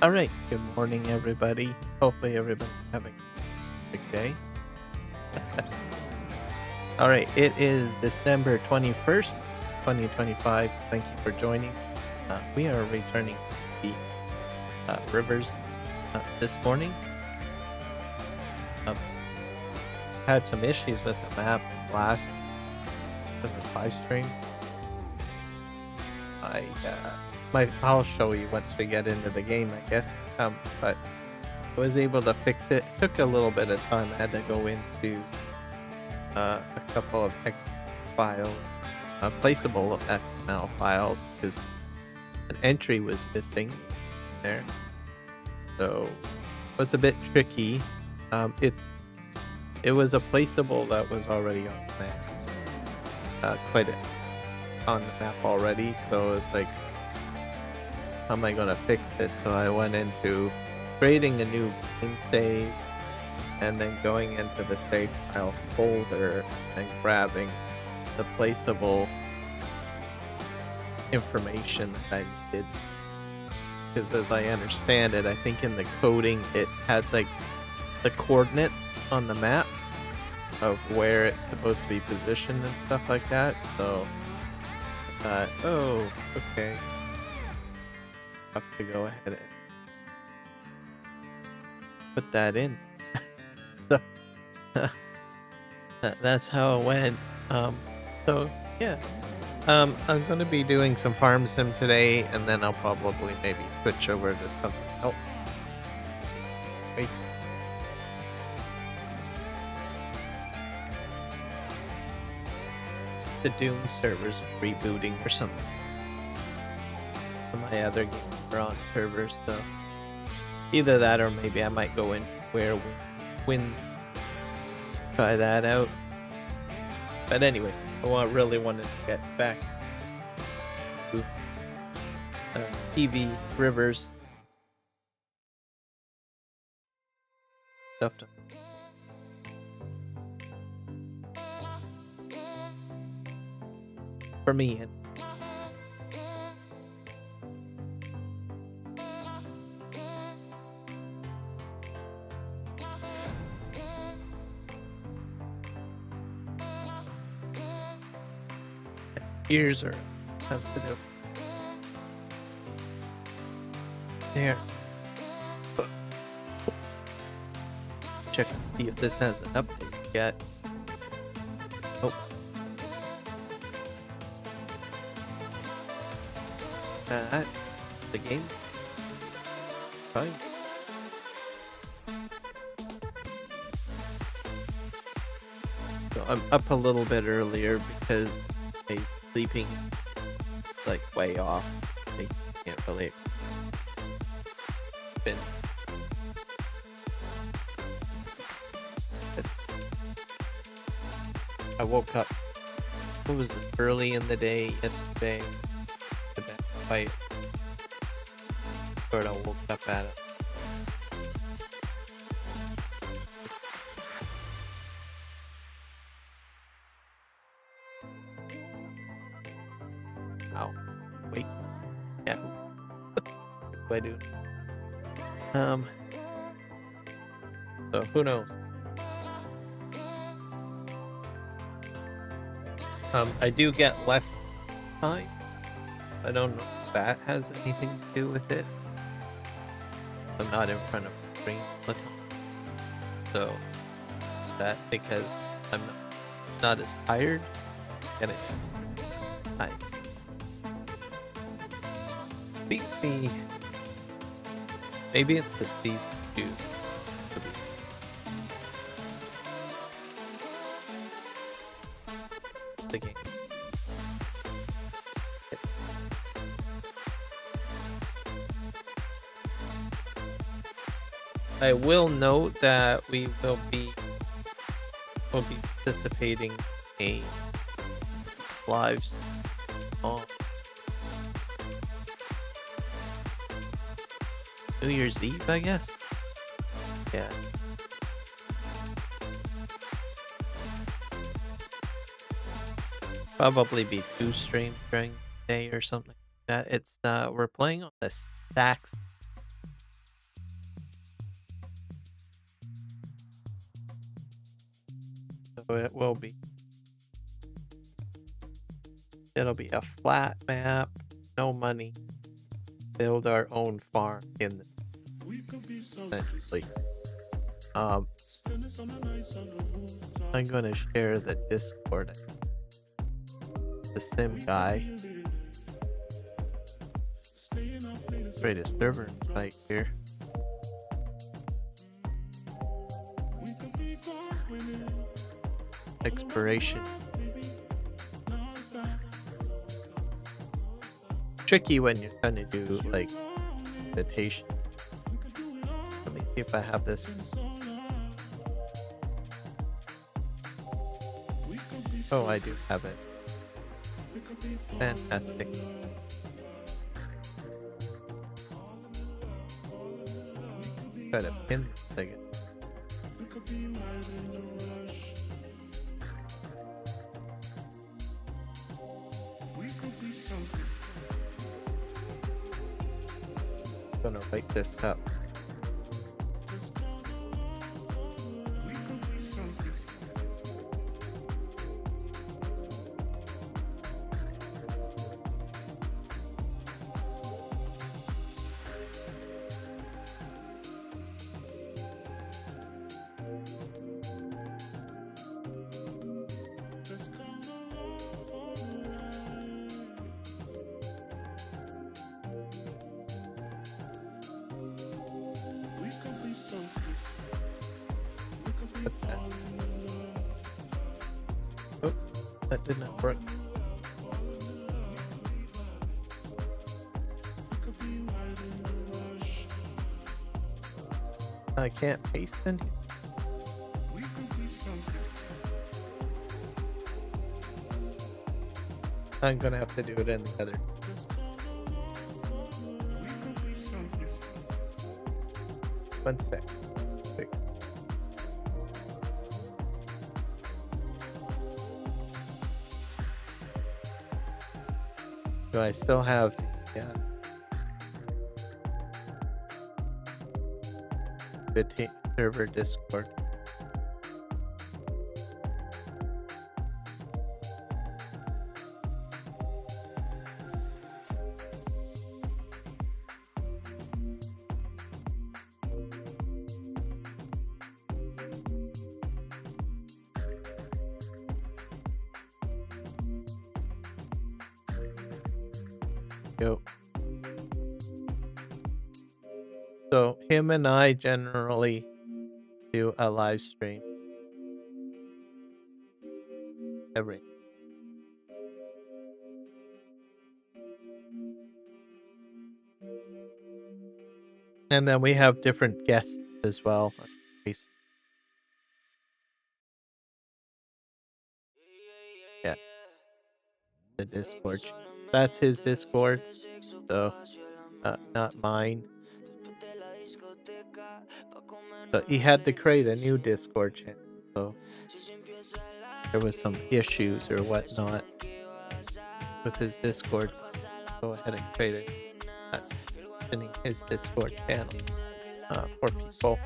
All right. Good morning, everybody. Hopefully, everybody's having a good day. All right. It is December 21st, 2025. Thank you for joining. We are returning to the rivers this morning. Had some issues with the map last as a live stream. I'll show you once we get into the game, I guess. But I was able to fix it. It took a little bit of time. I had to go into a couple of X files, placeable XML files, because an entry was missing there. So it was a bit tricky. It was a placeable that was already on the map, on the map already. So it was like, how am I gonna fix this? So I went into creating a new game save, and then going into the save file folder and grabbing the placeable information that I needed. Because as I understand it, I think in the coding it has like the coordinates on the map of where it's supposed to be positioned and stuff like that. So I thought, oh, okay. I have to go ahead and put that in. So that's how it went. So yeah. I'm going to be doing some farm sim today, and then I'll probably maybe switch over to something else. Wait. The Doom servers are rebooting or something. My other games are on servers, so either that or maybe I might go in where win. Try that out. But anyways, I really wanted to get back to PVRivers stuff. For me, and ears are sensitive. There. Check to see if this has an update yet. Oh. The game. Fine. So I'm up a little bit earlier because he's sleeping like way off. I can't really explain. I woke up. What was it? Early in the day yesterday. I sort of woke up at it. Ow. Wait. Yeah. What do I do? So who knows? I do get less time. I don't know if that has anything to do with it. I'm not in front of the screen all the time. So that because I'm not as tired. Get it? Maybe it's the season 2. The game. Yes. I will note that we will be participating in a live on New Year's Eve, I guess. Yeah. Probably be 2 streams during the day or something like that. It's we're playing on the stacks so it will be. It'll be a flat map, no money. Build our own farm in the essentially. I'm gonna share the Discord. The sim guy. Create a server site here. Expiration. Tricky when you're trying to do like meditation. Let me see if I have this. Oh, I do have it. Fantastic. Try to pin this again. Gonna write this up. Oh, that did not work. I can't paste in here. I'm gonna have to do it in the other. One sec. Wait. Do I still have the server Discord? Go. So him and I generally do a live stream every. And then we have different guests as well. Yeah. The Discord. That's his Discord. So not mine. But he had to create a new Discord channel, so there was some issues or whatnot with his Discord. So go ahead and create it. That's his Discord channel for people.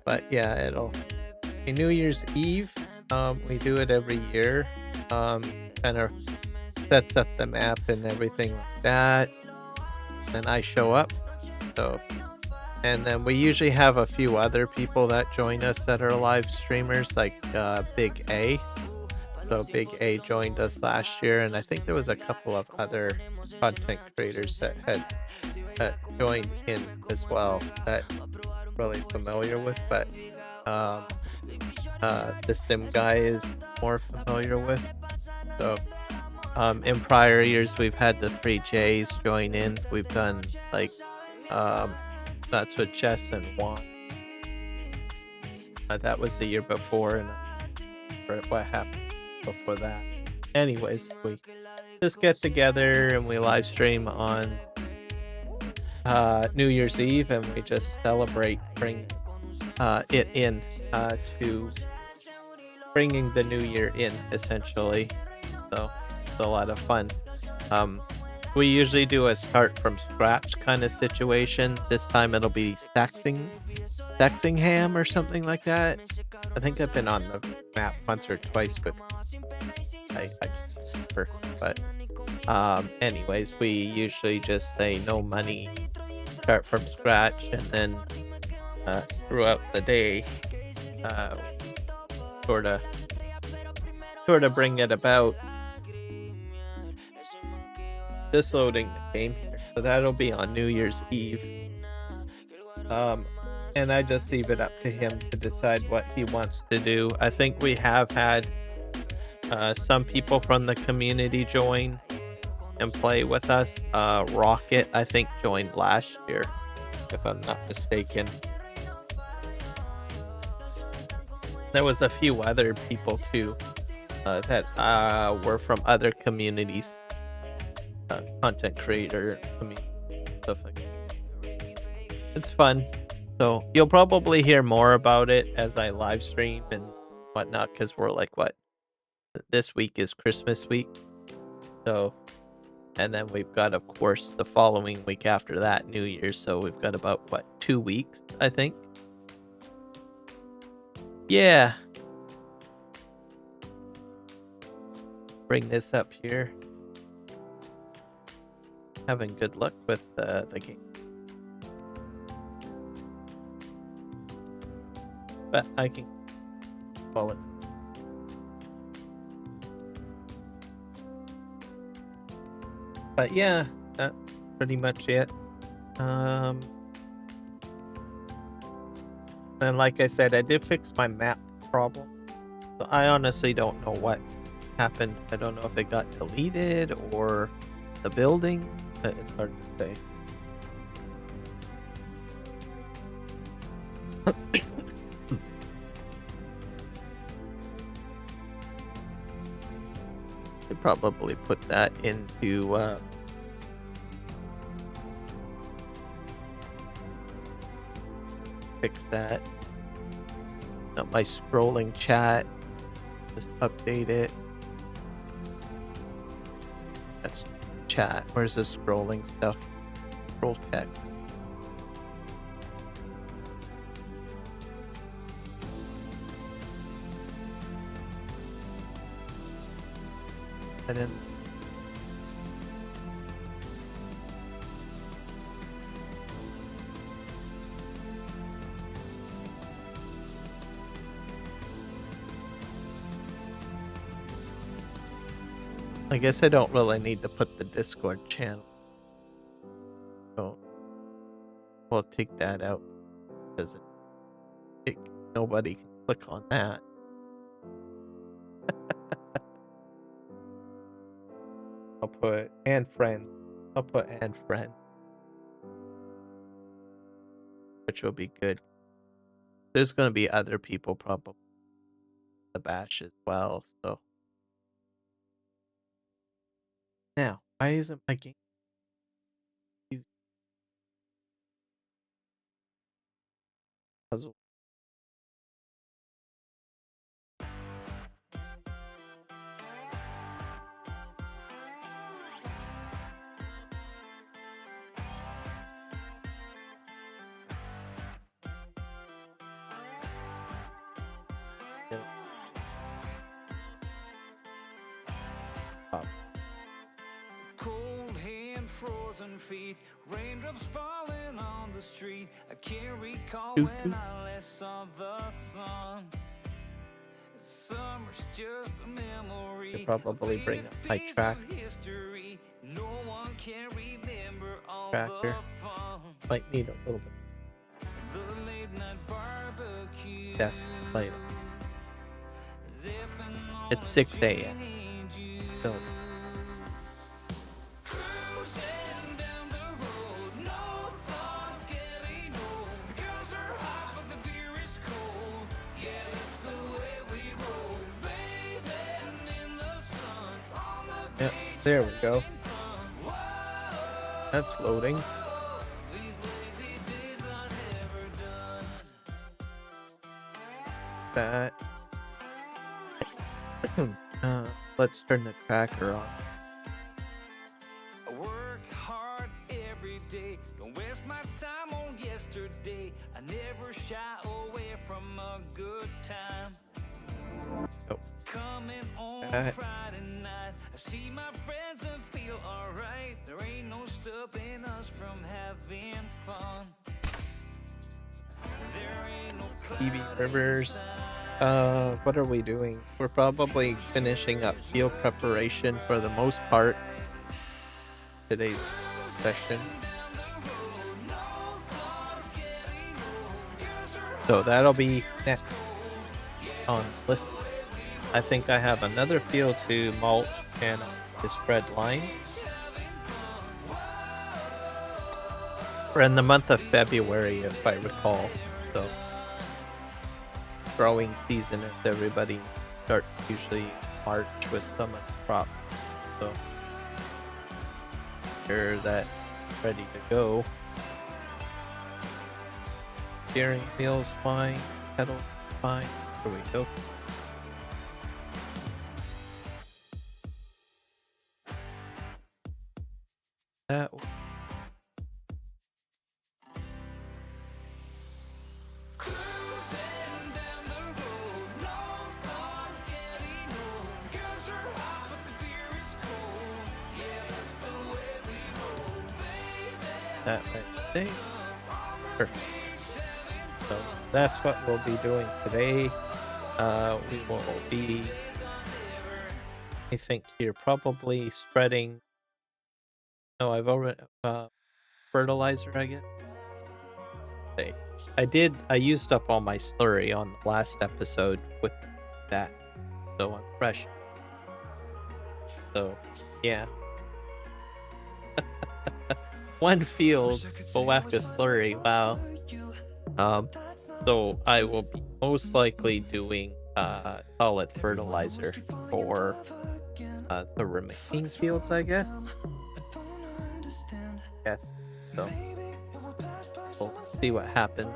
But yeah, it'll be New Year's Eve. We do it every year. Kind of sets up the map and everything like that. Then I show up. So, and then we usually have a few other people that join us that are live streamers, like Big A. So Big A joined us last year, and I think there was a couple of other content creators that had joined in as well that I'm really familiar with, but the Sim guy is more familiar with. So in prior years we've had the 3Js join in. We've done like that's with Jess and Juan. That was the year before, and what happened before that. Anyways, we just get together and we live stream on New Year's Eve, and we just celebrate bring it in to bringing the new year in, essentially. So it's a lot of fun. we usually do a start from scratch kind of situation. This time it'll be Staxingham or something like that. I think I've been on the map once or twice with I can't remember. But anyways, we usually just say no money, start from scratch, and then throughout the day, uh, sort of bring it about. Just loading the game here, so that'll be on New Year's Eve. And I just leave it up to him to decide what he wants to do. I think we have had some people from the community join and play with us. Rocket, I think, joined last year, if I'm not mistaken. There was a few other people too that were from other communities, content creator community, stuff like that. It's fun. So you'll probably hear more about it as I live stream and whatnot, because we're like, this week is Christmas week. So, and then we've got, of course, the following week after that, New Year's. So we've got about, 2 weeks, I think. Yeah. Bring this up here. Having good luck with the game. But I can call it. But yeah, that's pretty much it. And like I said, I did fix my map problem. So I honestly don't know what happened. I don't know if it got deleted or the building. It's hard to say. Could probably put that into fix that. Got my scrolling chat. Just update it. That's chat. Where's the scrolling stuff? Scroll tech. And then I guess I don't really need to put the Discord channel. So we'll take that out because nobody can click on that. I'll put and friend. I'll put and friend, which will be good. There's going to be other people probably the bash as well. So now, why isn't my game? Puzzle. Cold hand, frozen feet, raindrops falling on the street. I can't recall when I last saw the sun. Summer's just a memory. Could probably bring up my track. No one can remember all Tracker. the fun. Might need a little bit. The late night barbecue. Yes, later. It's 6 a.m. So yeah, there we go. That's loading. That. Let's turn the tracker on. never shy away from a good time. Oh. Coming on Friday night, I see my friends and feel alright. There ain't no stopping us from having fun. There ain't no PVRivers. What are we doing? We're probably finishing up field preparation for the most part. Today's session. So that'll be next on list. I think I have another field to mulch and to spread lines. We're in the month of February, if I recall. So growing season, if everybody starts usually March with some of the crops. So sure that's ready to go. Steering wheel's fine, pedals fine. Here we go. That that right there. Perfect. So that's what we'll be doing today. We will be, I think here, probably spreading. No, I've already fertilizer, I guess. Okay. I used up all my slurry on the last episode with that, so I'm fresh. So yeah. One field will whack a slurry. Wow. So I will be most likely doing solid fertilizer for the remaining fields, I guess. Yes. So we'll see what happens.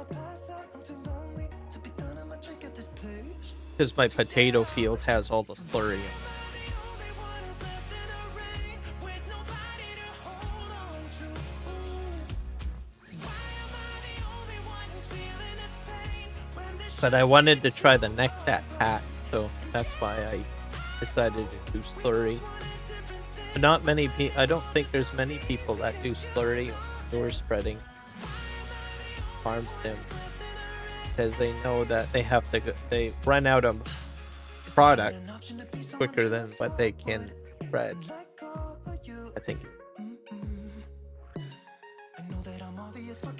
Because my potato field has all the slurry in it. But I wanted to try the next hat, so that's why I decided to do slurry. But not many people. I don't think there's many people that do slurry or spreading farm stems, because they know that they have to. They run out of product quicker than what they can spread. I think.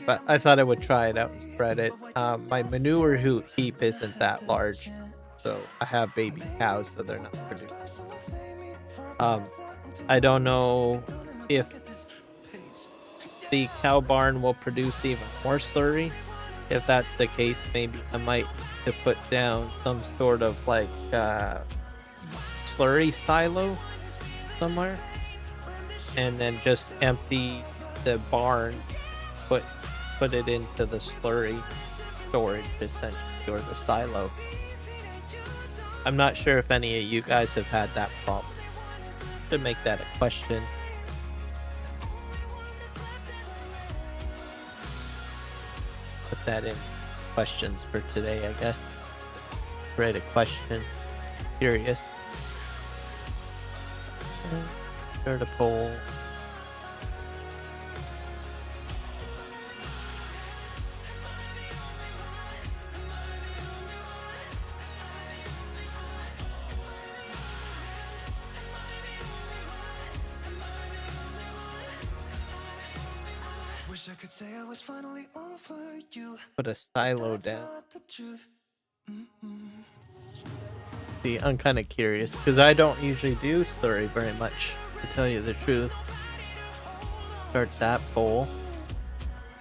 But I thought I would try it out and spread it. My manure heap isn't that large, so I have baby cows, so they're not producing. I don't know if the cow barn will produce even more slurry. If that's the case, maybe I might have to put down some sort of like slurry silo somewhere, and then just empty the barn, put it into the slurry storage essentially, or the silo. I'm not sure if any of you guys have had that problem. To make that a question. Put that in questions for today, I guess. Write a question. Curious. Start a poll. I could say I was finally over you. Put a silo down. See, I'm kind of curious because I don't usually do slurry very much, to tell you the truth. Start that poll,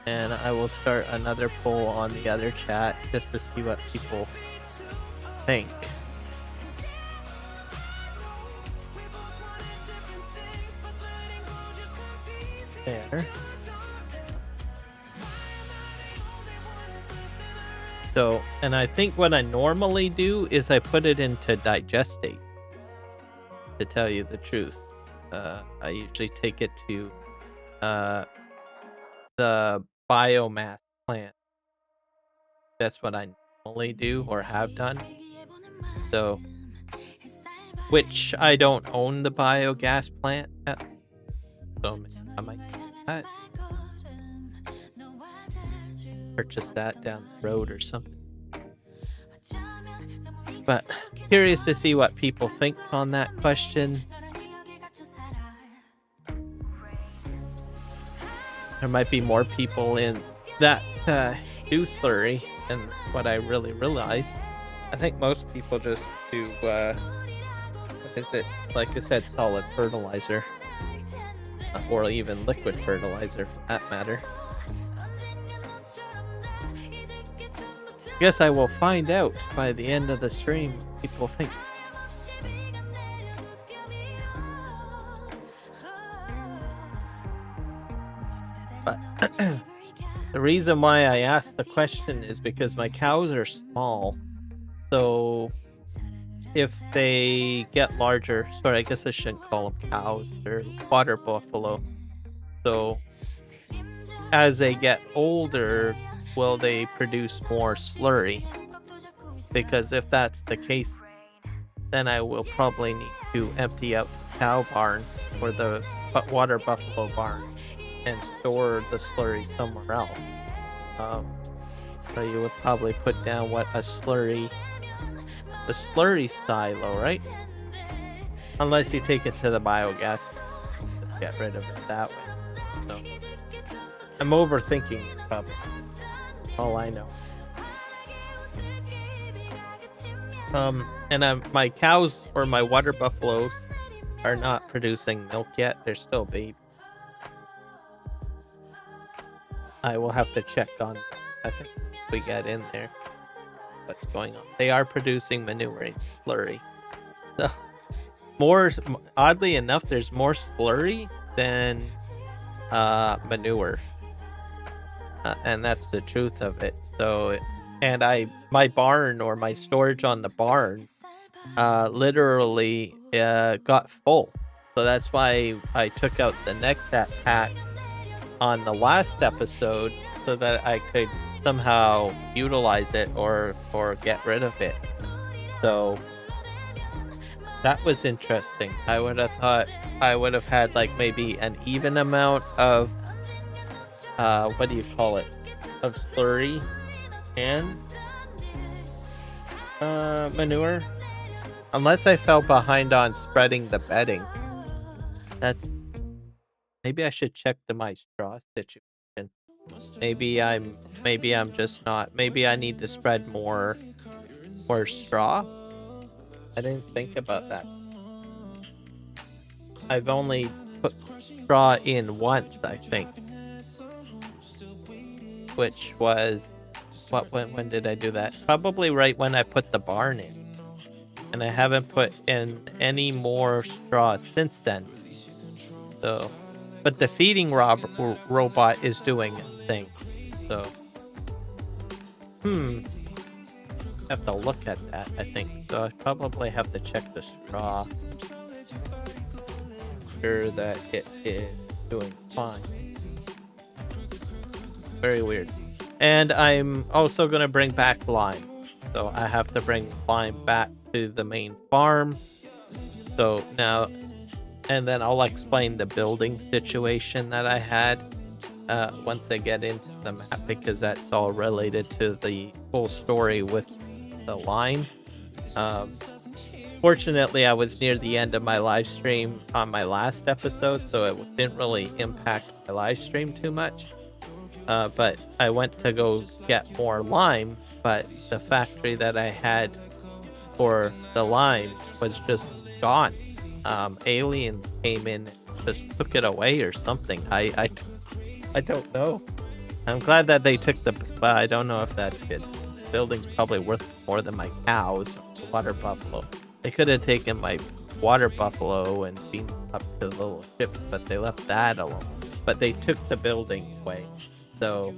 and I will start another poll on the other chat just to see what people think. There. So, and I think what I normally do is I put it into digestate, to tell you the truth. I usually take it to the biomass plant That's what I normally do or have done. So, which I don't own the biogas plant yet, so I might do that, purchase that down the road or something. But curious to see what people think on that question. There might be more people in that do slurry than what I really realize. I think most people just do, what is it? Like I said, solid fertilizer. Or even liquid fertilizer for that matter. Guess I will find out by the end of the stream what people think. But the reason why I asked the question is because my cows are small. So if they get larger, sorry, I guess I shouldn't call them cows, they're water buffalo. So as they get older, will they produce more slurry? Because if that's the case, then I will probably need to empty out the cow barn or the water buffalo barn and store the slurry somewhere else. So you would probably put down a slurry silo, right? Unless you take it to the biogas, just get rid of it that way. So I'm overthinking it, probably. All I know. And my cows or my water buffaloes are not producing milk yet. They're still babies. I will have to check on, I think, if we get in there, what's going on. They are producing manure and slurry. So, oddly enough, there's more slurry than manure. And that's the truth of it. So, and my barn or my storage on the barn literally got full. So that's why I took out the next pack on the last episode so that I could somehow utilize it or get rid of it. So that was interesting. I would have thought I would have had like maybe an even amount of what do you call it? Of slurry and manure. Unless I fell behind on spreading the bedding. Maybe I should check my straw situation. Maybe I'm just not. Maybe I need to spread more straw. I didn't think about that. I've only put straw in once, I think. Which was when did I do that? Probably right when I put the barn in. And I haven't put in any more straw since then. So, but the feeding robot is doing its thing. So, have to look at that, I think. So I probably have to check the straw. Sure that it is doing fine. Very weird. And I'm also going to bring back lime. So I have to bring lime back to the main farm. So now, and then I'll explain the building situation that I had once I get into the map, because that's all related to the full story with the lime. Fortunately, I was near the end of my live stream on my last episode, so it didn't really impact my live stream too much. But I went to go get more lime, but the factory that I had for the lime was just gone. Aliens came in, just took it away or something. I don't know. I'm glad that they took but I don't know if that's good. The building's probably worth more than my cows, the water buffalo. They could have taken my water buffalo and beamed up to the little ships, but they left that alone. But they took the building away. So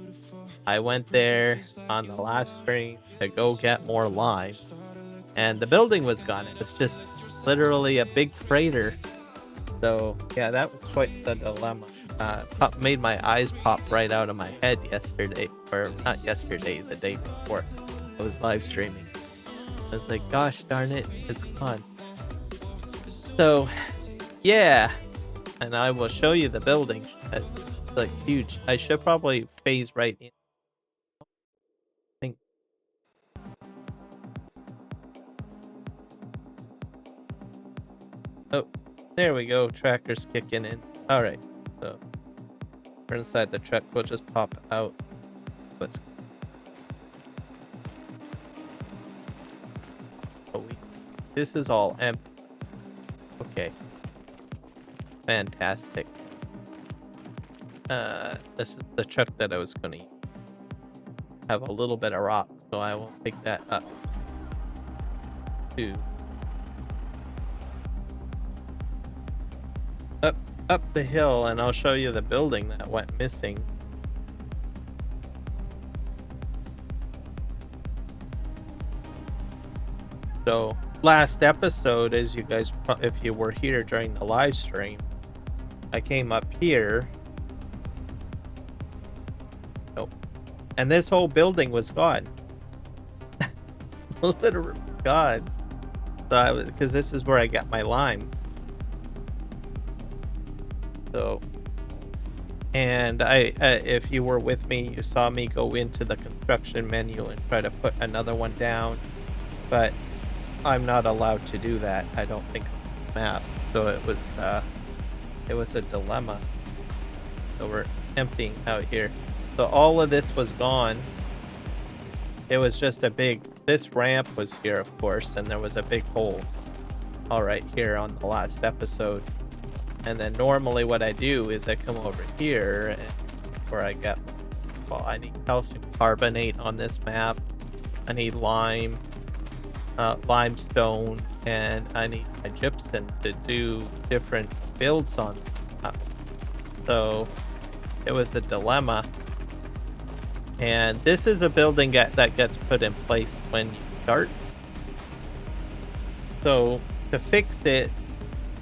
I went there on the last stream to go get more lime, and the building was gone. It was just literally a big crater. So yeah, that was quite the dilemma. made my eyes pop right out of my head yesterday, or not yesterday, the day before. I was live streaming. I was like, gosh darn it, it's gone. So, yeah, and I will show you the building. It's like huge. I should probably phase right in. I think. Oh, there we go. Tracker's kicking in. All right, so we're inside the truck. We'll just pop out. Let's. Oh, this is all empty. Okay. Fantastic. This is the truck that I was gonna use. Have a little bit of rock, so I will take that up to up the hill, and I'll show you the building that went missing. So last episode, as you guys, if you were here during the live stream, I came up here. Nope. And this whole building was gone. Literally gone. So because this is where I got my lime. So, and if you were with me, you saw me go into the construction menu and try to put another one down, but I'm not allowed to do that. I don't think on the map. So it was a dilemma. So we're emptying out here. So all of this was gone. It was just this ramp was here, of course, and there was a big hole. All right, here on the last episode. And then normally what I do is I come over here and where I get, well, I need calcium carbonate on this map. I need limestone, and I need my gypsum to do different builds on the map. So it was a dilemma. And this is a building that gets put in place when you start. So to fix it,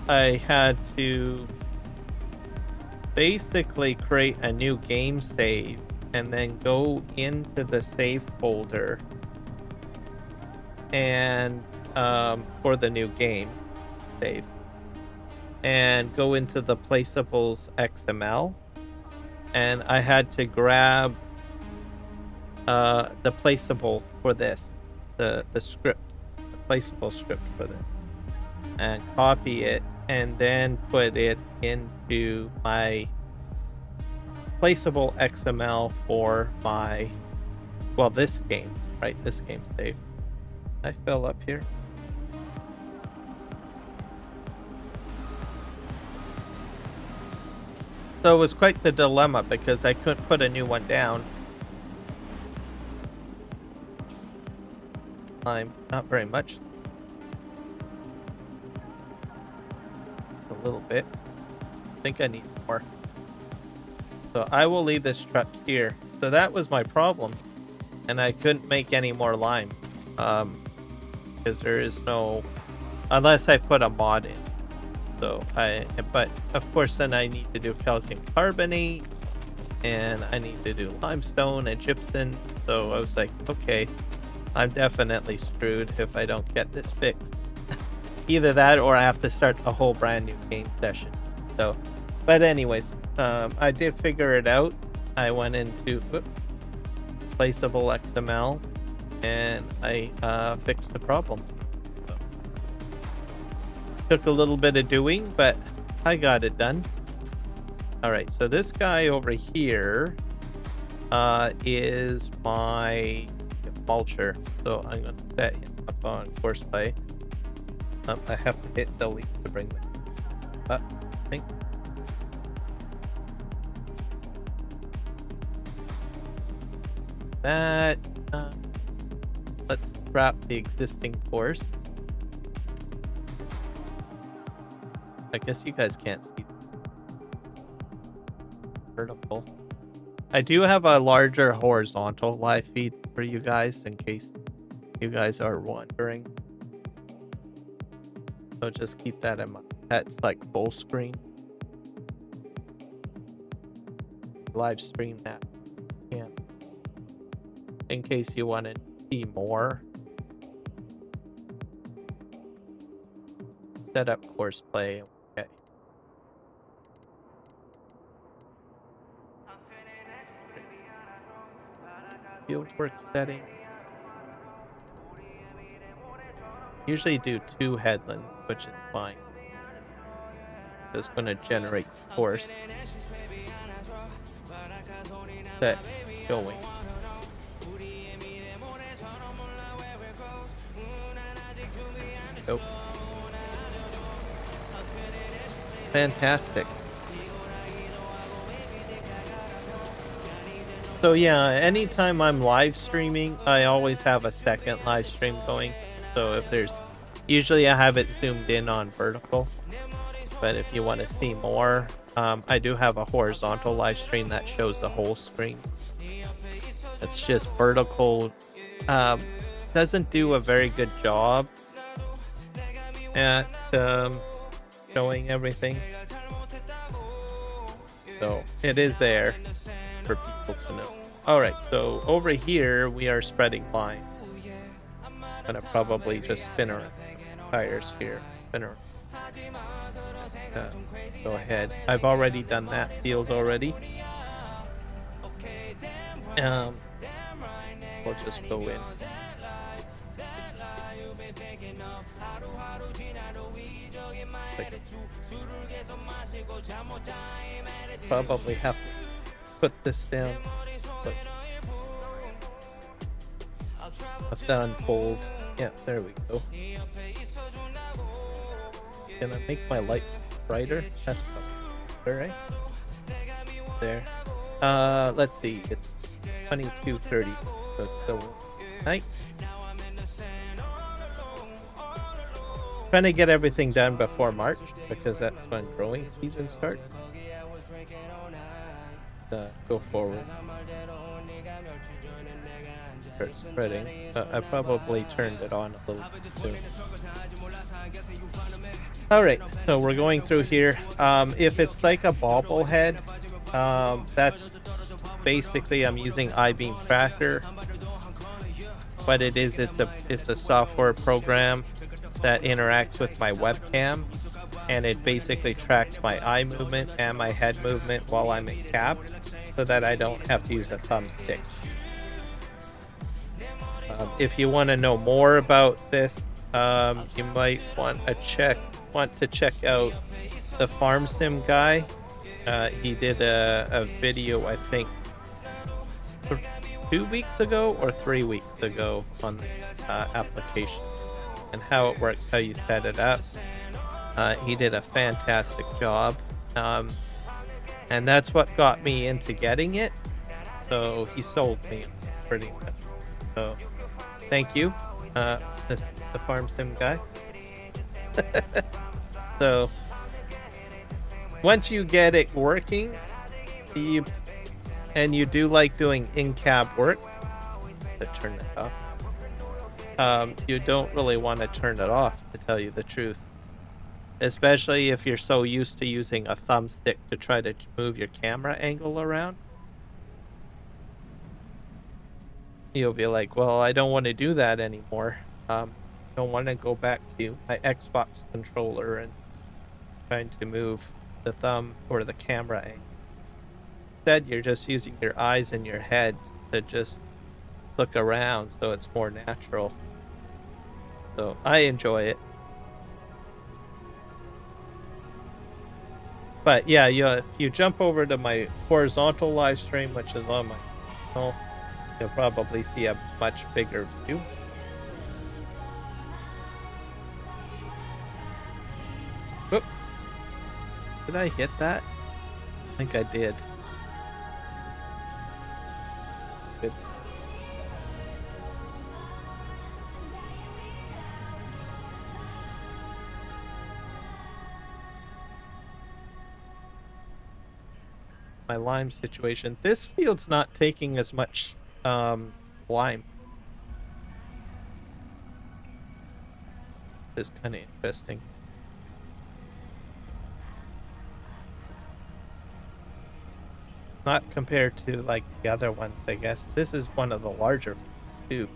I had to basically create a new game save and then go into the save folder and for the new game save and go into the placeables XML, and I had to grab the placeable for this, the script, the placeable script for this, and copy it and then put it into my placeable XML for my, well, this game, right? This game save. I fell up here. So it was quite the dilemma because I couldn't put a new one down. I'm not very much. A little bit. I think I need more. So I will leave this truck here. So that was my problem. And I couldn't make any more lime. Because there is no, unless I put a mod in. So but of course then I need to do calcium carbonate, and I need to do limestone and gypsum. So I was like, okay, I'm definitely screwed if I don't get this fixed. Either that or I have to start a whole brand new game session. So, but anyways, I did figure it out. I went into placeable XML and I fixed the problem. So, took a little bit of doing, but I got it done. All right, so this guy over here is my mulcher. So I'm going to set him up on course play. I have to hit delete to bring them up, I think. That, let's wrap the existing course. I guess you guys can't see vertical. I do have a larger horizontal live feed for you guys in case you guys are wondering. So just keep that in mind. That's like full screen. live stream that. Yeah. In case you want to see more. Set up course play. Okay. Fieldwork setting. Usually do 2 headlands, which is fine. It's going to generate course. Set going. Go. Fantastic. So yeah, anytime I'm live streaming, I always have a second live stream going. So if there's, usually I have it zoomed in on vertical, but if you want to see more, I do have a horizontal live stream that shows the whole screen. It's just vertical. Doesn't do a very good job at showing everything. So it is there for people to know. All right, so over here we are spreading line. I'm gonna probably just spin our tires here. Spinner. Go ahead. I've already done that field already. We'll just go in. Probably have to put this down. Have to unfold. Yeah, there we go. Can I make my lights brighter? That's probably right. There. Let's see. It's 22:30, so it's still night. Trying to get everything done before March because that's when growing season starts. Go forward. Start spreading. I probably turned it on a little bit soon. Alright, so we're going through here. If it's like a bobblehead, that's basically I'm using iBeam Tracker. What it is, it's a software program that interacts with my webcam, and it basically tracks my eye movement and my head movement while I'm in cab, so that I don't have to use a thumbstick. If you want to know more about this, you might want to check out the Farm Sim guy. He did a video, I think, 2 weeks ago or 3 weeks ago on the application and how it works, how you set it up. He did a fantastic job, and that's what got me into getting it. So he sold me pretty much. So thank you, the Farm Sim guy. So once you get it working, you do like doing in-cab work, let's turn that off. You don't really want to turn it off, to tell you the truth, especially if you're so used to using a thumbstick to try to move your camera angle around. You'll be like, well, I don't want to do that anymore. Don't want to go back to my Xbox controller and trying to move the thumb or the camera angle. Instead, you're just using your eyes and your head to just look around, so it's more natural. So I enjoy it. But yeah, if you jump over to my horizontal live stream, which is on my channel, you'll probably see a much bigger view. Whoop. Did I hit that? I think I did. Good. My lime situation. This field's not taking as much lime. It's kind of interesting. not compared to like the other ones, I guess. This is one of the larger ones too.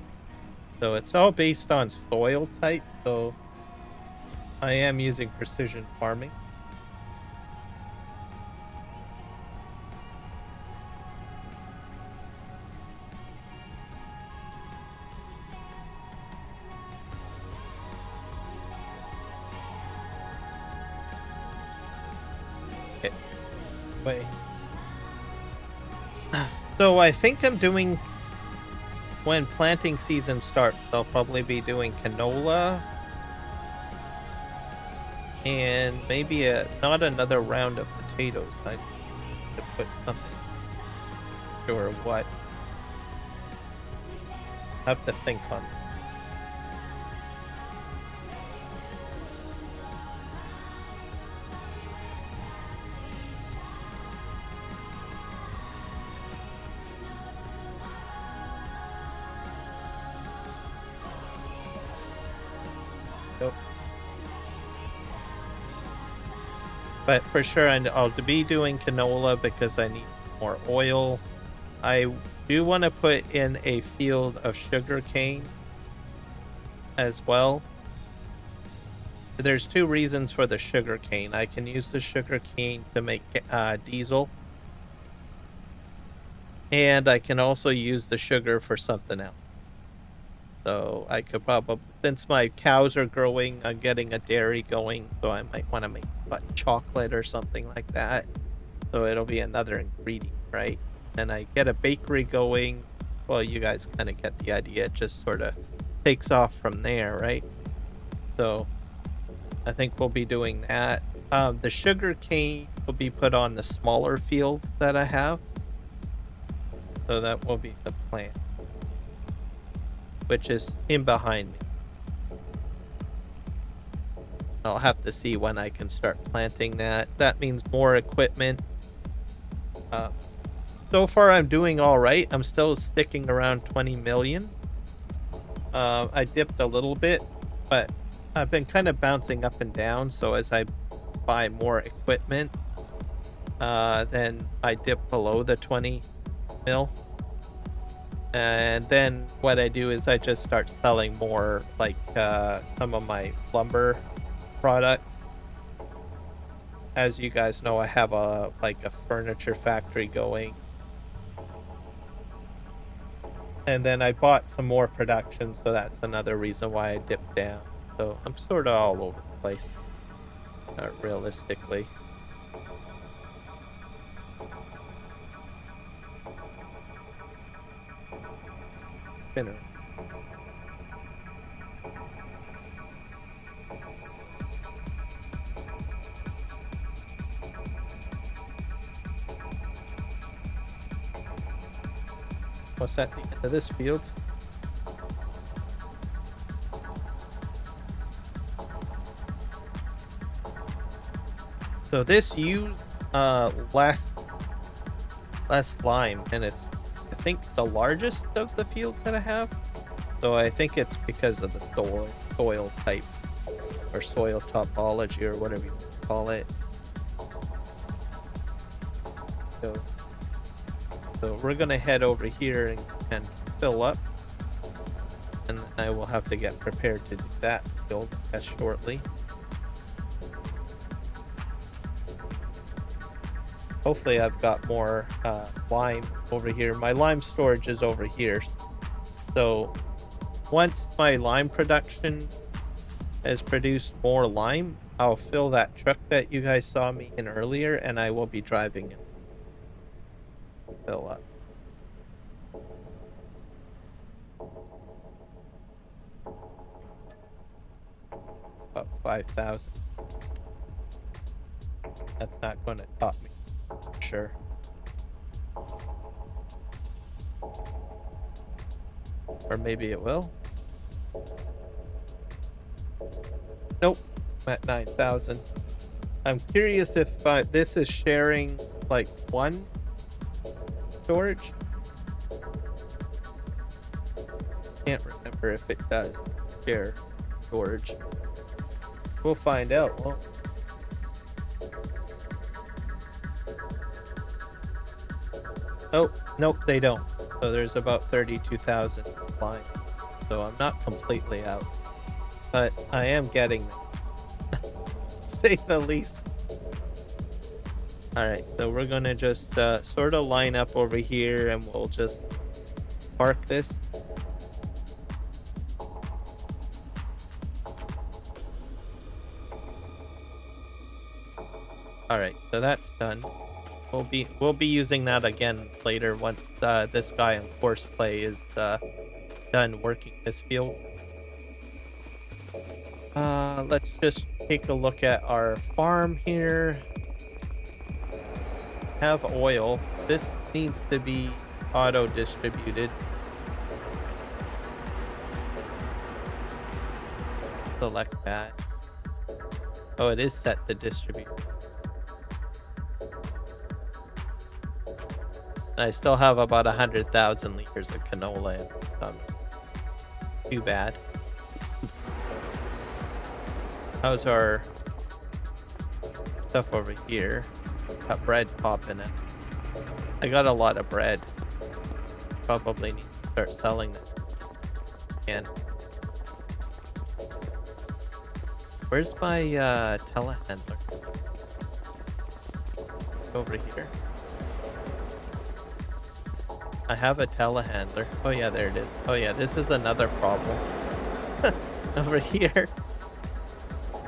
So it's all based on soil type. So I am using precision farming. Okay. Wait. So I think I'm doing, when planting season starts, I'll probably be doing canola and maybe not another round of potatoes. I need to put something, sure what. I have to think on that. Nope. But for sure, I'll be doing canola because I need more oil. I do want to put in a field of sugar cane as well. There's two reasons for the sugar cane. I can use the sugar cane to make diesel, and I can also use the sugar for something else. So I could probably, since my cows are growing, I'm getting a dairy going, so I might want to make chocolate or something like that. So it'll be another ingredient, right? And I get a bakery going. Well, you guys kind of get the idea. It just sort of takes off from there, right? So I think we'll be doing that. The sugar cane will be put on the smaller field that I have. So that will be the plan, which is in behind me. I'll have to see when I can start planting that. That means more equipment. So far, I'm doing all right. I'm still sticking around 20 million. I dipped a little bit, but I've been kind of bouncing up and down. So as I buy more equipment, then I dip below the 20 mil. And then what I do is I just start selling more, like some of my lumber products. As you guys know, I have a furniture factory going. And then I bought some more production, so that's another reason why I dipped down. So I'm sort of all over the place, realistically. Spinner. What's at the end of this field? So this used less lime, and it's, I think, the largest of the fields that I have. So I think it's because of the soil type, or soil topology, or whatever you call it. So we're gonna head over here and fill up, and I will have to get prepared to do that field as shortly. Hopefully I've got more lime over here. My lime storage is over here. So once my lime production has produced more lime, I'll fill that truck that you guys saw me in earlier, and I will be driving it. Fill up. About 5,000. That's not going to top me, for sure. Or maybe it will. Nope, I'm at 9,000. I'm curious if this is sharing like one storage. Can't remember if it does share storage. We'll find out. Well, Oh, nope, they don't. So there's about 32,000 flying. So I'm not completely out. But I am getting there. Say the least. Alright, so we're gonna just sort of line up over here and we'll just park this. Alright, so that's done. We'll be using that again later once this guy in course play is done working this field. Let's just take a look at our farm here. Have oil. This needs to be auto distributed. Select that. Oh, it is set to distribute. And I still have about 100,000 liters of canola in it. Too bad. How's our stuff over here? Got bread popping in. I got a lot of bread. Probably need to start selling that again. Where's my telehandler? Over here. I have a telehandler. Oh yeah, there it is. Oh yeah, this is another problem. Over here.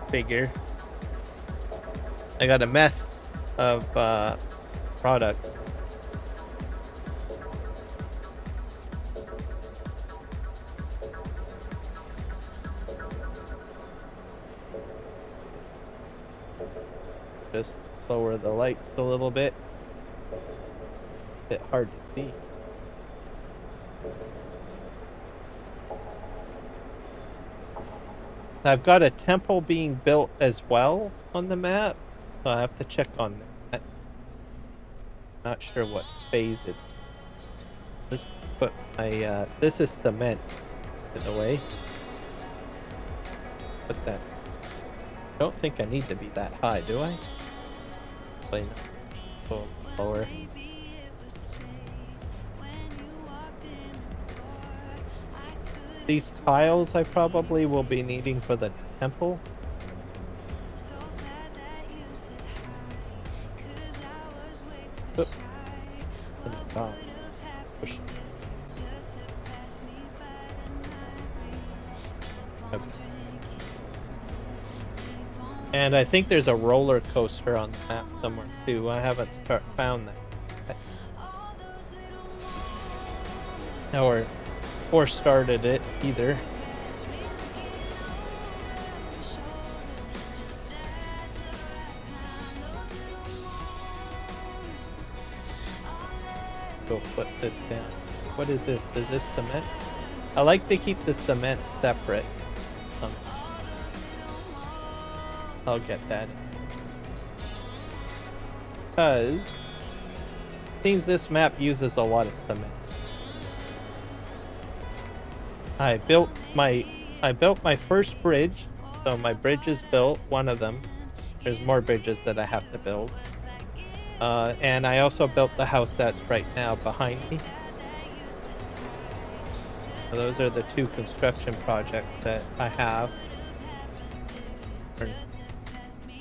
Figure. I got a mess of product. Just lower the lights a little bit. Bit hard to see. I've got a temple being built as well on the map, so I have to check on that. Not sure what phase it's. Just put my this is cement, by the way. Put that. I don't think I need to be that high, do I? Probably not. Go lower. These tiles I probably will be needing for the temple. Oop. Oh, push. Okay. And I think there's a roller coaster on the map somewhere too. I haven't found that. Or started it either. Go put this down. What is this? Is this cement? I like to keep the cement separate. I'll get that. Because it seems this map uses a lot of cement. I built my first bridge, so my bridge is built, one of them. There's more bridges that I have to build. And I also built the house that's right now behind me. So those are the two construction projects that I have.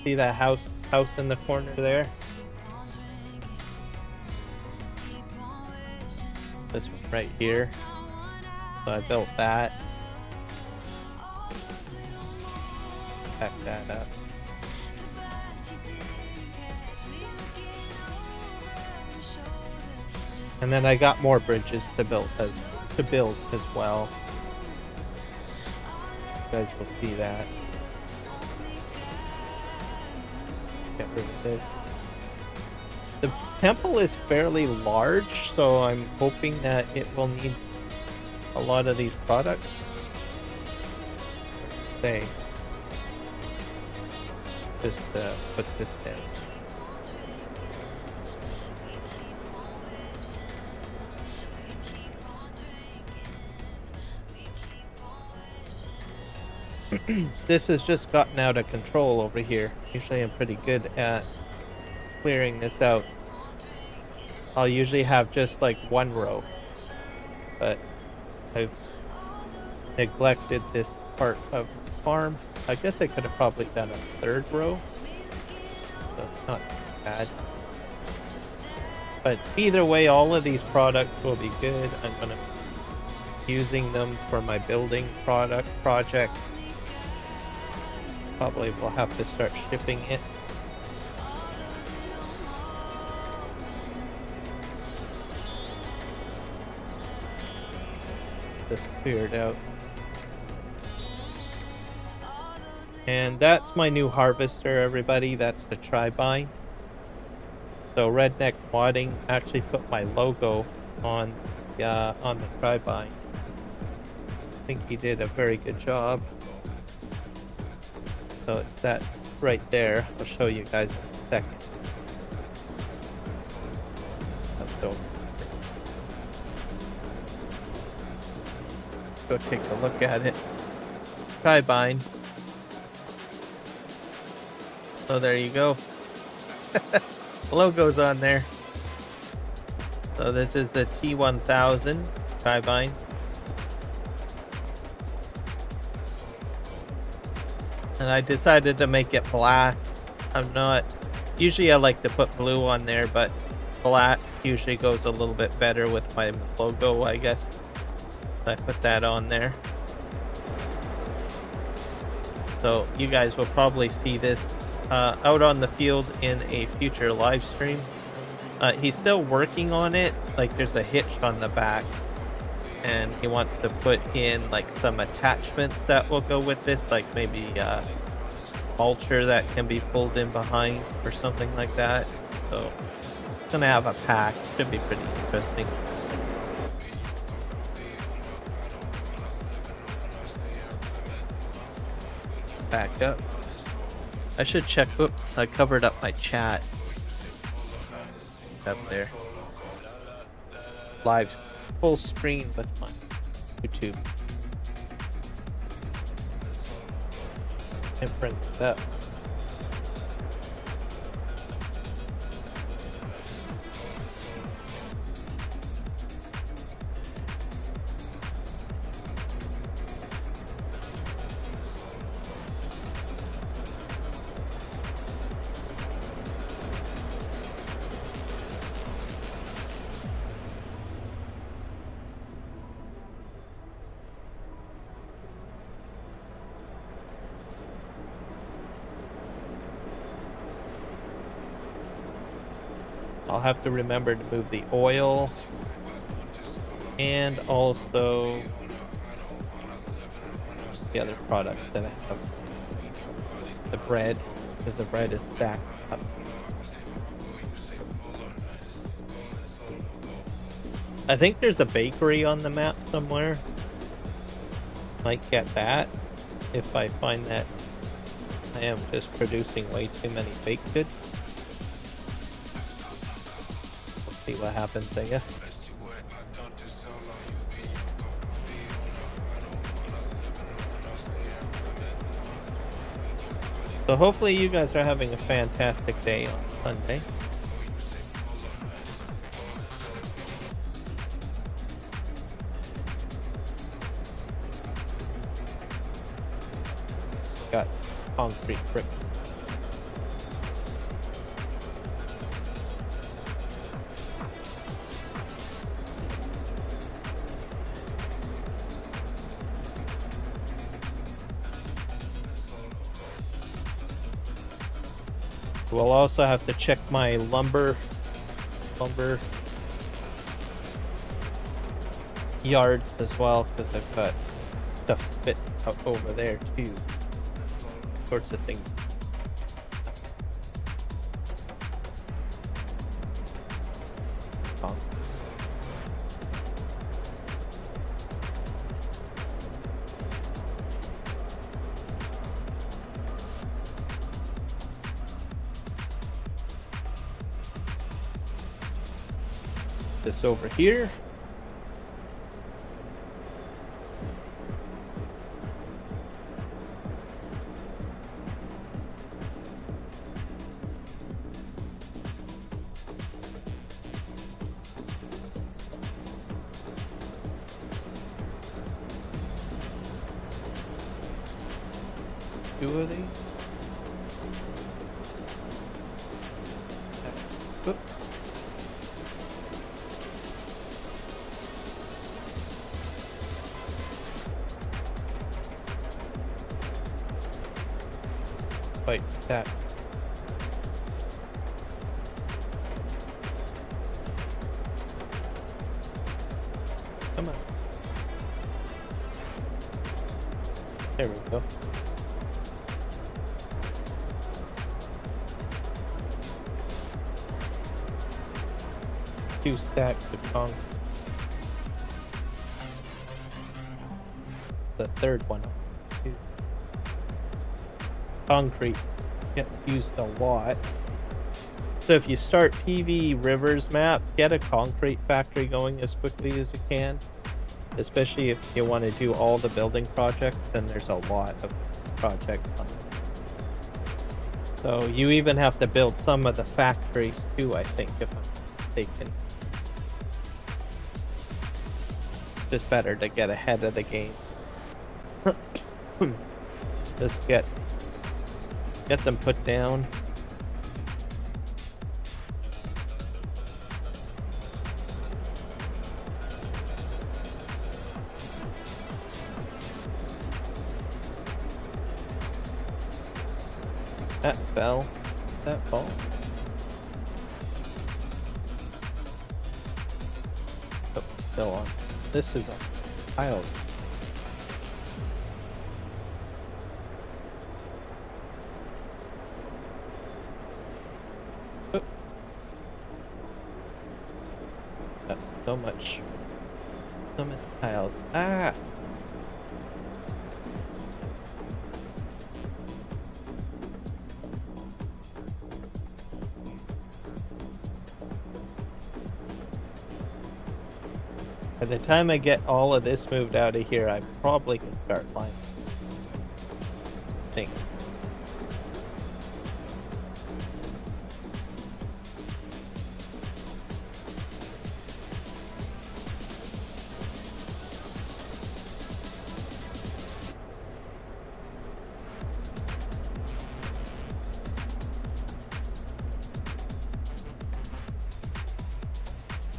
See that house in the corner there? This one right here. So I built that. Back that up. And then I got more bridges to build as well. You guys will see that. Get rid of this. The temple is fairly large, so I'm hoping that it will need a lot of these products. Say, just put this down. This has just gotten out of control over here. Usually I'm pretty good at clearing this out. I'll usually have just like one row, but I've neglected this part of the farm. I guess I could have probably done a third row, so it's not bad. But either way, all of these products will be good. I'm gonna be using them for my building project. Probably will have to start shipping it. This cleared out. And that's my new harvester, everybody. That's the Tribine. So Redneck Modding actually put my logo on the Tribine. I think he did a very good job. So it's that right there. I'll show you guys in a second. Go take a look at it. Tribine. So there you go. Logo's on there. So this is the T1000 Tribine. And I decided to make it black. Usually I like to put blue on there, but black usually goes a little bit better with my logo, I guess. I put that on there. So you guys will probably see this out on the field in a future live stream. He's still working on it. Like there's a hitch on the back, and he wants to put in like some attachments that will go with this, like maybe mulcher that can be pulled in behind or something like that. So it's gonna have a pack. Should be pretty interesting. Back up. I should check. Oops, I covered up my chat. Up there. Live full screen with my YouTube. And print it up. I'll have to remember to move the oil and also the other products that I have. The bread, because the bread is stacked up. I think there's a bakery on the map somewhere. Might get that if I find that I am just producing way too many baked goods. See what happens, I guess. So hopefully you guys are having a fantastic day on Sunday. Got concrete brick. We'll also have to check my lumber yards as well, because I've got stuff spit out over there too. Sorts of things. This over here. 2 of these. Oop. Wait, that. Come on. There we go. Two stacks of concrete. The third one. Concrete gets used a lot. So if you start PVRivers map, get a concrete factory going as quickly as you can. Especially if you want to do all the building projects, then there's a lot of projects on it. So you even have to build some of the factories too, I think, if I'm mistaken. Just better to get ahead of the game. Just get them put down. That fell. That fall. Oh, still on. This is a pile. Oh. That's so much. So many piles. Ah! By the time I get all of this moved out of here, I probably can start climbing. I think.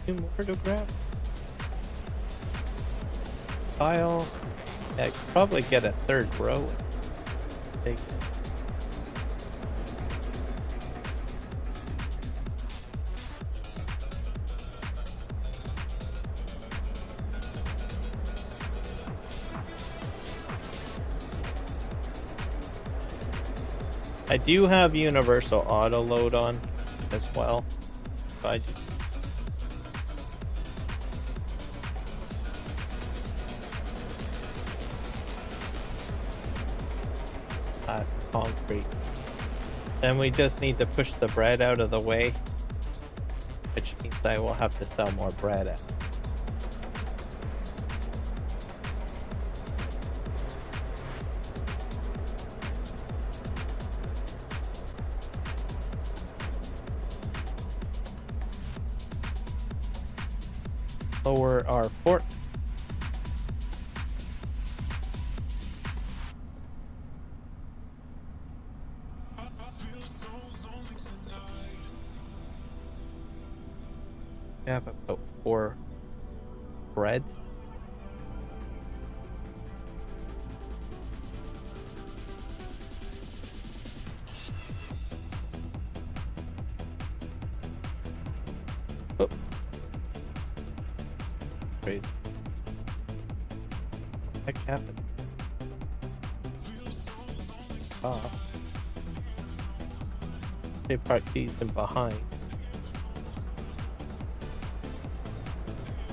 Two more to grab. Pile. Yeah, I could probably get a third row. Take it. I do have universal auto load on as well. So I just concrete. Then we just need to push the bread out of the way, which means I will have to sell more bread out. Lower our fort. We have about 4 breads. Oh. Crazy. What happened? Ah. They park these in behind.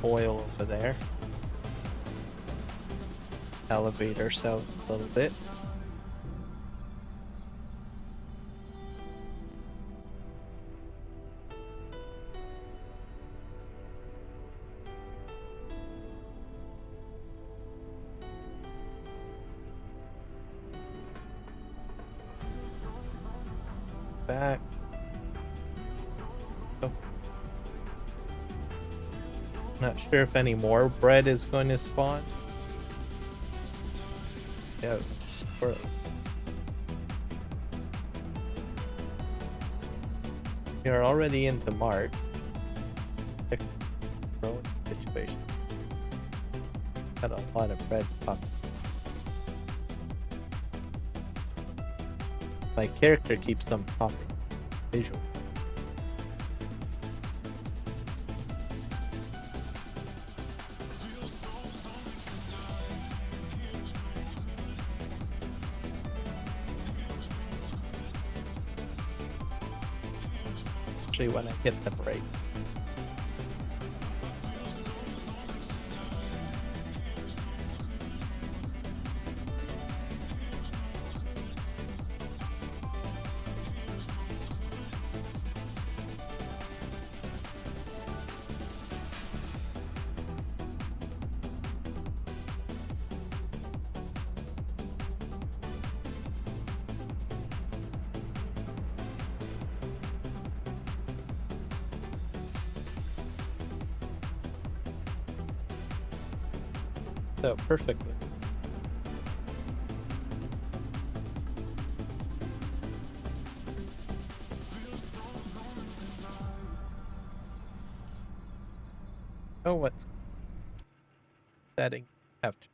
Oil over there. Elevate ourselves a little bit. Back. Oh. Not sure if any more bread is going to spawn. Yeah, You're already into March. Fix the growing situation. Got a lot of bread popping. My character keeps them popping. Visual. When I hit the break. So perfectly. Oh, what's setting? Have to.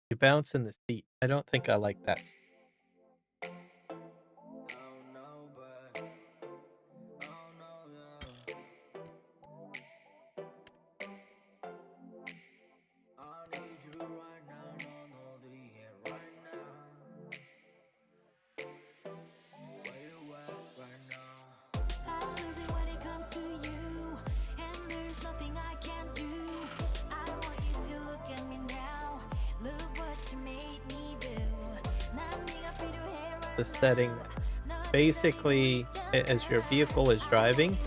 You bounce in the seat. I don't think I like that. The setting basically, as your vehicle is driving,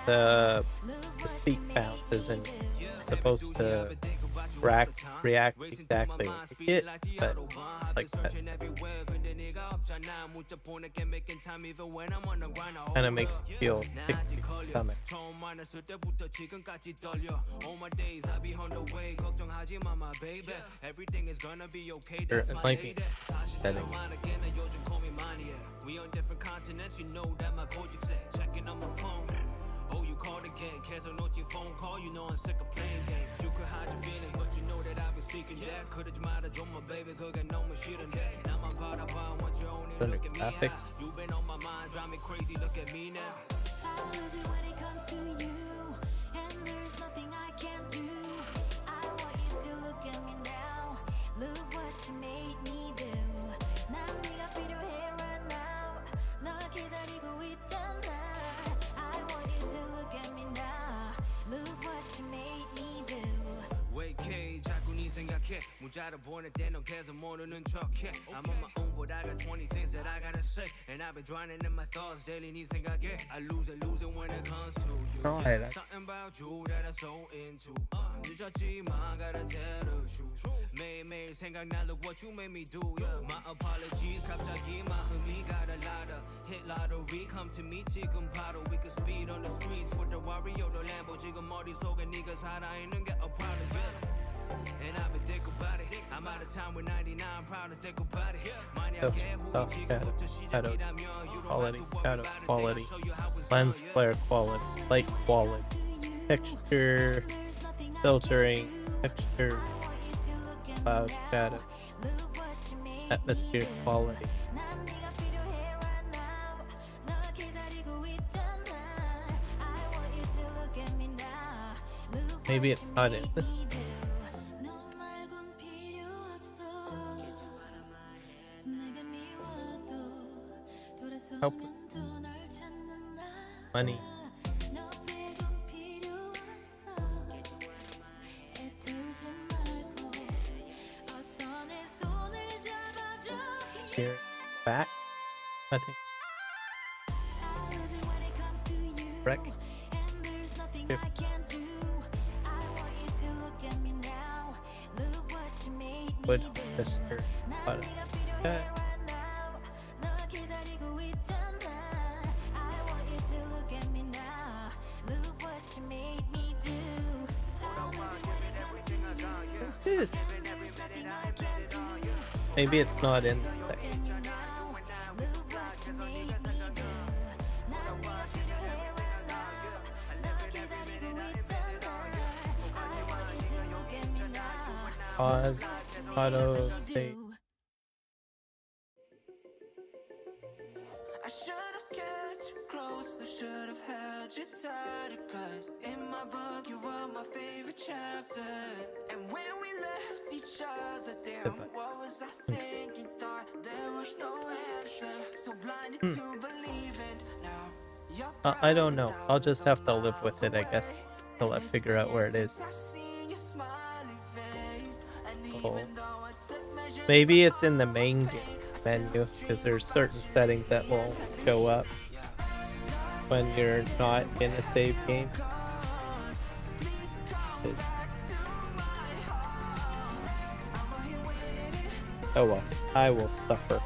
the seat bounces and supposed to react exactly when you hit, but like that kind of makes you feel sick to your stomach. Or it might be setting. We on different continents, you know that my code you set. Checking on my phone. Oh, you called again. Cancel not your phone call. You know I'm sick of playing games. You could hide your feelings, but you know that I've been seeking. Yeah, could've might have my baby, could get no machine. Now my God, I want you only look at me. You've been on my mind, drive me crazy. Look at me now. How is it when it comes to you? And there's nothing I can't do. I want you to look at me now. Look what you made me do. 난 네가 필요해 right now. 널 기다리고 있잖아. I want you to look at me now. Look what you made me do. Wait, K, 자꾸 네 생각해. 문자를 보낼 때 넌 계속 모르는 척해. I'm on my own, but I got 20 things that I gotta say. And I've been drowning in my thoughts daily. 네 생각에 I lose it when it comes to you. Right. Something about you that I'm so into. 늦었지만 gotta tell the truth. 매일매일 생각나 look what you made me do. Yeah. My apologies. 갑자기 마음이 got a lot of hit lottery. Come to me 지금 바로. We could speed on the streets with the Wario, the Lambo. 지금 머릿속에 네가 살아있는 게 a problem. Yeah. And I've been thinking about it. I'm out of time with 99 problems. Think about it. Shadow quality, lens flare quality, light quality, texture, filtering, texture, cloud shadow, atmosphere quality. Maybe it's not in this. Help money. Here, back. I think. Wreck. Here. Wood, Mister. Okay. This. Maybe it's not in the section. Pause. Auto save. I should've kept you close, I should've held you tighter, cause in my book you were my favorite chapter. And when we left each other, damn, what was I thinking? Thought there was no answer, so blinded to believe it now. I don't know. I'll just have to live with it, I guess, till I figure out where it is. Oh. Maybe it's in the main game menu, because there's certain settings that won't show up when you're not in a save game. Oh well, I will suffer.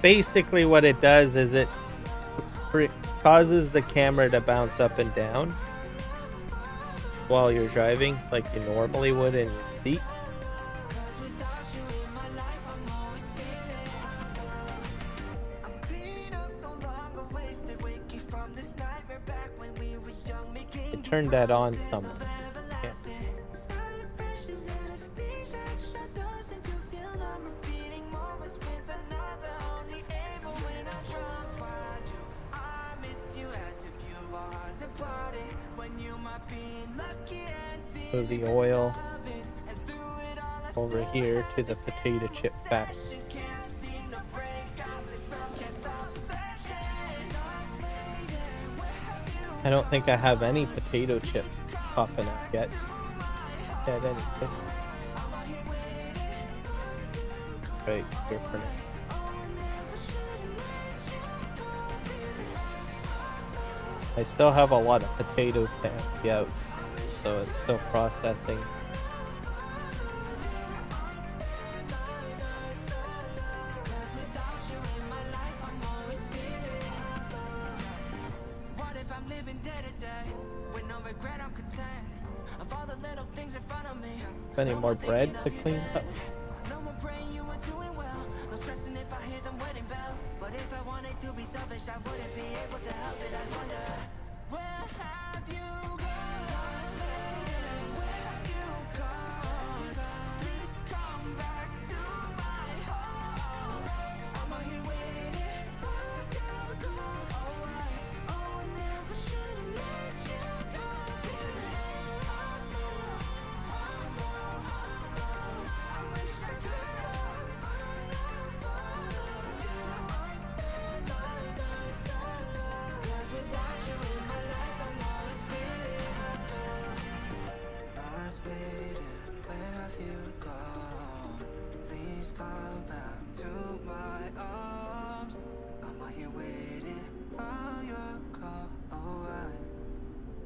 Basically what it does is it causes the camera to bounce up and down while you're driving like you normally would in your seat. I turned that on somewhere. Yeah. So the oil over here to the potato chip factory. I don't think I have any potato chips popping up yet. At any place. Right here for now. I still have a lot of potatoes to empty out, so it's still processing. Any more bread to clean up?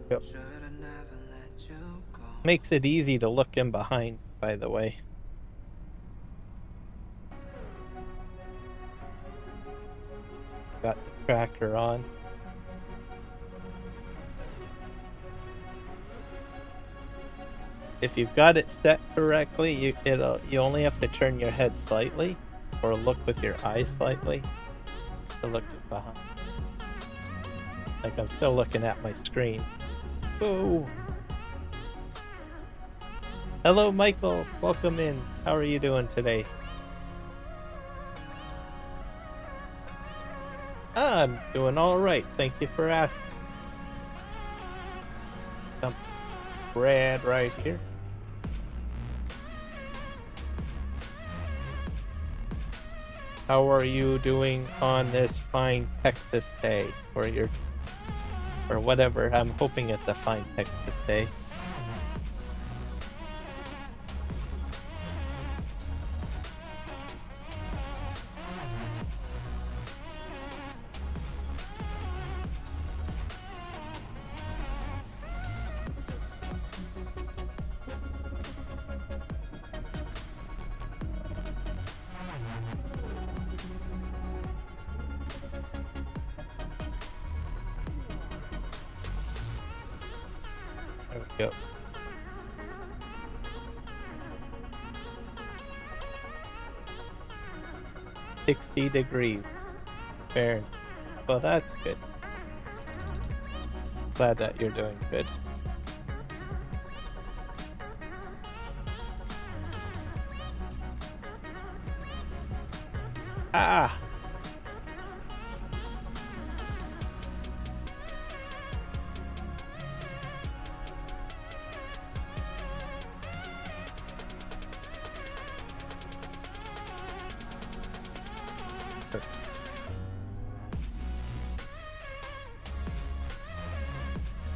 Yep. Makes it easy to look in behind, by the way. Got the tracker on. If you've got it set correctly, you only have to turn your head slightly or look with your eyes slightly to look behind. Like I'm still looking at my screen. Oh. Hello, Michael. Welcome in. How are you doing today? I'm doing all right. Thank you for asking. Some bread right here. How are you doing on this fine Texas day, or whatever? I'm hoping it's a fine Texas day. There we go. $60 degrees Fahrenheit. Well, that's good. Glad that you're doing good. Ah!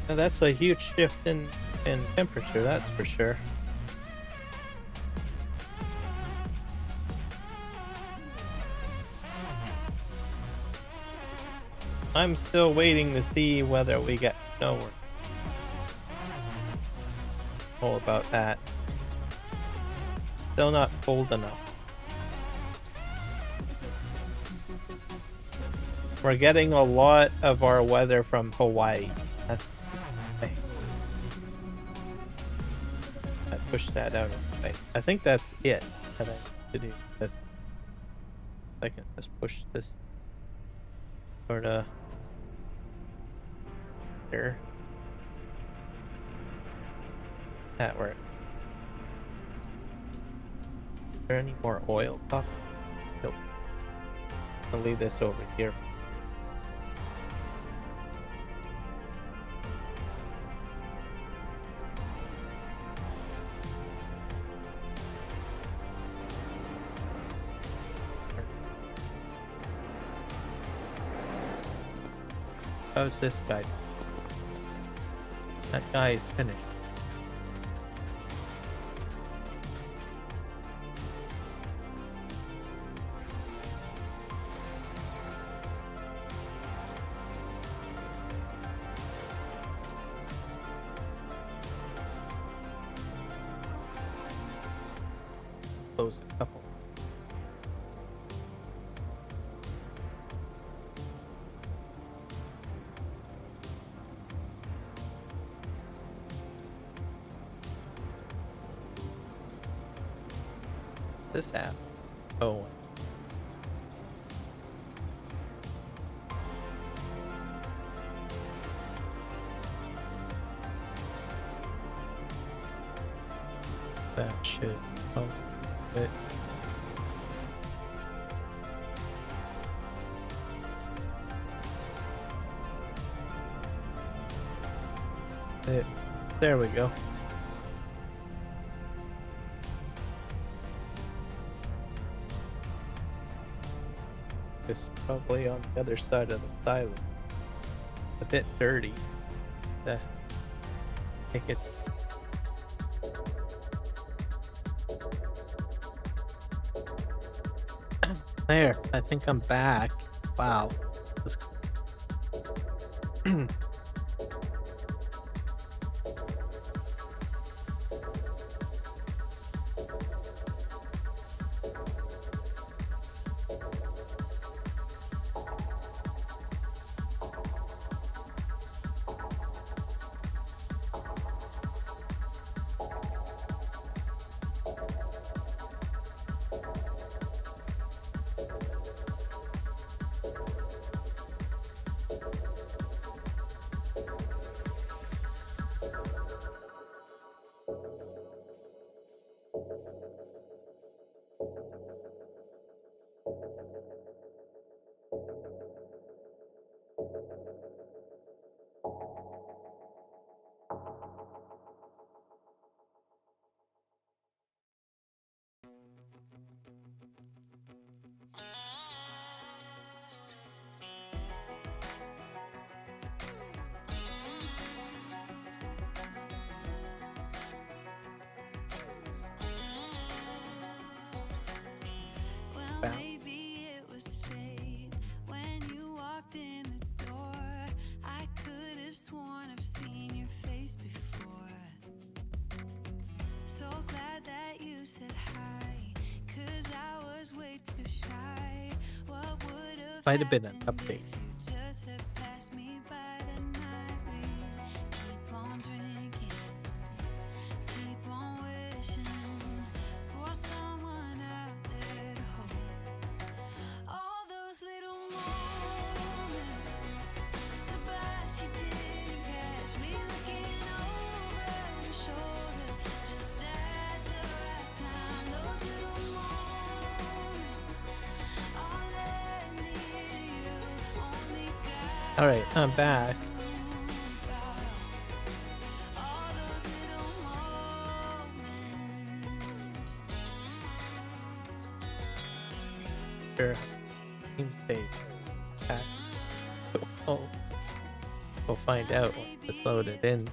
Now that's a huge shift in temperature, that's for sure. I'm still waiting to see whether we get snow or all about that. Still not cold enough. We're getting a lot of our weather from Hawaii. That's the thing. I pushed that out of the way. I think that's it that I need to do. If I can just push this sort of there. That worked. Is there any more oil pop? Nope. I'll leave this over here. How's this guy? That guy is finished. Close a couple. This app. Oh. That should help it. There we go. It's probably on the other side of the island. A bit dirty. Take it. There, I think I'm back. Wow. Well, maybe it was fate when you walked in the door. I could have sworn I've seen your face before. So glad that you said hi, 'cause I was way too shy. What would have Might have been an happened update. if you just had passed me by the night? We keep on drinking, keep on wishing for someone out there to hold. All those little moments, the bites you didn't catch, me looking over your shoulder just at the right time. Those little moments, all All right, I'm back. Sure, seems safe. Back. Oh, we'll find out once it's loaded in.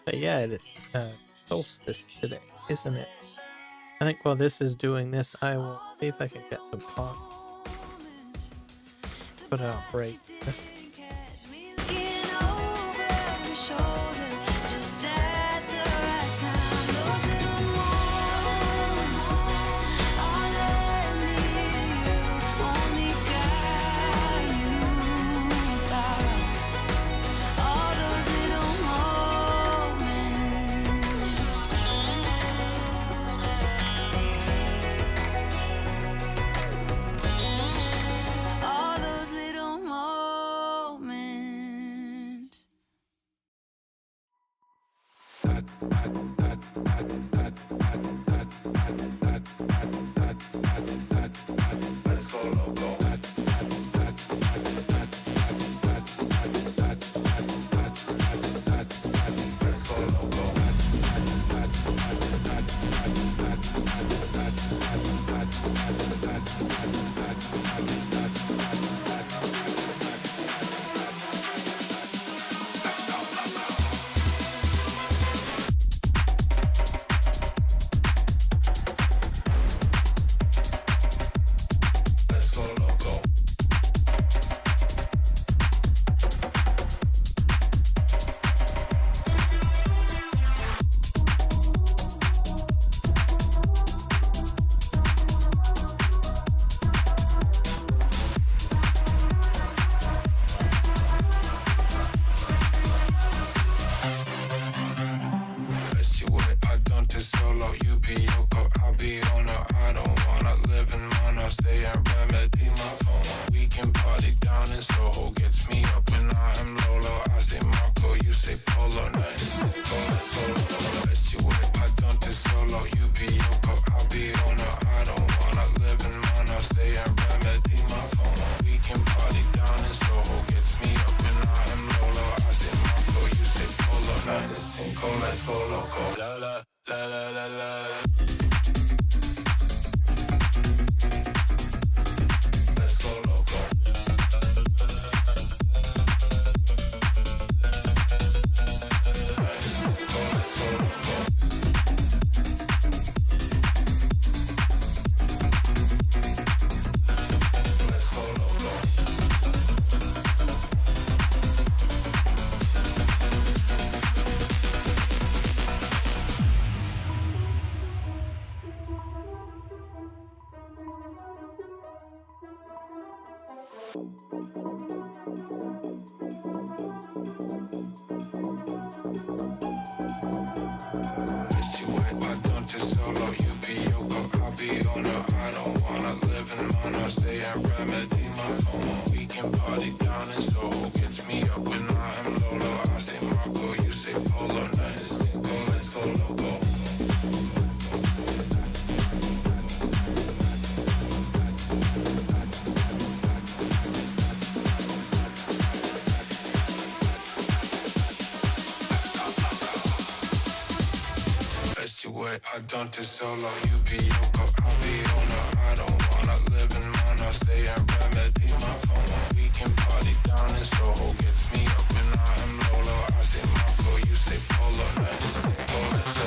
But yeah, it's solstice today, isn't it? I think while this is doing this, I will see if I can get some coffee. Put it on break. I don't do solo, you be Yoko, I'll be Ono. I don't wanna live in mono, stay in remedy, my FOMO. We can party down in Soho, gets me up when I am Lolo. I say Marco, you say Polo, let's go, let's go.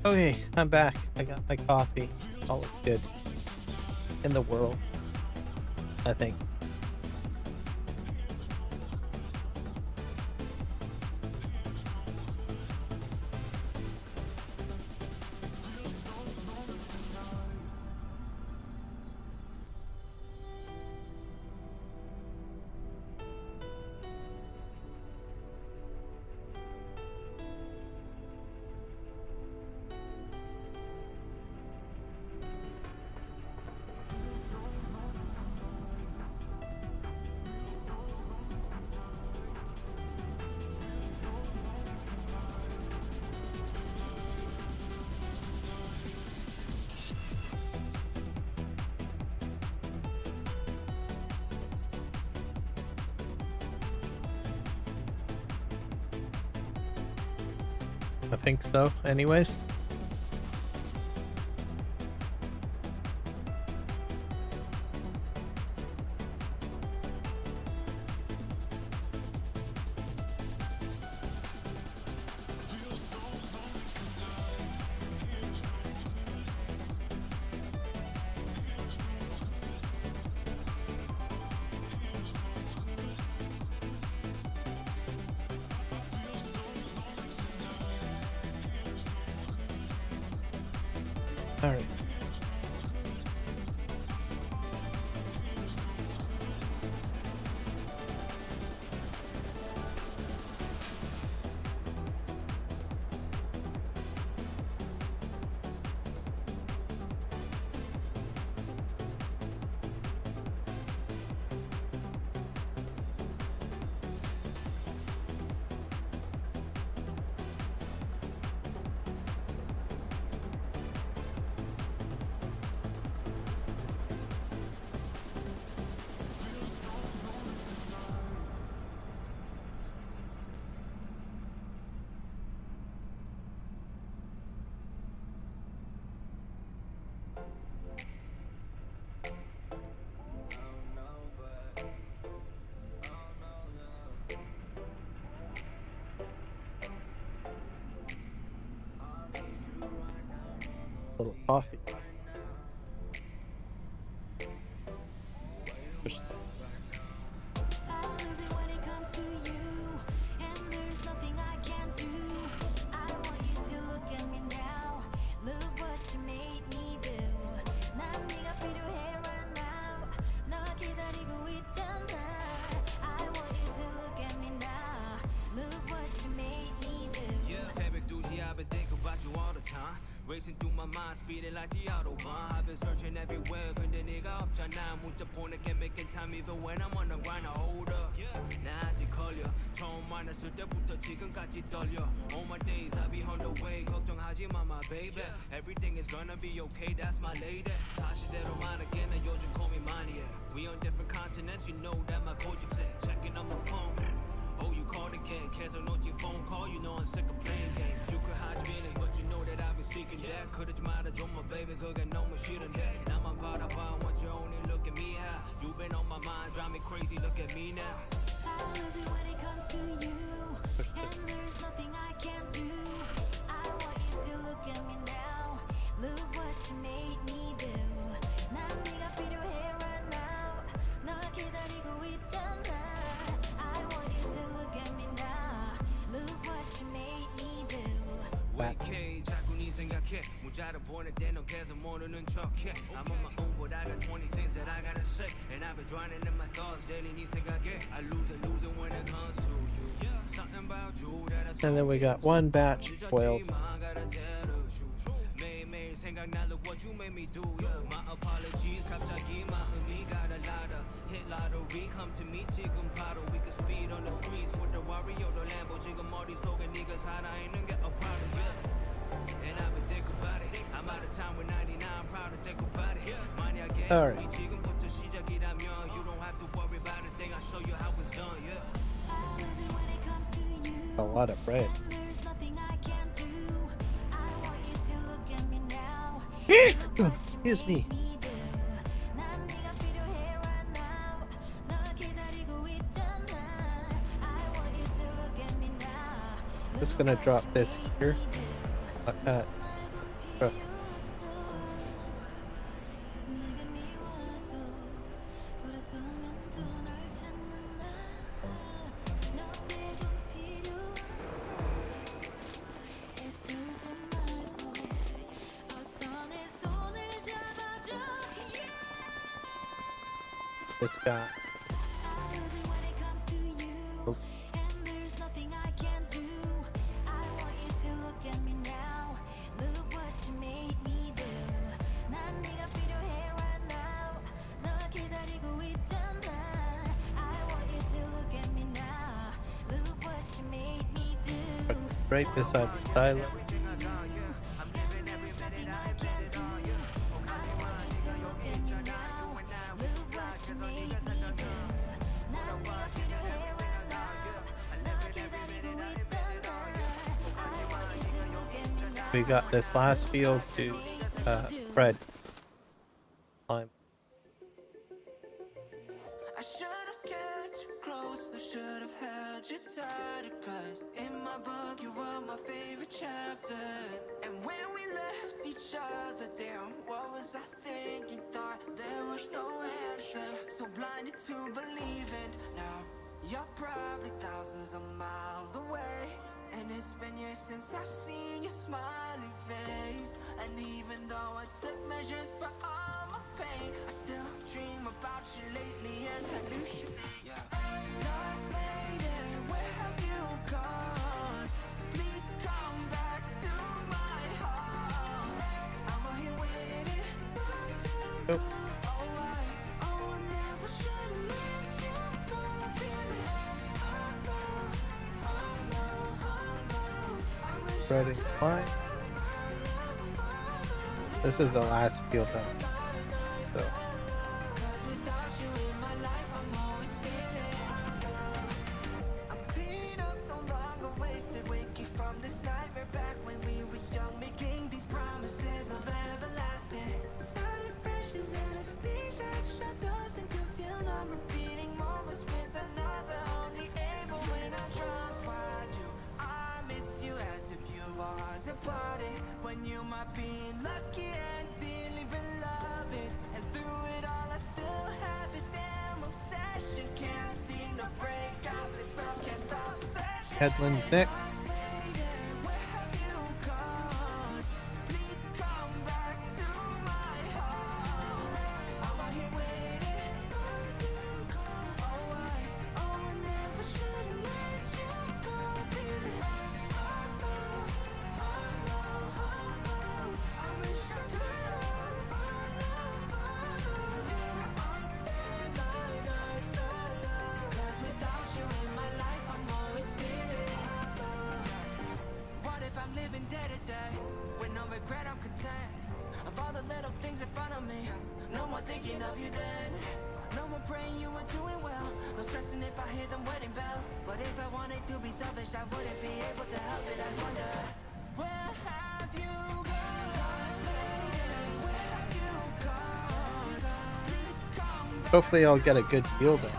Okay, I'm back. I got my coffee. All is good in the world, I think. I think so, anyways. All right. Little coffee. Push that. I'll lose it when it comes to you, and there's nothing I can't do. I want you to look at me now. Look what you made me do. 난 네가 필요해 right now. 너 기다리고 있잖아. I want you to look at me now. Look what you made me do. Yeah, 새벽 2시 I've been thinking about you all the time. Racing through my mind, speeding like the autobahn. I've been searching everywhere, 근데 네가 없잖아. 문자 보낼게 making time even when I'm on the grind. I hold up, 나 아직 걸려. 처음 만났을 때부터 지금까지 떨려. All my days I be on the way. 걱정하지 마, my baby. Everything is gonna be okay, that's my lady. 사실대로만 again, 나 요즘 고민 많이 해. We on different continents, you know that my 고집세. Checking on my phone. Oh, you called again, 계속 놓친 phone call. You know I'm sick of playing games. You could hide feeling, but you know that I've been seeking that. 그러지 말아줘, my baby, 그게 너무 싫은데. 나만 바라봐, want you only look at me how. You've been on my mind, drive me crazy, look at me now. I'll lose it when it comes to you, and there's nothing I can't do. I want you to look at me now. Look what you made me do. 난 네가 필요해 right now. 너 기다리고 있잖아. I want you to look at me now. Look what you made me do. Wait, 자꾸 네 생각해. 문자를 보낼 때 넌 계속 모르는 척해. I'm on my own, but I got 20 things that I gotta say. And I've been drowning in my thoughts daily. 네 생각에 I lose it when it comes to you. Something about you that I And then we got one batch boiled. 매일매일 생각나 look what you made me do. My apologies. 갑자기 마음이 got a lot of hit lottery. Come to me 지금 바로 we could speed on the streets with the Wario, the Lambo. 지금 머릿속에 네가 살아있는 게 a problem. And I've been thinking about it. I'm out of time with 99 proud to think about it. 만약에 Alright. 우리 지금부터 시작이라면 you don't have to worry about a thing. I'll show you how it's done. I'll lose it when it comes to you. A lot of bread. And there's nothing I can't do. I want you to look at me now. Excuse me. 난 네가 필요해 right now. 너 기다리고 있잖아. I want you to look at me now. Just gonna drop this here. Uh, 없어 내게 미워도 돌아서면 또 널 찾는 나 너에겐 필요 없어 애들지 말고 어서 내 손을 잡아줘 yeah. this guy. I love it when it comes to you Oops. and there's nothing I can do I want you to look at me now look what you made me do 난 네가 필요해 right now 널 기다리고 있잖아 I want you to look at me now look what you made me do Right beside the dialogue. We got this last field to Fred. Climb. I should've kept you close, I should've held you tighter. Cause in my book you were my favorite chapter. And when we left each other, damn, what was I thinking? Thought there was no answer. So blinded to believing. Now you're probably thousands of miles away. And it's been years since I've seen your smiling face. And even though I took measures for all my pain, I still dream about you lately and hallucinate. Yeah. Lost lady, where have you gone? Please come back to my heart. I'm here waiting for you. Oh, I never should've let you go. Feeling, Fred and climb. This is the last field up. So Cause without you in my life, I'm always feeling I'm clean up, no longer wasted. Waking from this nightmare back when we were young, making these promises of everlasting. Starting fresh is anesthesia, shadows and you feel I'm repeating moments with another. Only able when I'm drunk. Why do I miss you as if you are departed? When you might be lucky and dearly beloved. And through it all I still have this damn obsession. Can't seem to break out this spell, can't stop searching. Headlands next. Where have you gone? Please come back to my heart. I'm out here waiting for you. I never should've let you go. Feeling I wish I could've followed you. I spend my nights alone. 'Cause without you in my life, I'm always feeling What if I'm living day to day with no regret, I'm content of all the little things in front of me. No more thinking of you then. No more praying you were doing well. No stressing if I hear them wedding bells. But if I wanted to be selfish, I wouldn't be able to help it. I wonder, where have you gone? Lost lady, where have you gone? Please come back. Hopefully I'll get a good field up.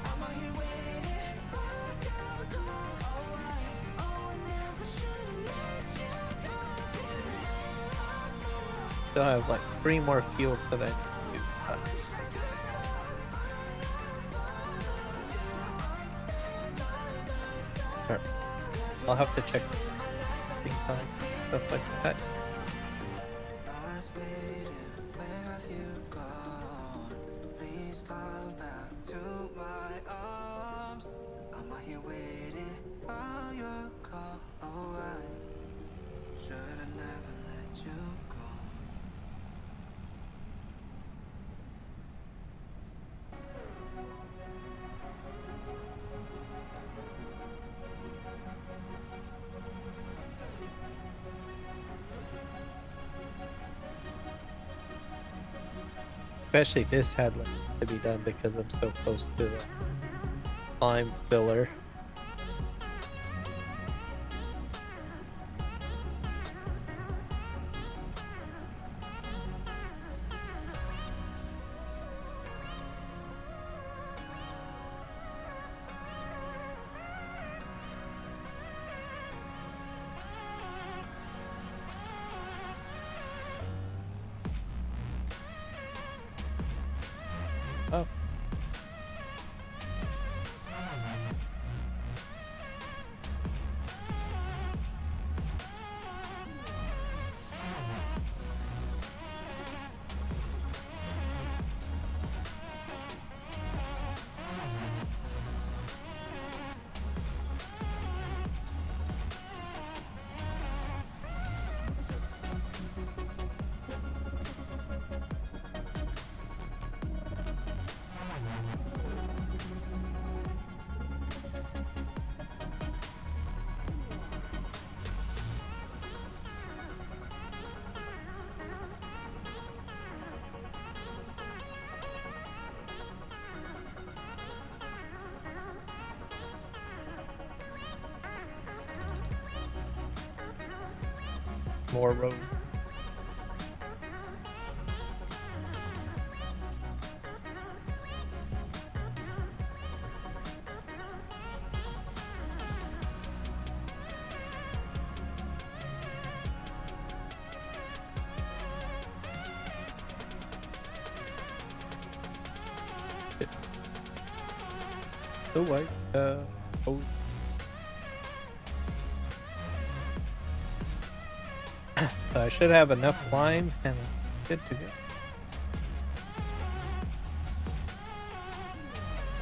I'm out here waiting for you. I never should've let you go. Still have like 3 more fields that I need to do. Sure. I'll have to check screen time, stuff like that. Lost waiting, where have you gone? Please come back to my arms. I'm out here waiting for your call. Oh, I should've never let you go. Especially this headland to be done because I'm so close to the climb filler. more road. So like, oh. So I should have enough lime and good to go.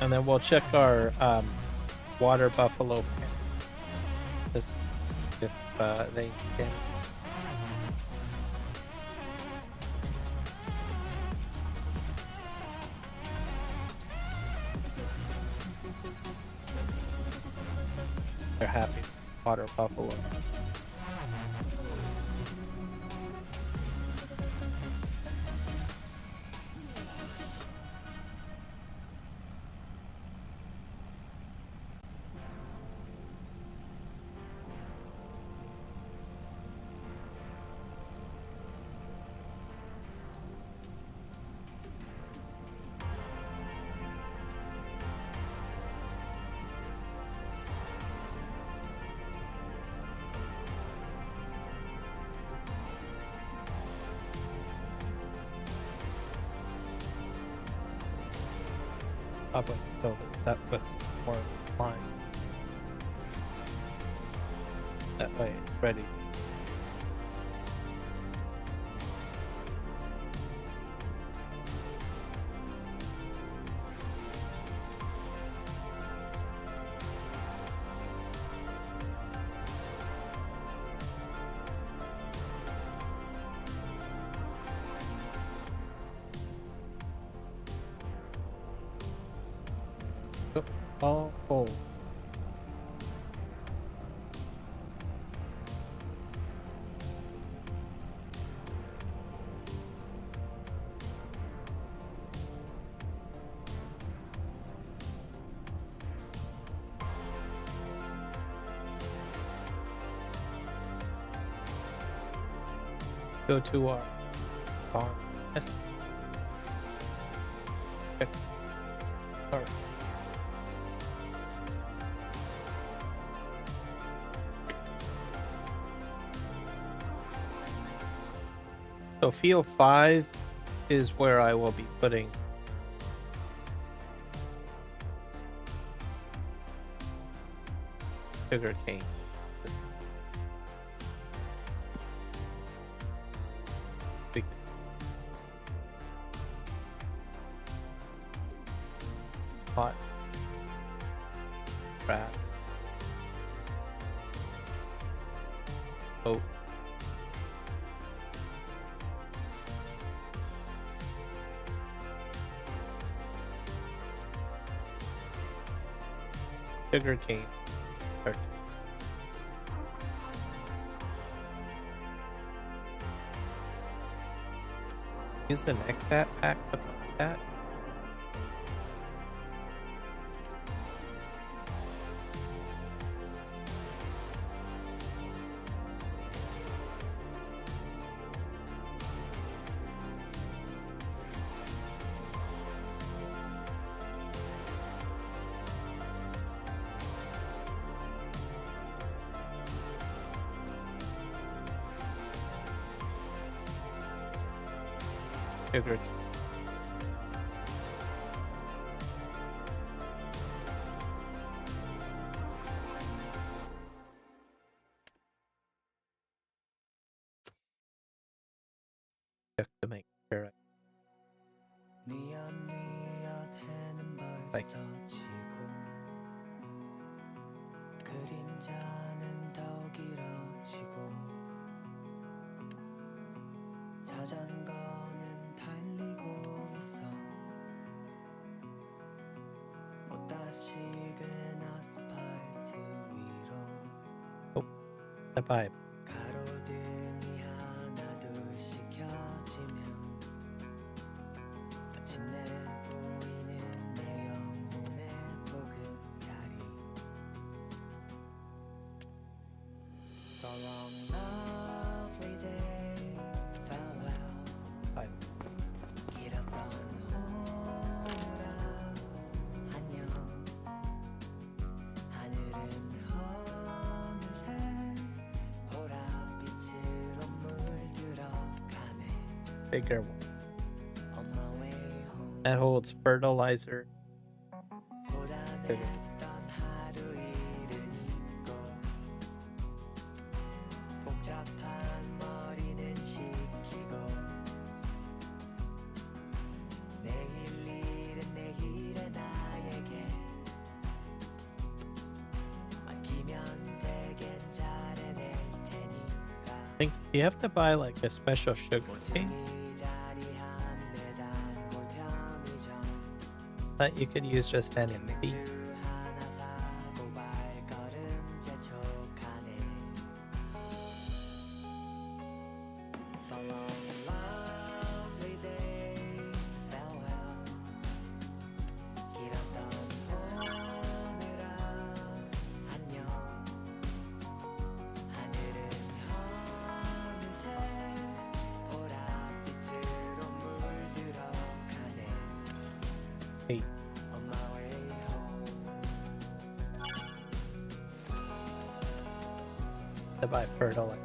And then we'll check our water buffalo pen. This if they can. They're happy with water buffalo. Probably so that was more lime. That way it's ready. All full. Go to our farm. Yes. Okay. All right. So field 5 is where I will be putting sugar cane. We can- Hot crab. Oh. Sugar cane. Use the next pack with that. Sugar. Have to make sure. 뉘엿뉘엿 해는 Like. 벌써 지고 그림자는 더 길어지고 자전거는 달리고 있어 못 다시금 아스팔트 위로 Bye. 가로등이 하나 둘씩 켜지면 마침내 보이는 내 영혼의 보금자리 So long lovely day bigger one On my way home that holds fertilizer. 고단했던 하루 일은 잊고 복잡한 머리는 식히고 내일 일은 내일의 나에게 맡기면 되게 잘해낼 테니까 I think you have to buy like a special sugar cane 이 자리 한내단 골편이죠 that you could use just NMP. 맥주 하나 사고 발걸음 재촉하네 So long lovely day farewell 길었던 오늘아 안녕 하늘은 어느새 보랏빛으로 물들어가네 Hey, On my way home to buy fertilizer.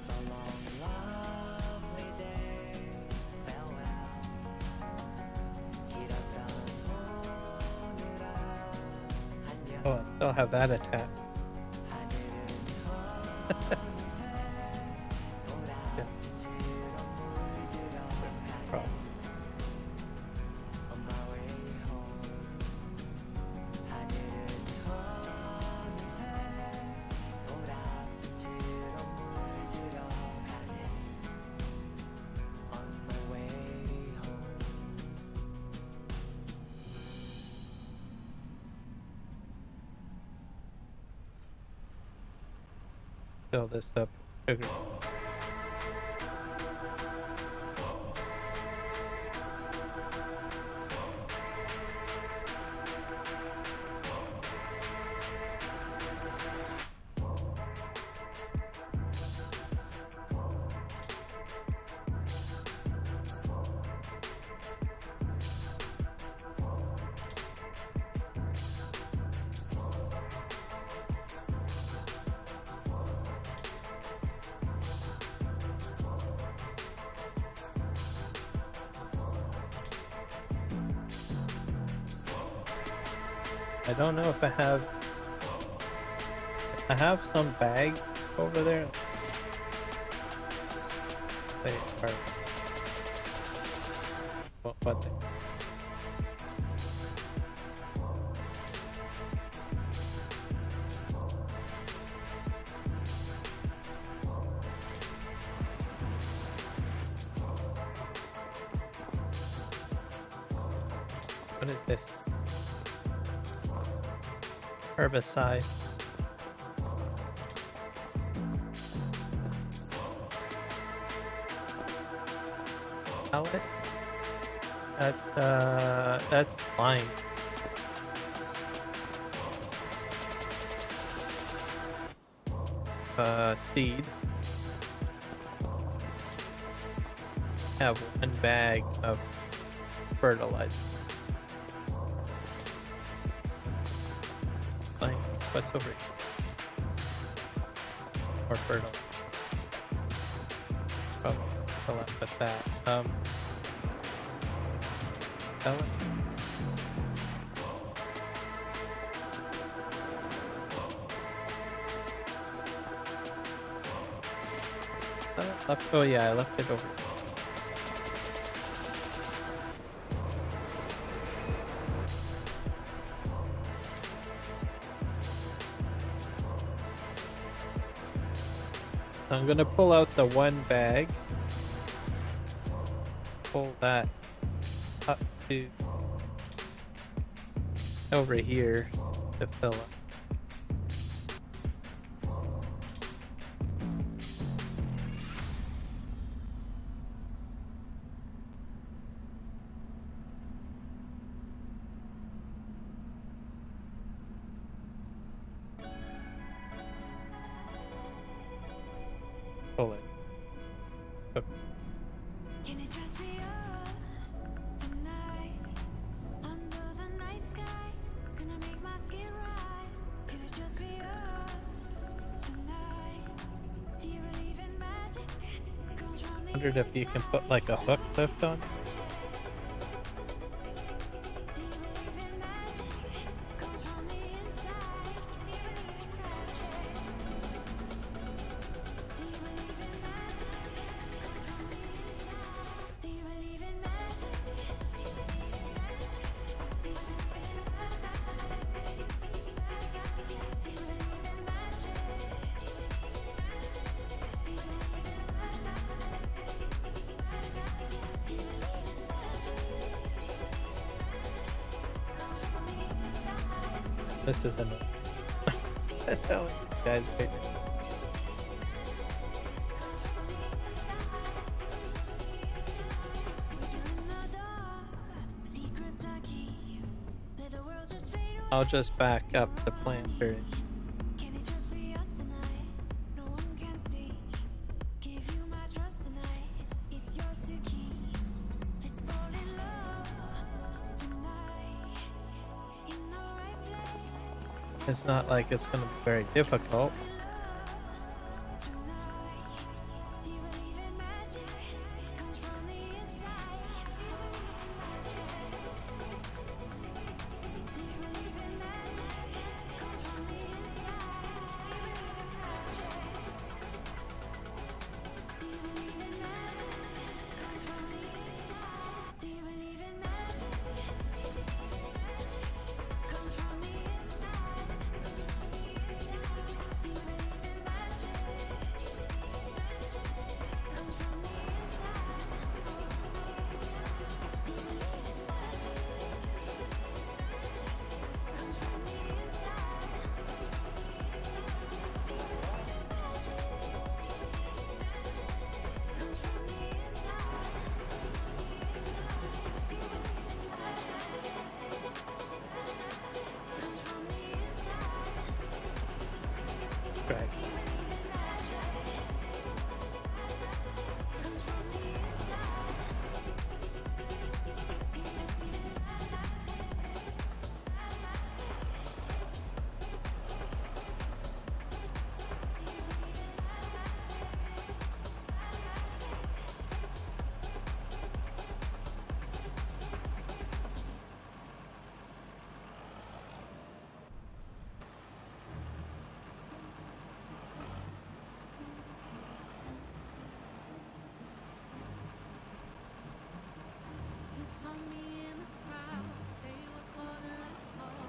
So long lovely day farewell 길었던 오늘아 안녕 Oh, I still have that attached. 하늘은 어느새 보랏빛으로 물들어가네 Problem. On my way home 하늘은 어느새 보랏빛으로 물들어가네 On my way home Fill this up with sugar. I don't know if I have some bags over there. They are what they What is this? Herbicide. Pellet? That's lime. Seed. Have one bag of fertilizer. Fine. What's over here? More fertilizer. Oh, fill up with that. Pellet. Oh yeah, I left it over. I'm gonna pull out the one bag. Pull that up to over here to fill up. pull it. Hook. Can it just be us tonight? Under the night sky, gonna make my skin rise. Can it just be us tonight? Do you believe in magic? Comes from the Wondered if you can put like a hook lift on. Do you believe in magic? Comes from the inside. Do you believe in magic? Do you believe in magic? Comes from the inside. Do you believe in magic? Do you believe in magic? Do you believe in magic? Do you believe in magic? Do you believe in This is enough. That was guys right there. Secrets I keep. Let the world just fade away. I'll just back up the planter. Can it just be us tonight? No one can see. Give you my trust tonight. It's yours to keep. Let's fall in love tonight. In the right place. It's not like it's gonna be very difficult. Tonight. Do you believe in magic? Comes from the inside. Do you believe in magic? Comes from the inside. Do you believe in magic? Comes from the inside. Do you believe in magic? Comes from the inside. Do you believe in magic? Comes from the inside. Do you believe in magic? Comes from the inside. Do you believe in magic? Comes from the inside. Comes from the inside. Right. Comes from the inside. You saw me in the crowd. They were calling us call.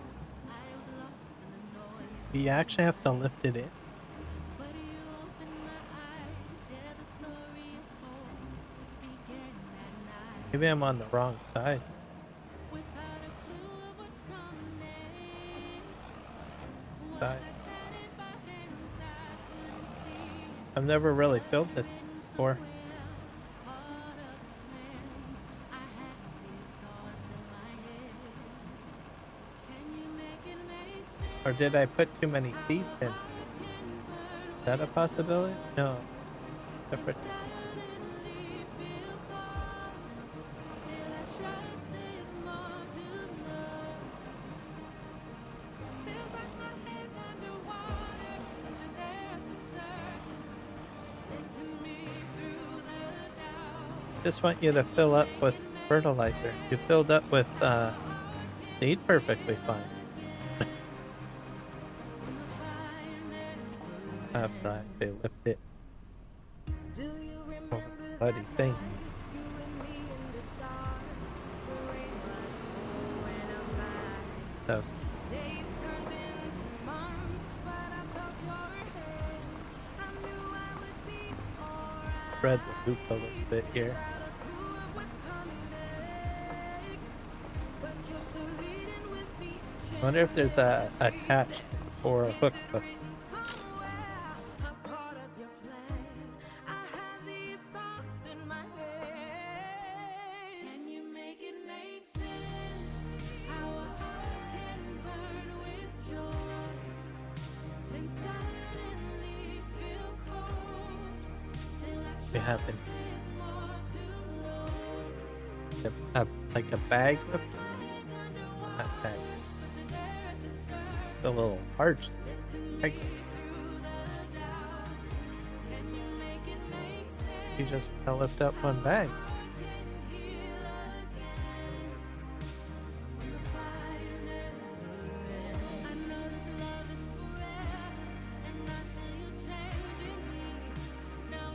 I was lost in the noise. You actually have to lift it in. But you opened my eyes. Share the story of hope. Began that night. Maybe I'm on the wrong side. Without a clue of what's coming next. Was I Side. guided by hands I couldn't see? I've never really filled this before. Part of the plan. I had these thoughts in my head. Can you make it make sense? Or did I put too many seeds in? Is that a possibility? No. Separate. Suddenly feel cold. Still I trust there's more to know. Feels like my head's underwater, but you're there at the surface, lifting me through the doubt. Just want you to fill up with fertilizer. You filled up with seed perfectly fine. I have to actually lift it. Do you Oh, remember bloody thing. you and me in the dark? The rain was pouring a fire. That was Days turned into months, but I felt your hand. I knew I would be alright. spread the loop a little bit here. Without a clue of what's coming next, but you're still leading with me. I wonder if there's a catch or a hook. Somewhere, a part of your plan. I have these thoughts in my head. Can you make it make sense? How a heart can burn with joy, then suddenly feel cold. We have like a bag of not bag. The little arch. Like, you just lift up one bag.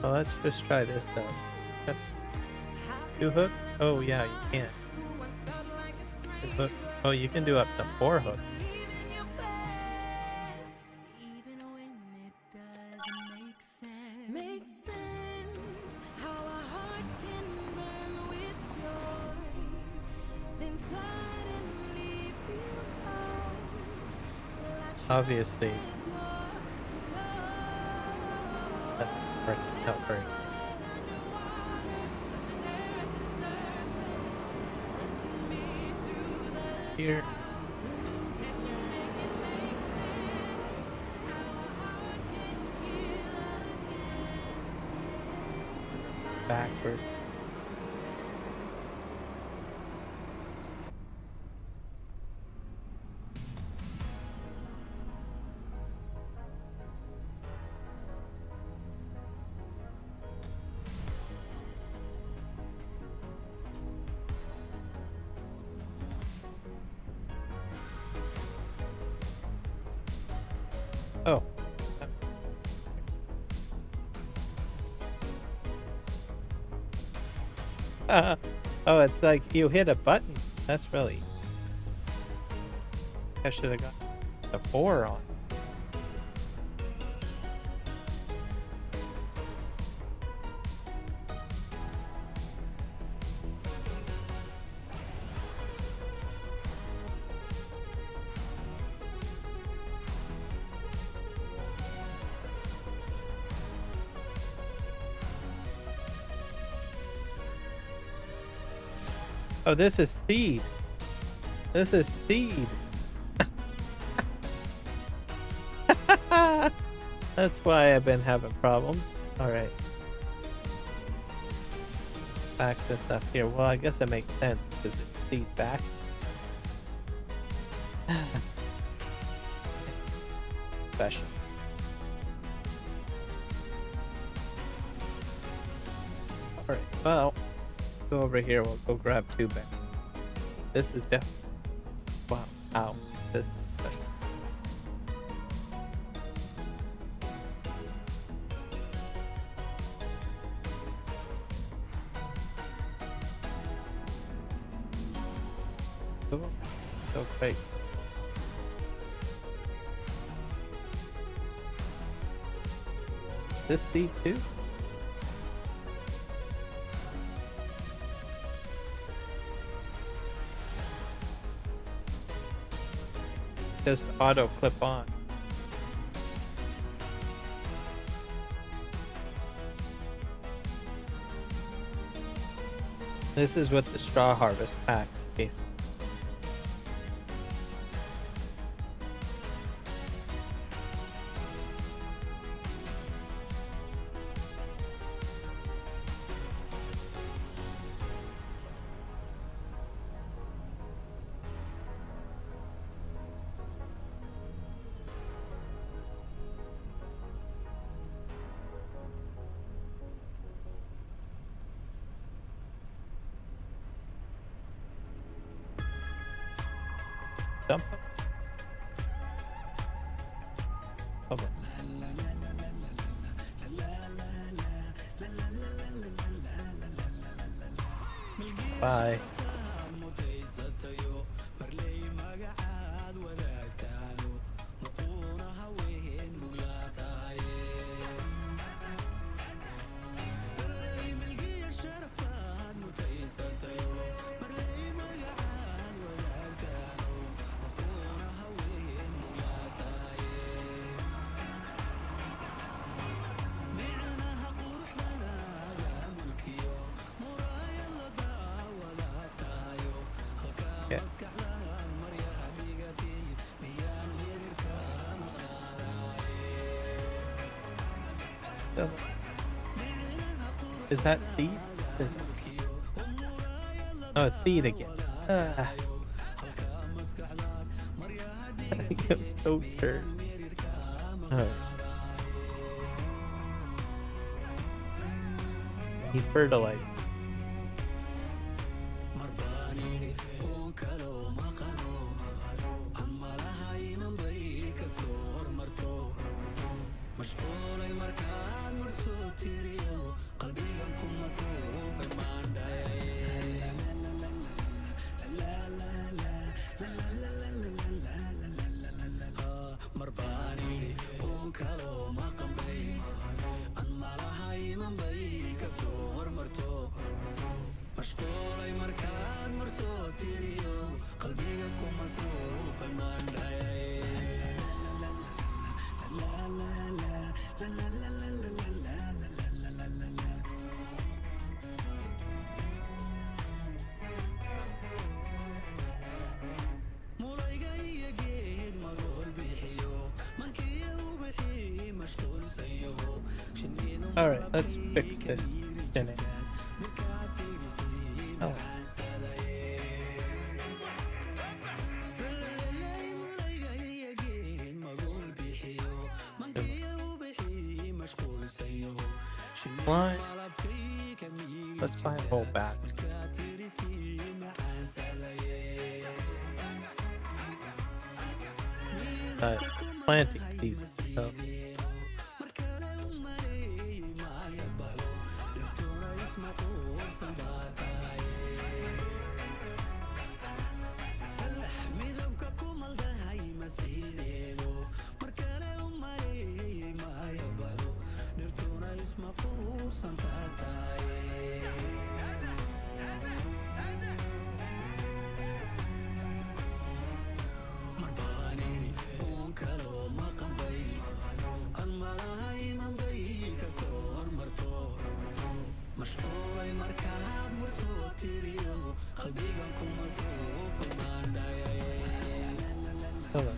Well, let's just try this out. That's 2 hooks? Oh yeah, you can. 2 hooks. Oh, you can do up to 4 hooks. Even when it doesn't make sense how a heart can burn with joy, then suddenly feel cold. Still I try Obviously, more to know. that's working out very good. Here. Backward. Oh. Oh, it's like you hit a button. That's really. I should have got the 4 on. Oh, this is seed. This is seed. That's why I've been having problems. Alright. Back this up here. Well, I guess it makes sense because it's seed back. Special. Alright, well, go over here. We'll go grab 2 bags. This is definitely. Wow. Ow. This is special. Cool. So great. This seed too? Just auto clip on. This is what the straw harvest pack is. Dump them. Okay. Bye. Okay. So, Is that seed? Is Oh, it's seed again. Ah. I'm so sure. Oh. He fertilized. All right, let's fix this spinning. Oh. Why? Let's buy a whole batch. Planting season. So. Hold on.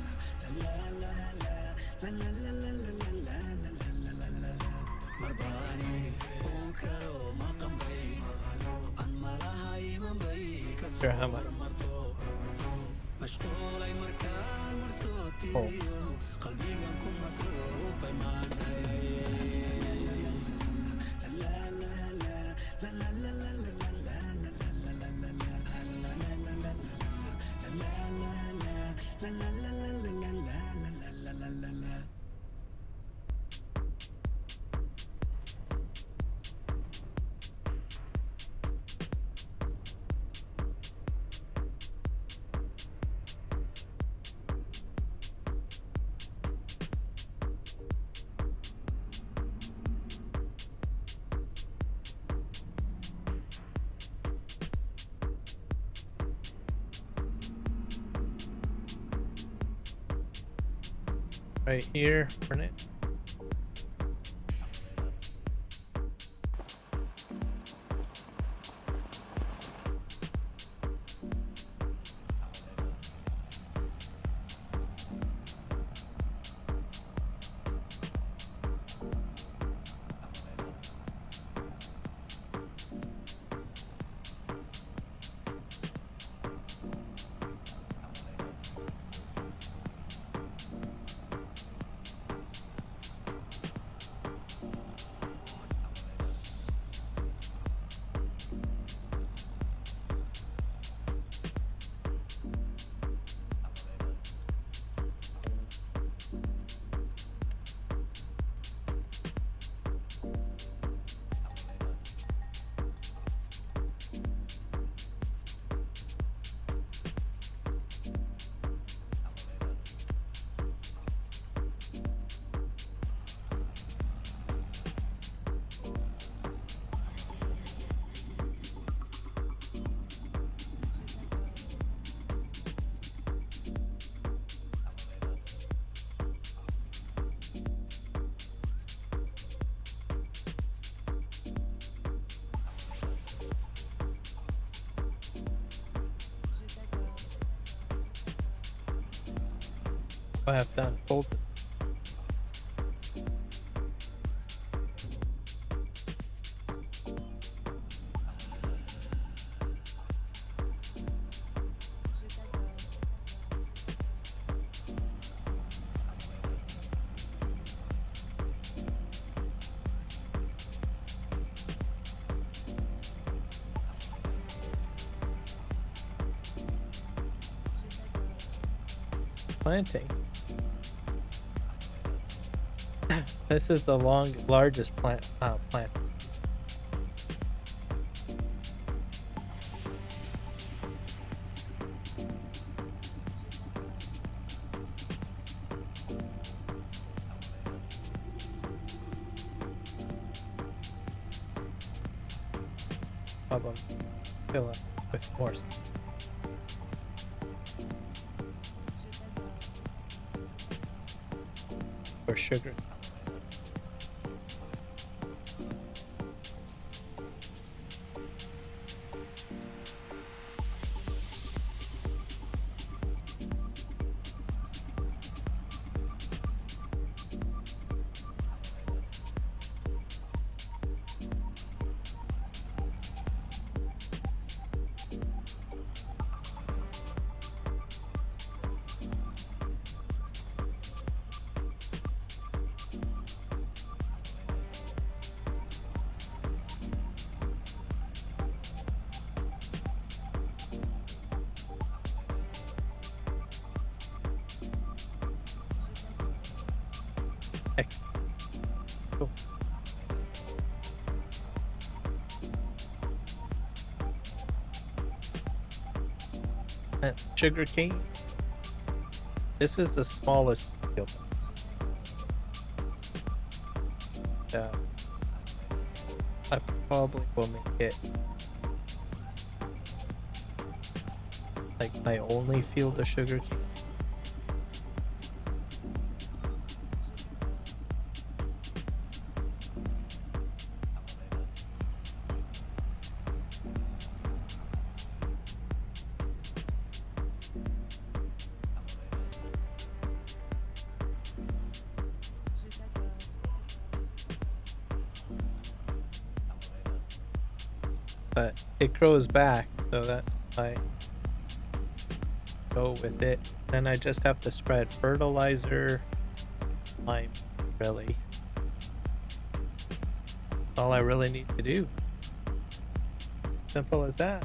Sure, how much? Oh. Right here, burn it. I have to unfold it. planting. This is the largest plant. Problem. Fill up with more stuff. Or sugar. Excellent. Cool. Sugar cane. This is the smallest field. I probably will make it like my only field of sugar cane. But it grows back, so that's why I go with it. Then I just have to spread fertilizer, lime, really. All I really need to do. Simple as that.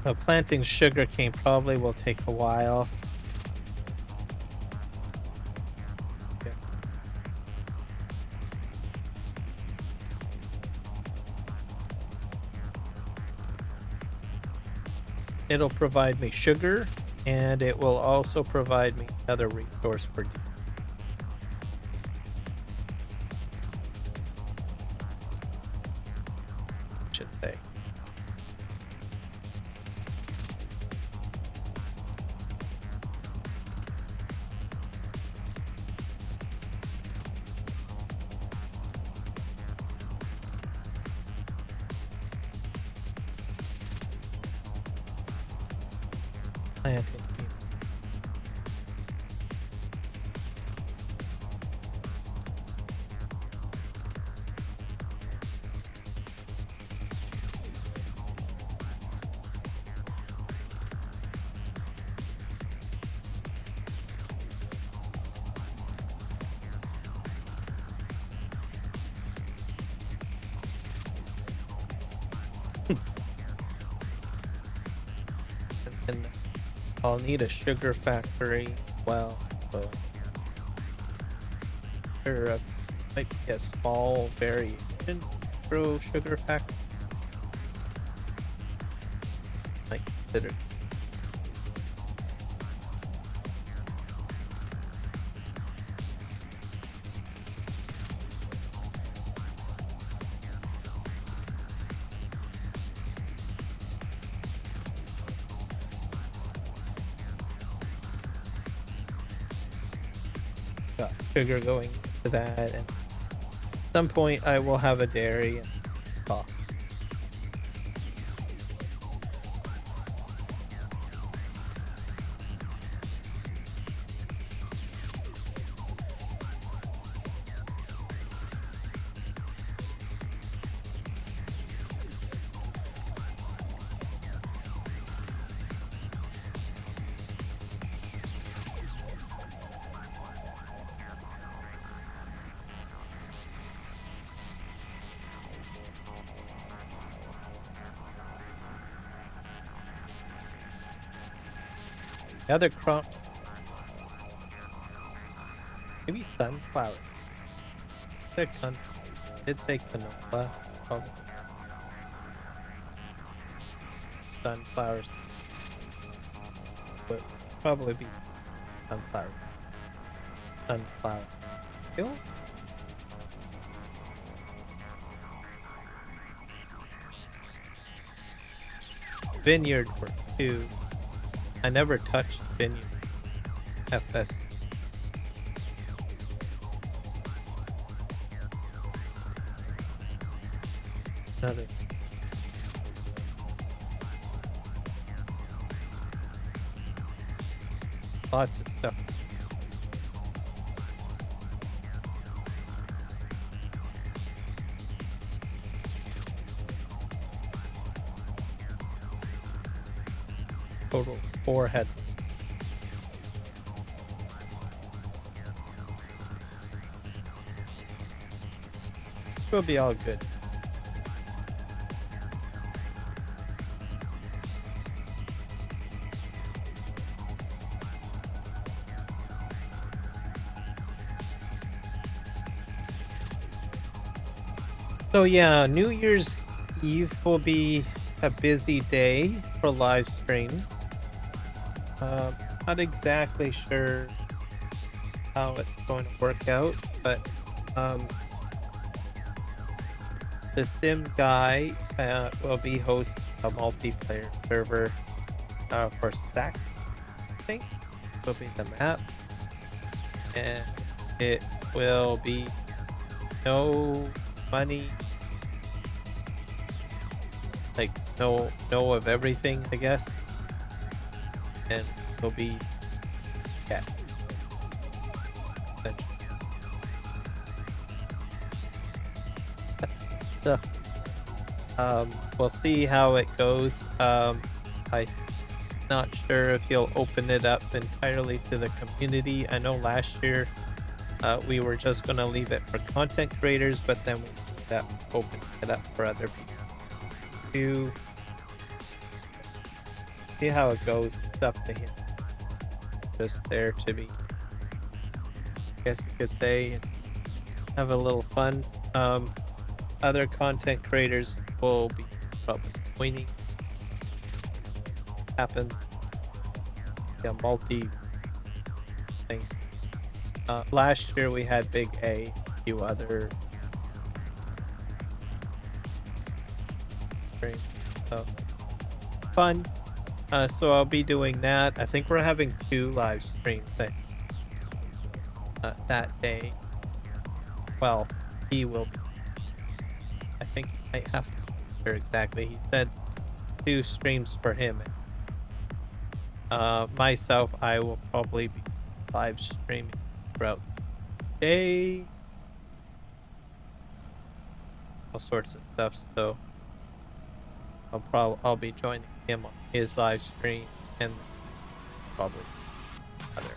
So planting sugarcane probably will take a while. Yeah. It'll provide me sugar, and it will also provide me another resource for deer. Should say. Planting. And I'll need a sugar factory as well, so there might be a small variation through sugar factory. Might consider. got sugar going to that, and at some point I will have a dairy and coffee. The other crop, maybe sunflower. Did say canola. Probably. Sunflowers would probably be sunflower. Sunflower. Hill? Vineyard for 2. I never touched Vineyard. FS. Another. Lots of stuff. Total 4 heads. We'll be all good. So yeah, New Year's Eve will be a busy day for live streams. Not exactly sure how it's going to work out, but the Sim guy will be hosting a multiplayer server for Stack, I think. Will be the map, and it will be no money, like no of everything, I guess, and will be cat. So, we'll see how it goes. I'm not sure if he'll open it up entirely to the community. I know last year we were just going to leave it for content creators, but then we ended up opening it up for other people to see how it goes. It's up to him. Just there to be, I guess you could say, and have a little fun. Other content creators will be probably joining. Happens. Yeah, multi thing. Last year we had Big A, a few other streams. So fun. So I'll be doing that. I think we're having 2 live streams that day. Well, he will be. I think he might have to sure exactly. He said 2 streams for him. Myself, I will probably be live streaming throughout the day. All sorts of stuff. So I'll be joining him on his live stream and probably other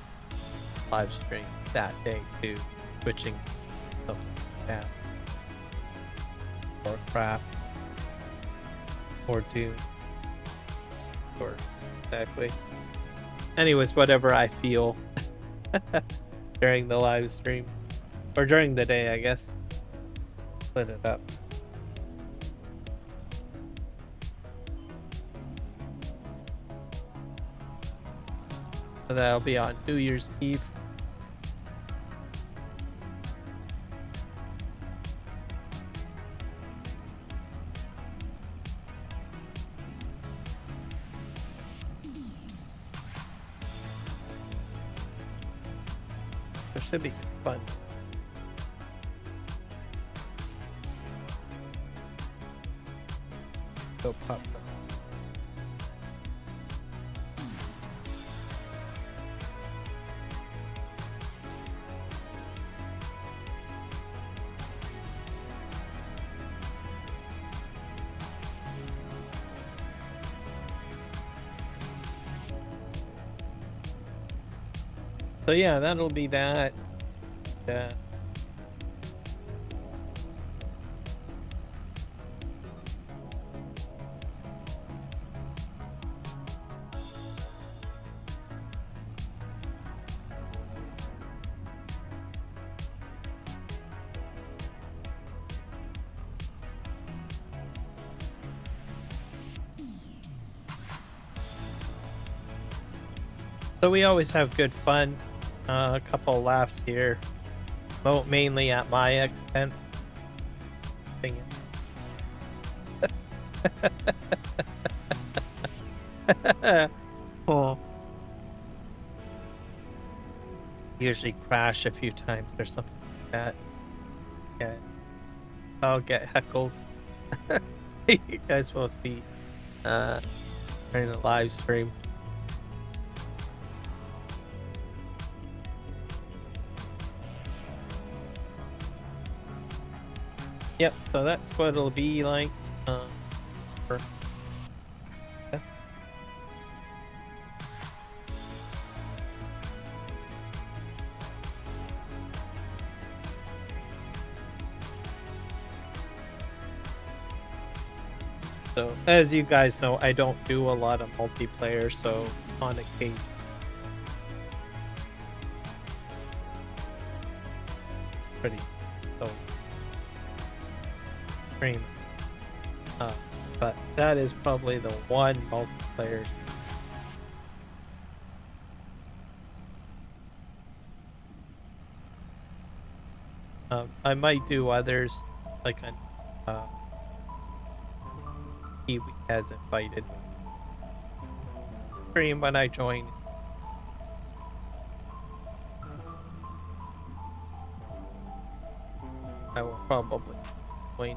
live stream that day too, switching stuff like that. Or Craft, or Doom, or exactly. Anyways, whatever I feel during the live stream, or during the day, I guess. Split it up. So that'll be on New Year's Eve. It should be fun. Go pop. So yeah, that'll be that. So we always have good fun. A couple of laughs here. Mainly at my expense. Thing. Oh. Usually crash a few times or something like that. Yeah. I'll get heckled. You guys will see during the live stream. Yep, so that's what it'll be like for this. So, as you guys know, I don't do a lot of multiplayer, so on occasion. Pretty so stream. But that is probably the one multiplayer. I might do others, like he has invited me stream when I join. I will probably join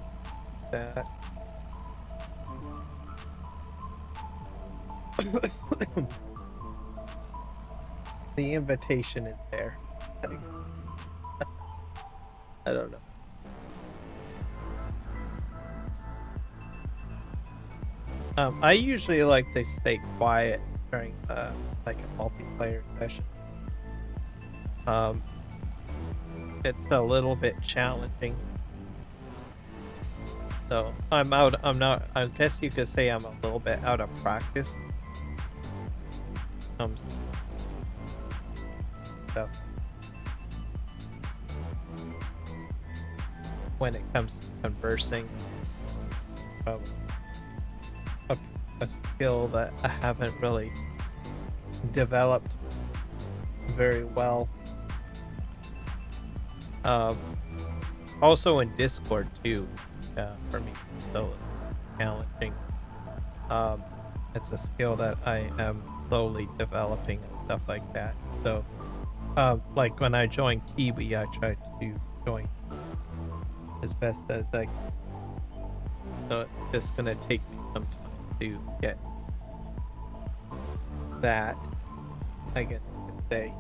that. The invitation is there. I don't know. I usually like to stay quiet during like a multiplayer session. It's a little bit challenging. So I guess you could say I'm a little bit out of practice. Stuff. When it comes to conversing. A skill that I haven't really developed very well. Also in Discord too, for me, so challenging. It's a skill that I am slowly developing and stuff like that. So, like when I joined Kiwi, I tried to join as best as I can. So it's just gonna take me some time to get that, I guess you could say.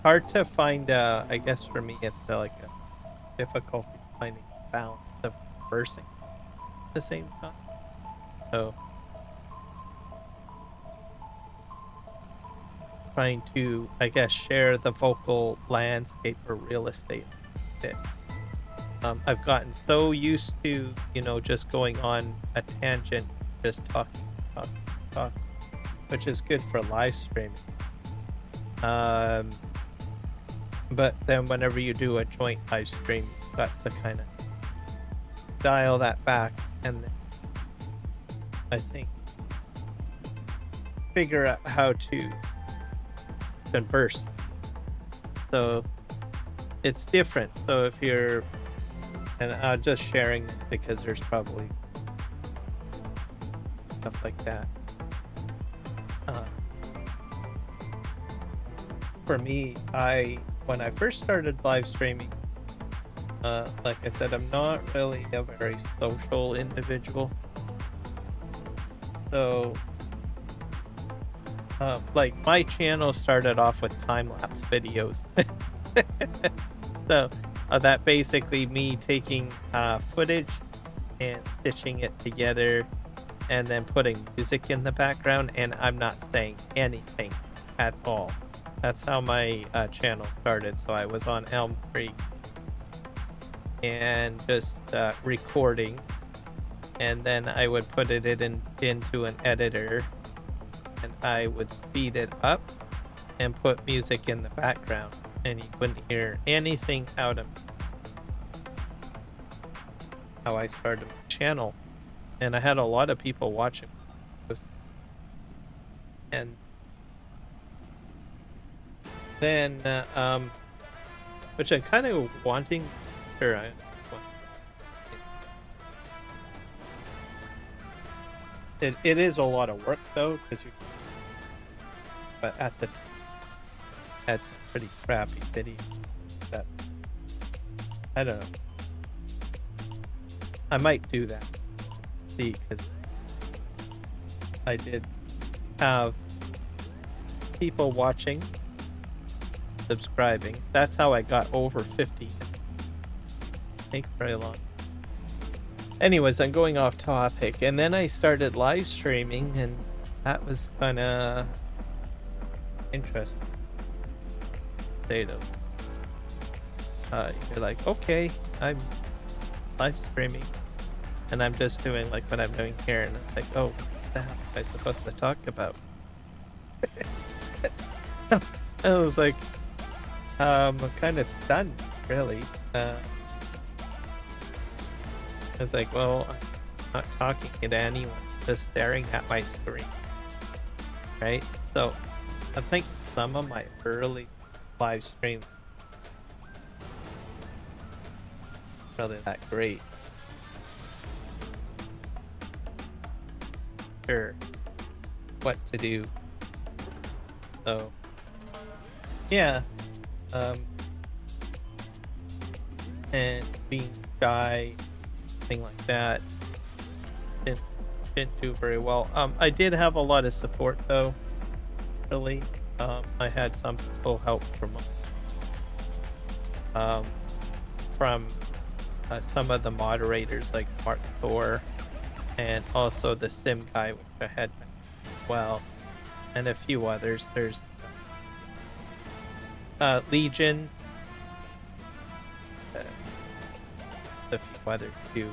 Hard to find, I guess for me it's like a difficulty finding a balance of conversing at the same time. So trying to, I guess, share the vocal landscape or real estate bit. I've gotten so used to, just going on a tangent, just talking, which is good for live streaming. But then whenever you do a joint live stream, you've got to kind of dial that back and then, I think, figure out how to converse. So it's different. So if you're, and I'm just sharing it because there's probably stuff like that. For me, when I first started live streaming, like I said, I'm not really a very social individual. So, like my channel started off with time-lapse videos. So that basically me taking footage and stitching it together and then putting music in the background, and I'm not saying anything at all. That's how my channel started. So I was on Elm Creek and just recording, and then I would put it into an editor, and I would speed it up and put music in the background, and you wouldn't hear anything out of me. How I started my channel, and I had a lot of people watching, and then which I'm kind of wanting. Sure, it is a lot of work though, because you. But at the time, that's a pretty crappy video. That I don't know. I might do that. See, because I did have people watching, subscribing. That's how I got over 50. Take very long. Anyways, I'm going off topic, and then I started live streaming, and that was kind of interesting. You're like, okay, I'm live streaming, and I'm just doing like what I'm doing here, and it's like, oh, what the hell am I supposed to talk about? I was like, I'm kind of stunned, really. I was like, well, I'm not talking to anyone, just staring at my screen, right? So I think some of my early live streams really that great. Sure, what to do. So yeah, and being shy, thing like that, didn't do very well. I did have a lot of support though. Really, I had some people help from some of the moderators like Mark Thor, and also the Sim guy, which I had as well, and a few others. There's Legion, a few others too.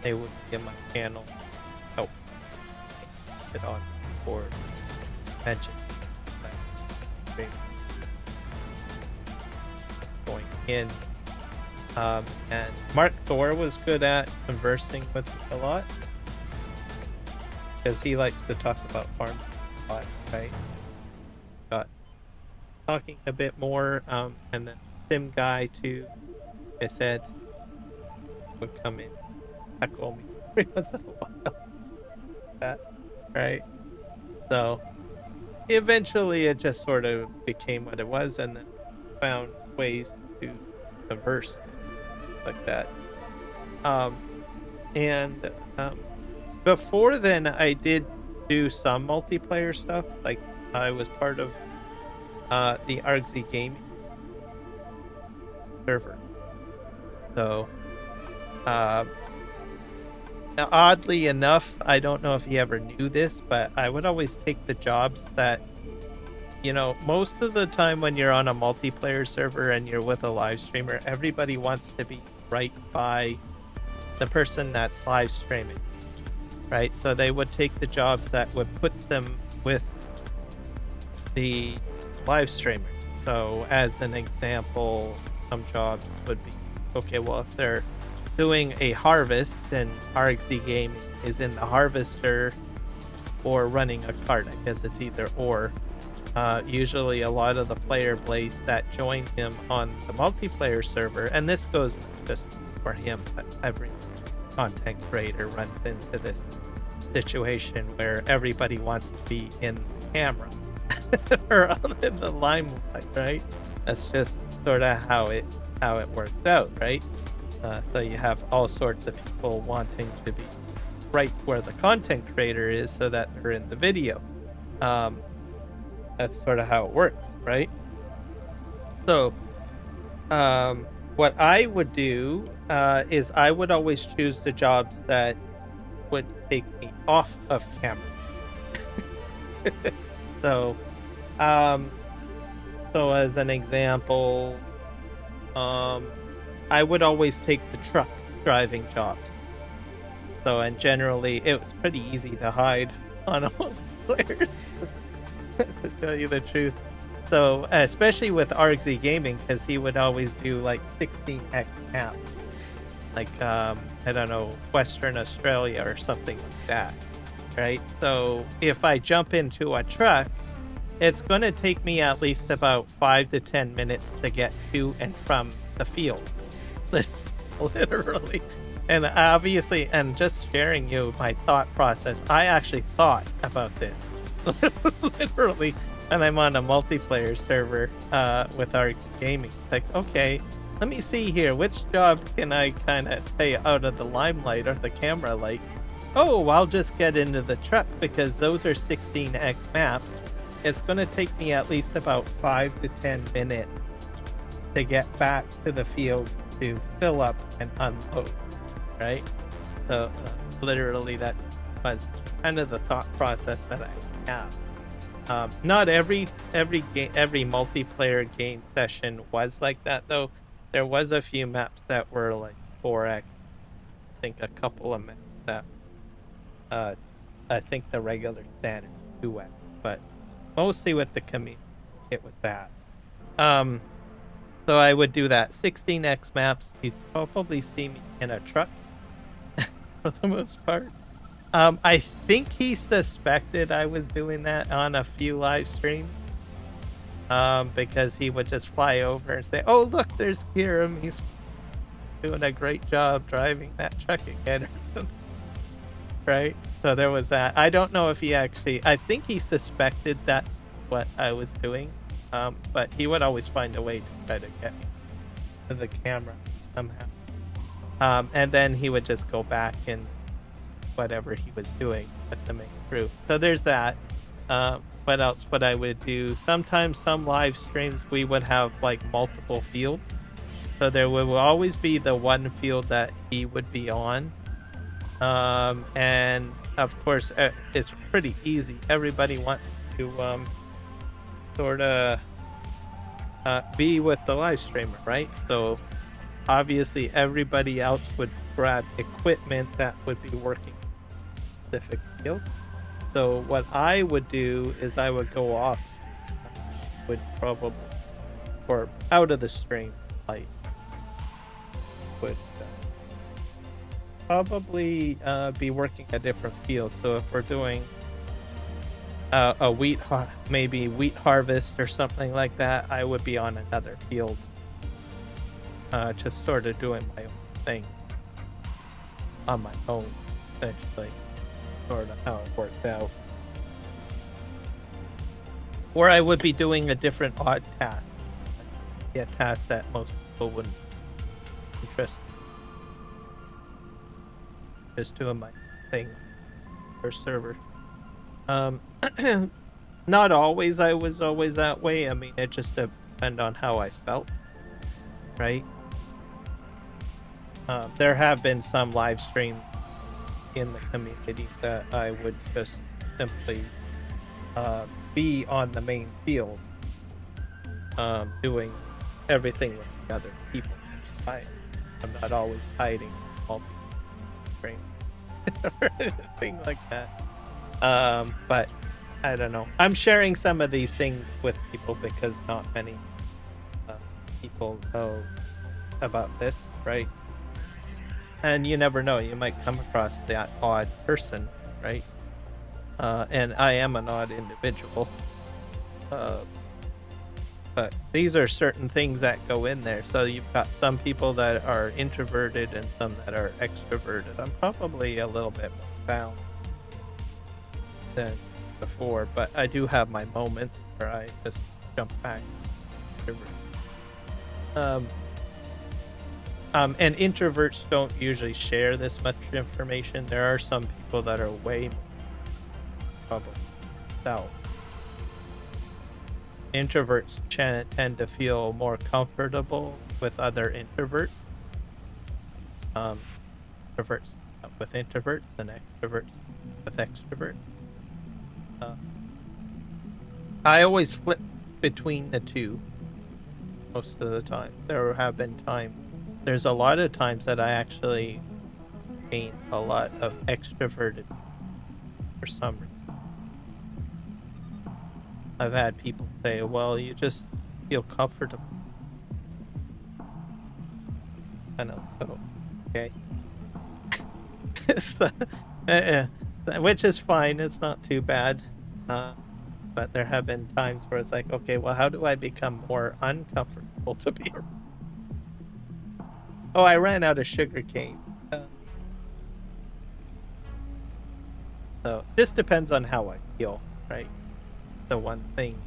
They would get my channel help it on board. Mention going in. And Mark Thor was good at conversing with me a lot, because he likes to talk about farming a lot, right? Got talking a bit more, and then Sim guy too, like I said, would come in, heckle me every once in a while. That, right? So eventually it just sort of became what it was, and then found ways to converse like that. Before then I did do some multiplayer stuff. Like I was part of the ArgZ gaming server. So now, oddly enough, I don't know if you ever knew this, but I would always take the jobs that, you know, most of the time when you're on a multiplayer server and you're with a live streamer, everybody wants to be right by the person that's live streaming, right? So they would take the jobs that would put them with the live streamer. So as an example, some jobs would be, okay, well, if they're doing a harvest, then ArgZ Gaming is in the harvester or running a cart. I guess it's either or. Usually a lot of the player base that joined him on the multiplayer server, and this goes just for him, but every content creator runs into this. situation where everybody wants to be in the camera or in the limelight, right? That's just sort of how it works out, right? So you have all sorts of people wanting to be right where the content creator is so that they're in the video. That's sort of how it works, right? So what I would do is I would always choose the jobs that would take me off of camera. So as an example, I would always take the truck driving jobs. So, and generally it was pretty easy to hide on a multiplayer, to tell you the truth. So, especially with RXZ Gaming, because he would always do like 16x maps, like I don't know, Western Australia or something like that, right? So if I jump into a truck, it's going to take me at least about 5 to 10 minutes to get to and from the field, literally. And obviously, and just sharing you my thought process, I actually thought about this literally. And I'm on a multiplayer server with RXZ Gaming. Like, okay, let me see here. Which job can I kind of stay out of the limelight or the camera light? Oh, I'll just get into the truck because those are 16x maps. It's going to take me at least about 5 to 10 minutes to get back to the field to fill up and unload, right? So literally that's kind of the thought process that I have. Not every multiplayer game session was like that though. There was a few maps that were like 4x. I think a couple of maps that I think the regular standard 2x, but mostly with the community it was that. So I would do that 16x maps. You'd probably see me in a truck for the most part. I think he suspected I was doing that on a few live streams. Because he would just fly over and say, "Oh, look, there's Kieran. He's doing a great job driving that truck again." Right? So there was that. I don't know if he actually, I think he suspected that's what I was doing. But he would always find a way to try to get me to the camera somehow. And then he would just go back and whatever he was doing with the main crew. So there's that. What else would I would do? Sometimes some live streams we would have like multiple fields. So there would always be the one field that he would be on. And of course it's pretty easy. Everybody wants to sort of be with the live streamer, right? So obviously everybody else would grab equipment that would be working specific field. So what I would do is I would go off, would probably, or out of the stream, like, would probably be working a different field. So if we're doing a maybe wheat harvest or something like that, I would be on another field, just sort of doing my own thing on my own, essentially. Sort of how it worked out. Or I would be doing a different odd task. Yeah, tasks that most people wouldn't interest. Just doing my thing for server. Not always I was always that way. I mean, it just depended on how I felt, right? There have been some live streams in the community that I would just simply be on the main field, doing everything with the other people. I'm not always hiding multi-screen or anything like that. But I don't know. I'm sharing some of these things with people because not many people know about this, right? And you never know, you might come across that odd person, right? And I am an odd individual. But these are certain things that go in there. So you've got some people that are introverted and some that are extroverted. I'm probably a little bit more balanced than before, but I do have my moments where I just jump back. And introverts don't usually share this much information. There are some people that are way more public. So introverts tend to feel more comfortable with other introverts. Introverts with introverts and extroverts with extroverts. I always flip between the two most of the time. There have been times. There's a lot of times that I actually gain a lot of extroverted for some reason. I've had people say, well, you just feel comfortable. I know. Oh, okay. So, which is fine. It's not too bad. But there have been times where it's like, okay, well, how do I become more uncomfortable to be around? Oh, I ran out of sugar cane. So this depends on how I feel, right? The one thing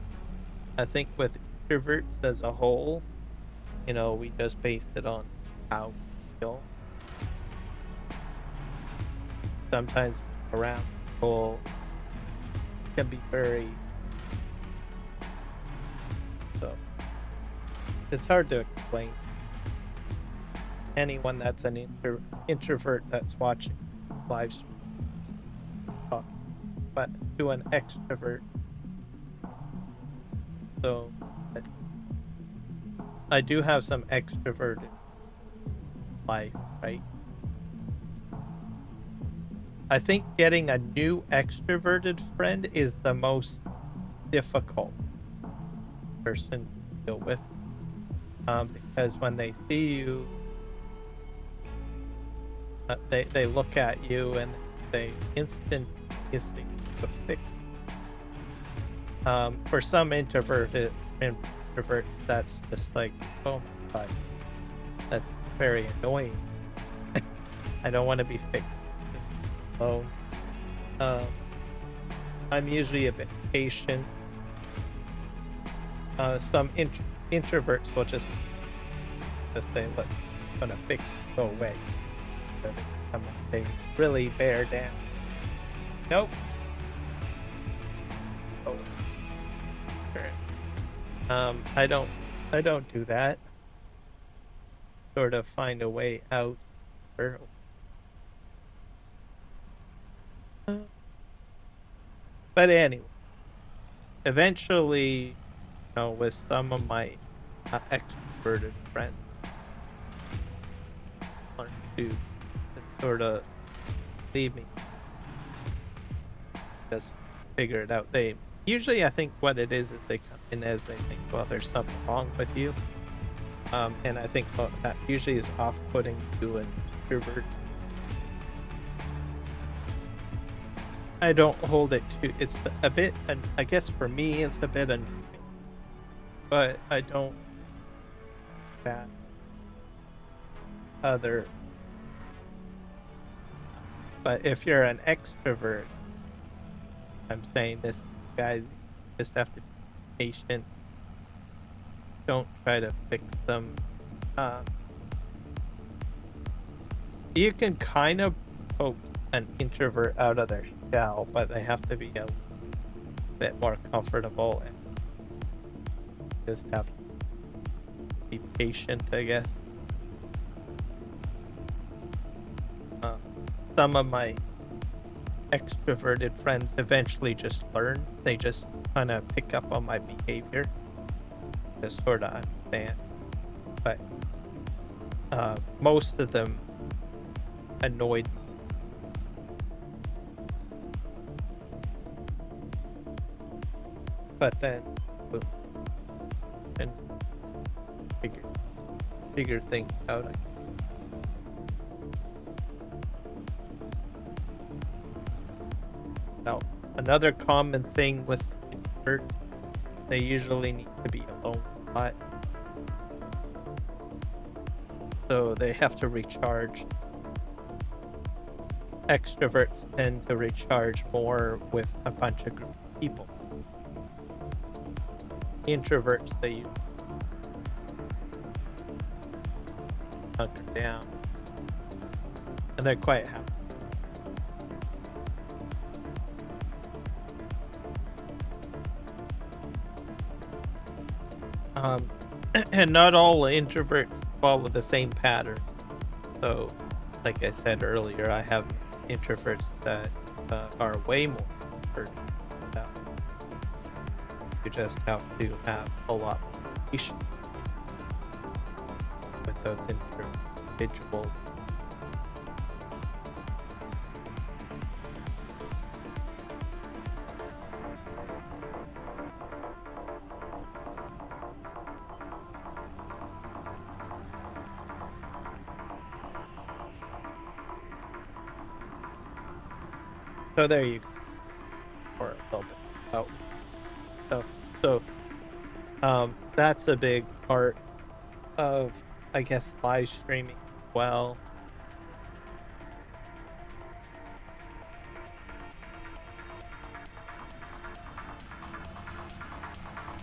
I think with introverts as a whole, we just base it on how we feel. Sometimes around people can be very, so it's hard to explain. Anyone that's an introvert that's watching live stream talk, but to an extrovert. So I do have some extroverted life, right? I think getting a new extroverted friend is the most difficult person to deal with, because when they see you, they look at you and they instantaneously fix. For some introverts, that's just like, oh my god, that's very annoying. I don't want to be fixed alone. I'm usually a bit patient. Some introverts will just say, look, I'm gonna fix it, go away. They really bear down. Nope. Oh. Sure. I don't do that. Sort of find a way out. But anyway, eventually, with some of my extroverted friends, learn to sort of leave me, just figure it out. They usually, I think what it is they come in as they think, well, there's something wrong with you, and I think that usually is off-putting to an introvert. I don't hold it to. It's a bit, and I guess for me, it's a bit annoying, but I don't that other. But if you're an extrovert, I'm saying this, guys, you just have to be patient. Don't try to fix them. You can kind of poke an introvert out of their shell, but they have to be a bit more comfortable and just have to be patient, I guess. Some of my extroverted friends eventually just learn. They just kind of pick up on my behavior, just sort of understand. But most of them annoyed me. But then and figure things out. Now, another common thing with introverts, they usually need to be alone a lot. So they have to recharge. extroverts tend to recharge more with a bunch of group of people. Introverts, they hunker down, and they're quite happy. And not all introverts follow the same pattern. So, like I said earlier, I have introverts that are way more introverted. You just have to have a lot more patience with those individuals. So there you go. For a little bit about stuff. So that's a big part of, I guess, live streaming as well.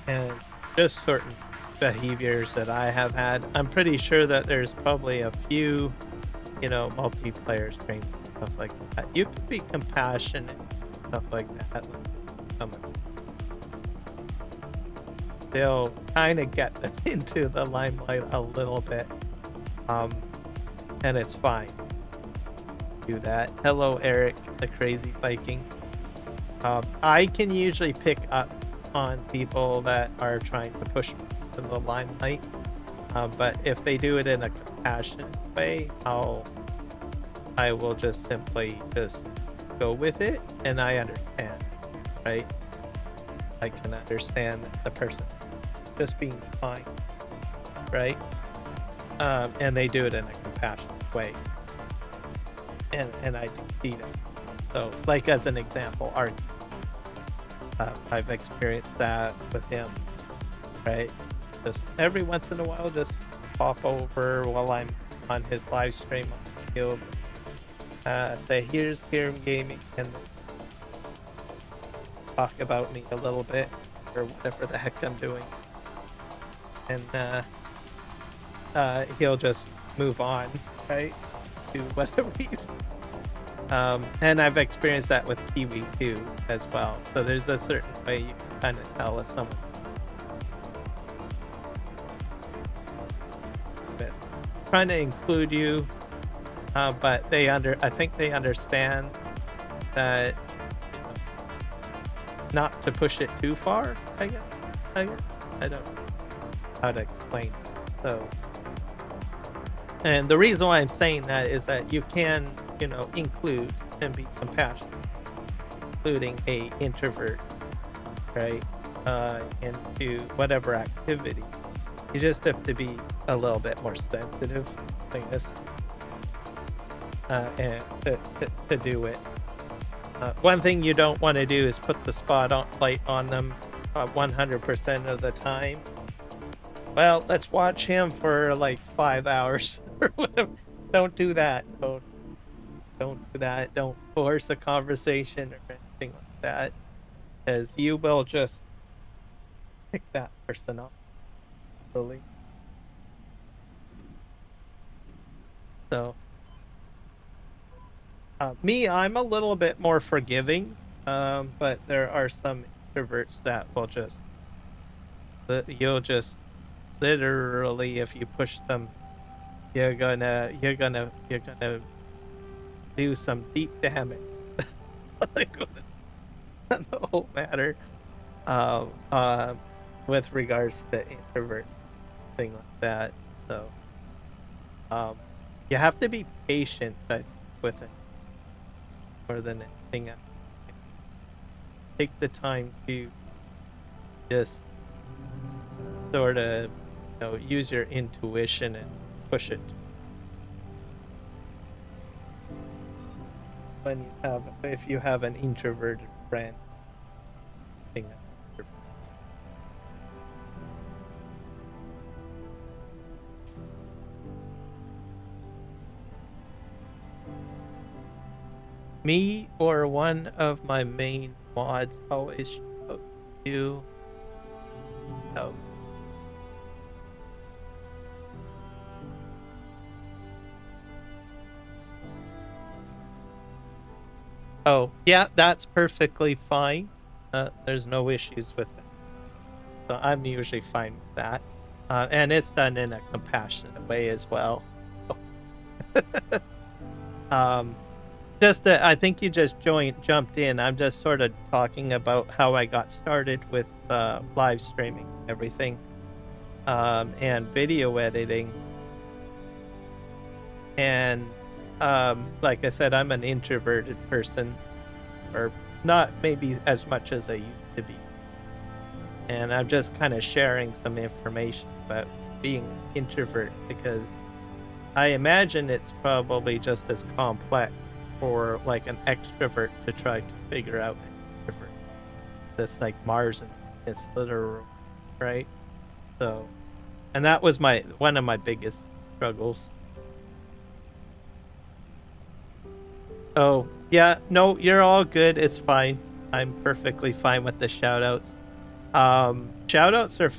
And just certain behaviors that I have had. I'm pretty sure that there's probably a few, multiplayer streams and stuff like that. You can be compassionate, stuff like that. They'll kind of get them into the limelight a little bit, and it's fine. Do that. Hello, Eric, the crazy Viking. I can usually pick up on people that are trying to push me to the limelight, but if they do it in a compassionate way, I will just simply just go with it, and I understand, right? I can understand the person just being fine, right? And they do it in a compassionate way, and I can see that. So, like as an example, Art, I've experienced that with him, right? Just every once in a while, just pop over while I'm on his live stream. He'll say, "Here's Kieran Gaming," and talk about me a little bit or whatever the heck I'm doing, and he'll just move on, right, to whatever he's. And I've experienced that with Kiwi too, as well. So there's a certain way you can kind of tell if someone trying to include you, but I think they understand that not to push it too far. I guess I don't know how to explain it. So, and the reason why I'm saying that is that you can, include and be compassionate, including a introvert, right, into whatever activity. You just have to be a little bit more sensitive, I guess, and to do it. One thing you don't want to do is put the spotlight on them 100% of the time. Well, let's watch him for like 5 hours or whatever. Don't do that. Don't do that. Don't force a conversation or anything like that, because you will just pick that person up, really. So, me, I'm a little bit more forgiving, but there are some introverts that will you'll just literally, if you push them, you're gonna do some deep damage, like on the whole matter, with regards to introvert thing like that. So, you have to be patient with it more than anything else. Take the time to just sort of, use your intuition and push it. If you have an introverted friend, thing. Me or one of my main mods always show you. Oh. Oh, yeah, that's perfectly fine. There's no issues with it. So I'm usually fine with that. And it's done in a compassionate way as well. I think you just jumped in. I'm just sort of talking about how I got started with live streaming and everything, and video editing. And like I said, I'm an introverted person, or not maybe as much as I used to be. And I'm just kind of sharing some information about being an introvert, because I imagine it's probably just as complex for like an extrovert to try to figure out an introvert. That's like Mars and it's literal, right? So, and that was one of my biggest struggles. Oh, yeah, no, you're all good. It's fine. I'm perfectly fine with the shoutouts. Shoutouts are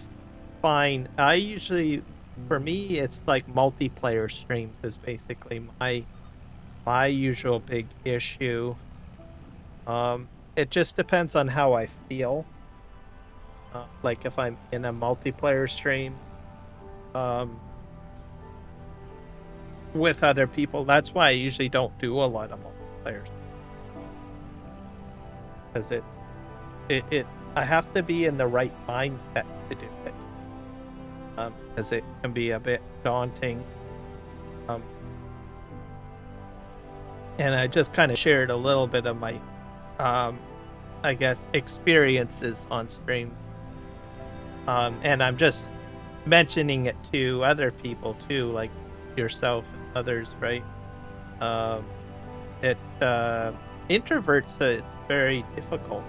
fine. I usually, for me, it's like multiplayer streams is basically my usual big issue. It just depends on how I feel. Like if I'm in a multiplayer stream, with other people, that's why I usually don't do a lot of multiplayer. Because I have to be in the right mindset to do it. Because it can be a bit daunting. And I just kind of shared a little bit of my, I guess, experiences on stream. And I'm just mentioning it to other people too, like yourself and others, right? Introverts, it's very difficult.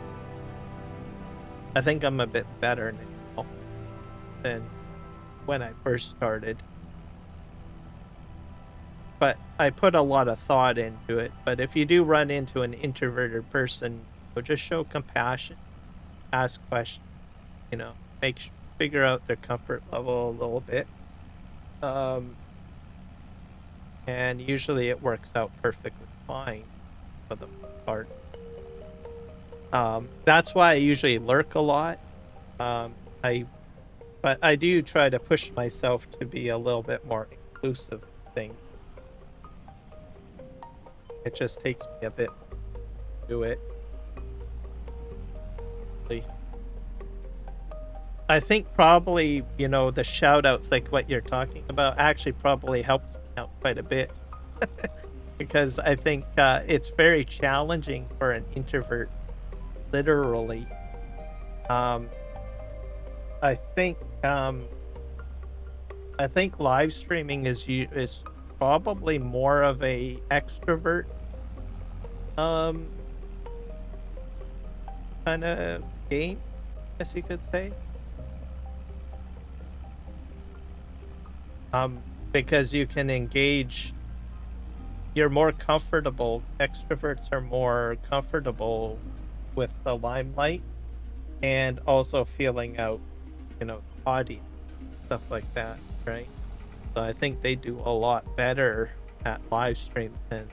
I think I'm a bit better now than when I first started. But I put a lot of thought into it. But if you do run into an introverted person, just show compassion, ask questions, figure out their comfort level a little bit. And usually it works out perfectly fine for the most part. That's why I usually lurk a lot. But I do try to push myself to be a little bit more inclusive thing. It just takes me a bit to do it. I think probably, the shout outs, like what you're talking about, actually probably helps me out quite a bit. Because I think it's very challenging for an introvert, literally. I think live streaming is probably more of a extrovert kind of game, I guess you could say. Because you can engage, you're more comfortable. Extroverts are more comfortable with the limelight and also feeling out, audience, stuff like that, right? So I think they do a lot better at live streams than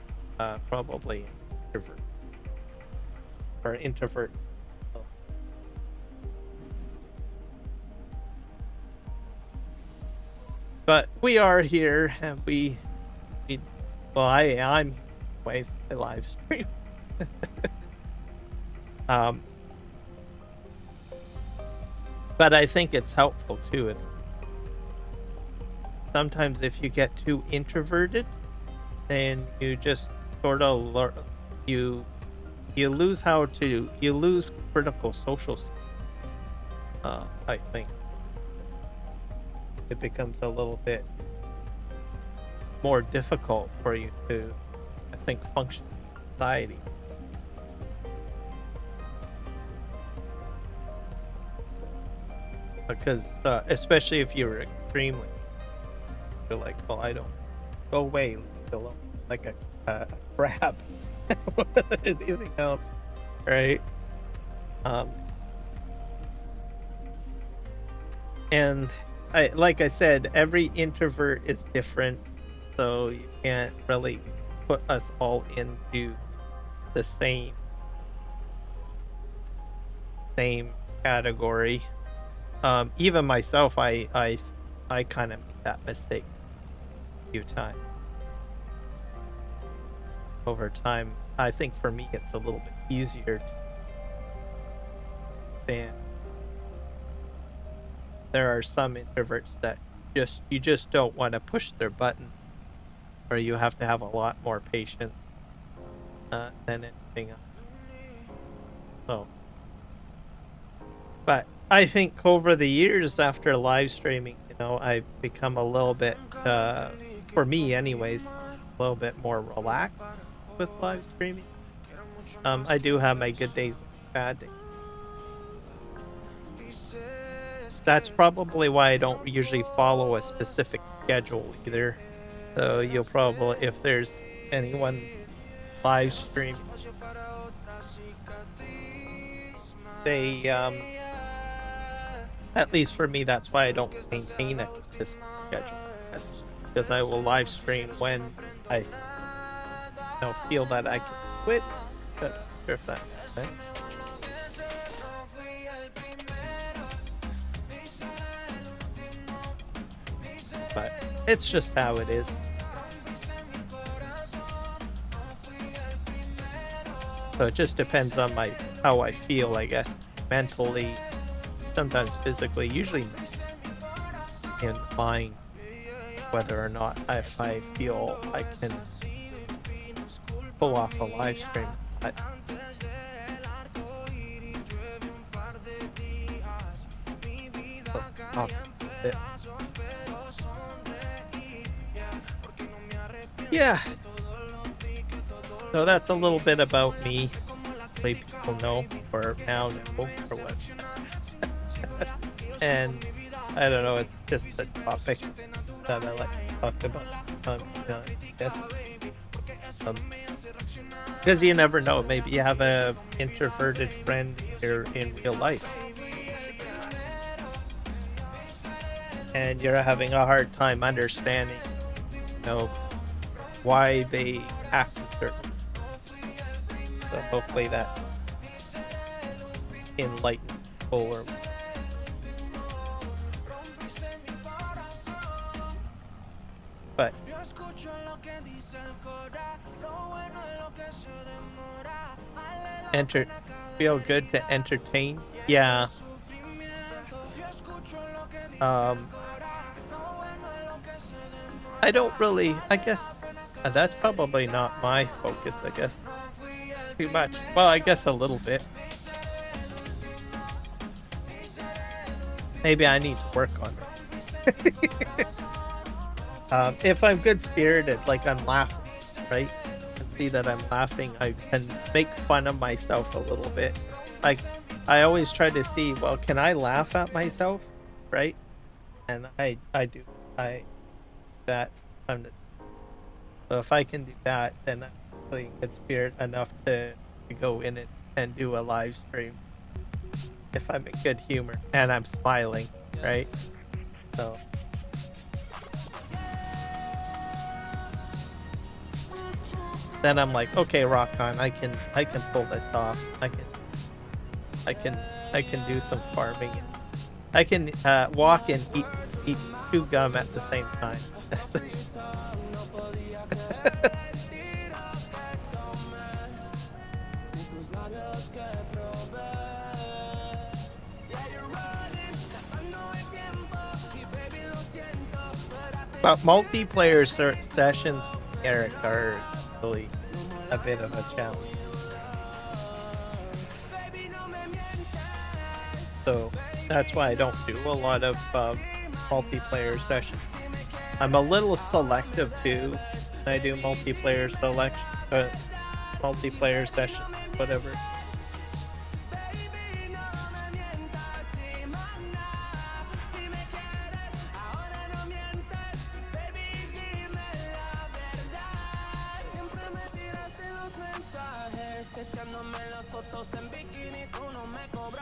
probably introvert or introverts. But we are here, and I'm anyways, I live stream. But I think it's helpful too. It's sometimes if you get too introverted, then you just sort of you lose critical social skills. I think it becomes a little bit more difficult for you to, I think, function in society. Because especially if you're extremely, you're like, well, I don't, go away, leave me alone, like a crab. anything else, right? And like I said, every introvert is different, so you can't really put us all into the same category. Even myself, I kind of made that mistake a few times over time. I think for me, it's a little bit easier to understand. There are some introverts that you just don't want to push their button, or you have to have a lot more patience than anything else. So, but I think over the years after live streaming, I've become a little bit, for me anyways, a little bit more relaxed with live streaming. I do have my good days and bad days. That's probably why I don't usually follow a specific schedule either. So you'll probably, if there's anyone live streaming, they, at least for me, that's why I don't maintain a consistent schedule. Because I will live stream when I feel that I can quit. But I'm sure if that makes sense. But it's just how it is. So it just depends on how I feel, I guess, mentally, sometimes physically, usually in mind, whether or not if I feel I can pull off a live stream. But yeah. So that's a little bit about me. Hopefully people know, or now know, or what. And I don't know, it's just a topic that I like to talk about. Because you never know, maybe you have a introverted friend here in real life, and you're having a hard time understanding, why they act a certain way. So hopefully that enlightens people or. But feel good to entertain. Yeah. I don't really, I guess that's probably not my focus, I guess. Too much. Well, I guess a little bit. Maybe I need to work on it. If I'm good spirited, like I'm laughing, right? And see that I'm laughing, I can make fun of myself a little bit. Like, I always try to see, well, can I laugh at myself, right? And I do. So if I can do that, then I'm really in good spirit enough to go in it and do a live stream. If I'm in good humor and I'm smiling, right? So. Then I'm like, okay, rock on. I can pull this off. I can do some farming. I can walk and eat chew gum at the same time. But multiplayer sessions with Eric are really a bit of a challenge. So that's why I don't do a lot of multiplayer sessions. I'm a little selective too. I do multiplayer sessions, whatever.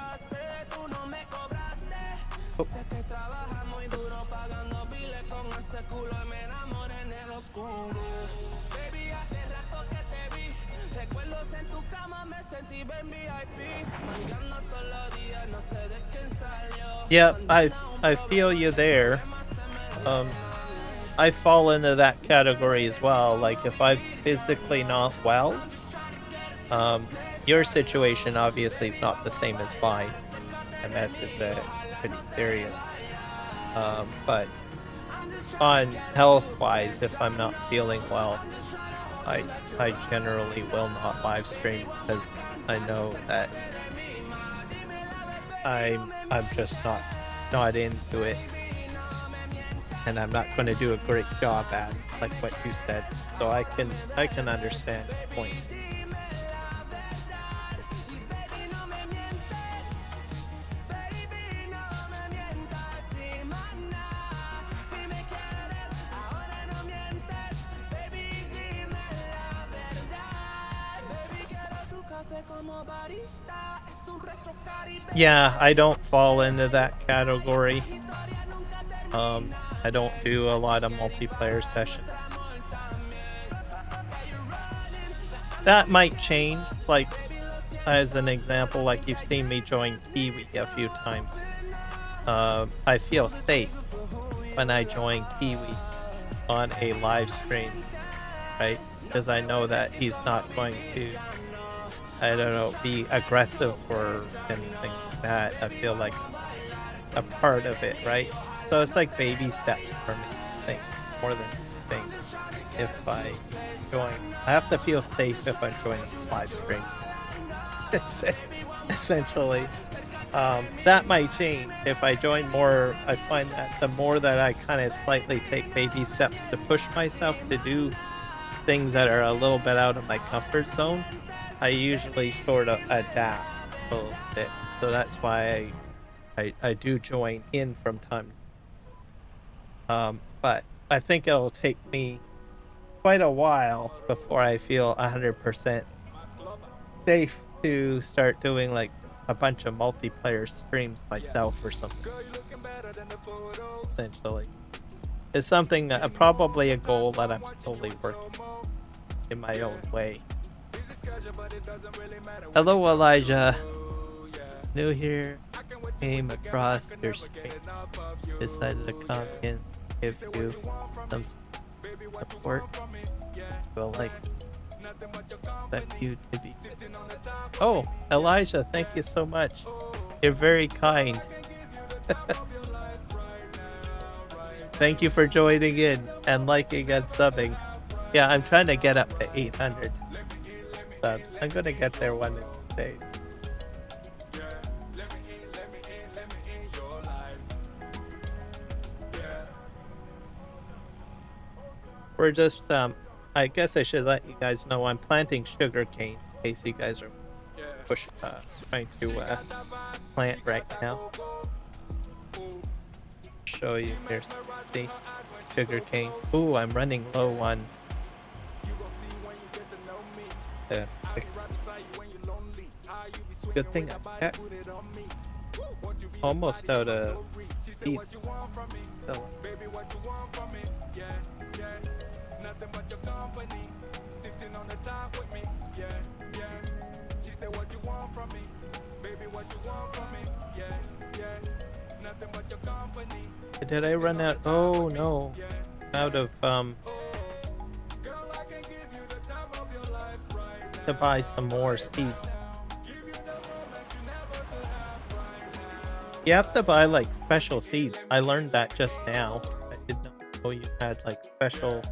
entraste, tú no me cobraste. Oh. Sé que trabajas muy duro pagando biles con ese culo y me enamoré en el oscuro. Baby, hace rato que te vi. Recuerdos en tu cama, me sentí bien VIP. Mangueando todos los días, no sé de quién salió. Yeah, I feel you there. I fall into that category as well. Like if I'm physically not well, your situation obviously is not the same as mine. MS is pretty serious. But on health wise, if I'm not feeling well, I generally will not live stream because I know that I'm just not into it, and I'm not going to do a great job at it, like what you said. So I can understand the point. Yeah, I don't fall into that category. I don't do a lot of multiplayer sessions. That might change, like, as an example, like you've seen me join Kiwi a few times. I feel safe when I join Kiwi on a live stream, right? Because I know that he's not going to, I don't know, be aggressive or anything like that. I feel like a part of it, right? So it's like baby steps for me, I think, more than anything. If I join, I have to feel safe if I'm joining live stream. Essentially, that might change if I join more. I find that the more that I kind of slightly take baby steps to push myself to do things that are a little bit out of my comfort zone, I usually sort of adapt a little bit. So that's why I do join in from time. But I think it'll take me quite a while before I feel 100% safe to start doing like a bunch of multiplayer streams myself or something. Essentially, it's something that probably a goal that I'm slowly working in my own way. Hello, Elijah. New here, came across your stream, decided to come in, give you some support. Well, like, expect you to be. Oh, Elijah, thank you so much. You're very kind. Thank you for joining in and liking and subbing. Yeah, I'm trying to get up to 800 subs. I'm gonna get there one day. We're just, I guess I should let you guys know I'm planting sugarcane in case you guys are trying to plant right now. Show you here, see, sugarcane. Ooh, I'm running low on the good thing I'm almost out of seeds. So, nothing but your company, sitting on the top with me, yeah, yeah. She said, what you want from me, baby, what you want from me, yeah, yeah. Nothing but your company. Did I run out? Oh no, out of to buy some more seeds. You have to buy like special seeds. I learned that just now. I did not know you had like special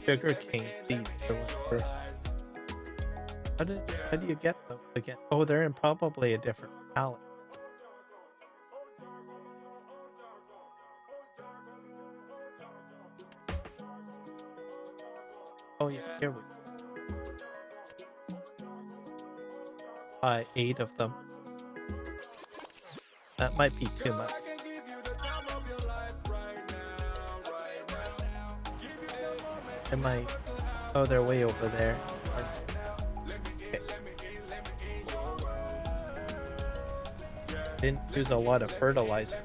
sugarcane seeds or whatever. How do you get those again? Oh, they're in probably a different palette. Oh yeah, here we go. Buy 8 of them. That might be too much. Am I? Oh, they're way over there. Okay. Didn't use a lot of fertilizer.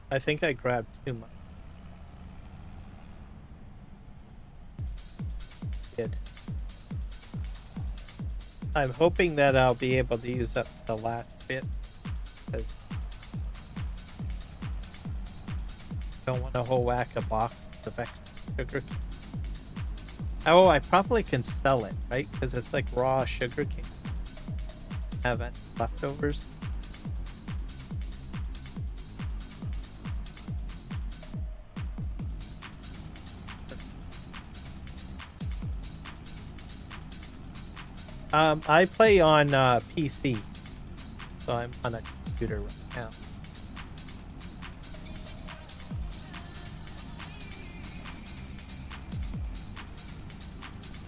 I think I grabbed too much. Did. I'm hoping that I'll be able to use up the last bit, because I don't want a whole whack of box of extra sugar cane. Oh, I probably can sell it, right? Because it's like raw sugar cane. Have any leftovers? I play on PC, so I'm on a computer right now.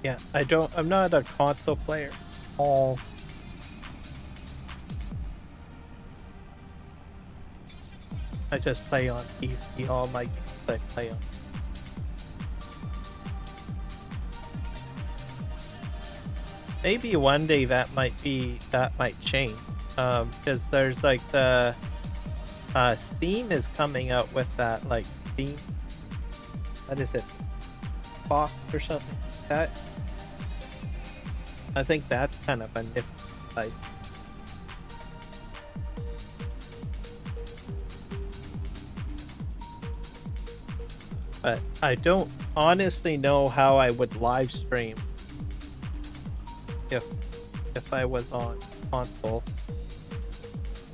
Yeah, I'm not a console player. I just play on PC. All my games I play on. Maybe one day that might change, because there's like the Steam is coming out with that like Steam, what is it, box or something like that. I think that's kind of a nifty device. But I don't honestly know how I would live stream if I was on console.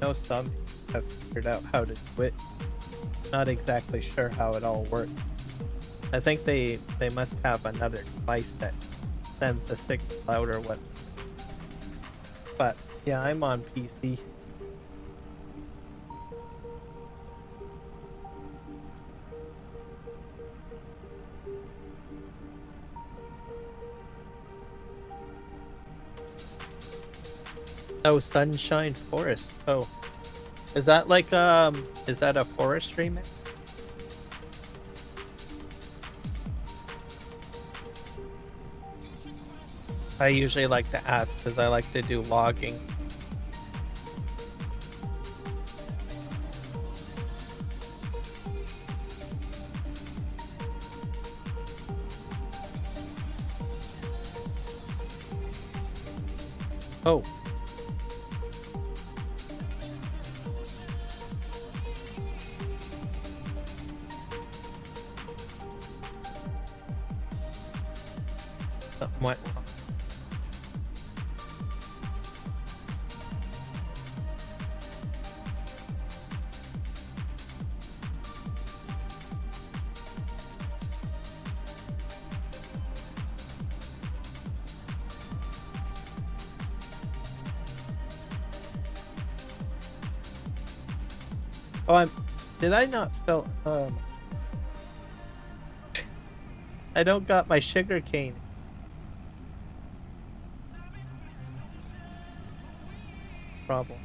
I know some have figured out how to do it. Not exactly sure how it all works. I think they must have another device that sends the signal out or what. But yeah, I'm on PC. Oh, Sunshine Forest. Oh, is that like is that a forestry mix? I usually like to ask because I like to do logging. Oh. Something went wrong. Oh, did I not fill? I don't got my sugar cane. Problem.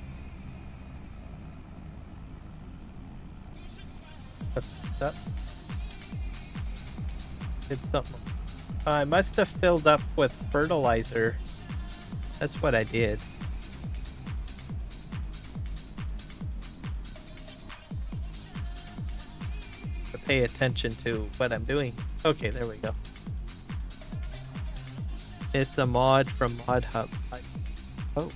That did something. I must have filled up with fertilizer. That's what I did. Pay attention to what I'm doing. Okay, there we go. It's a mod from Mod Hub. Oh.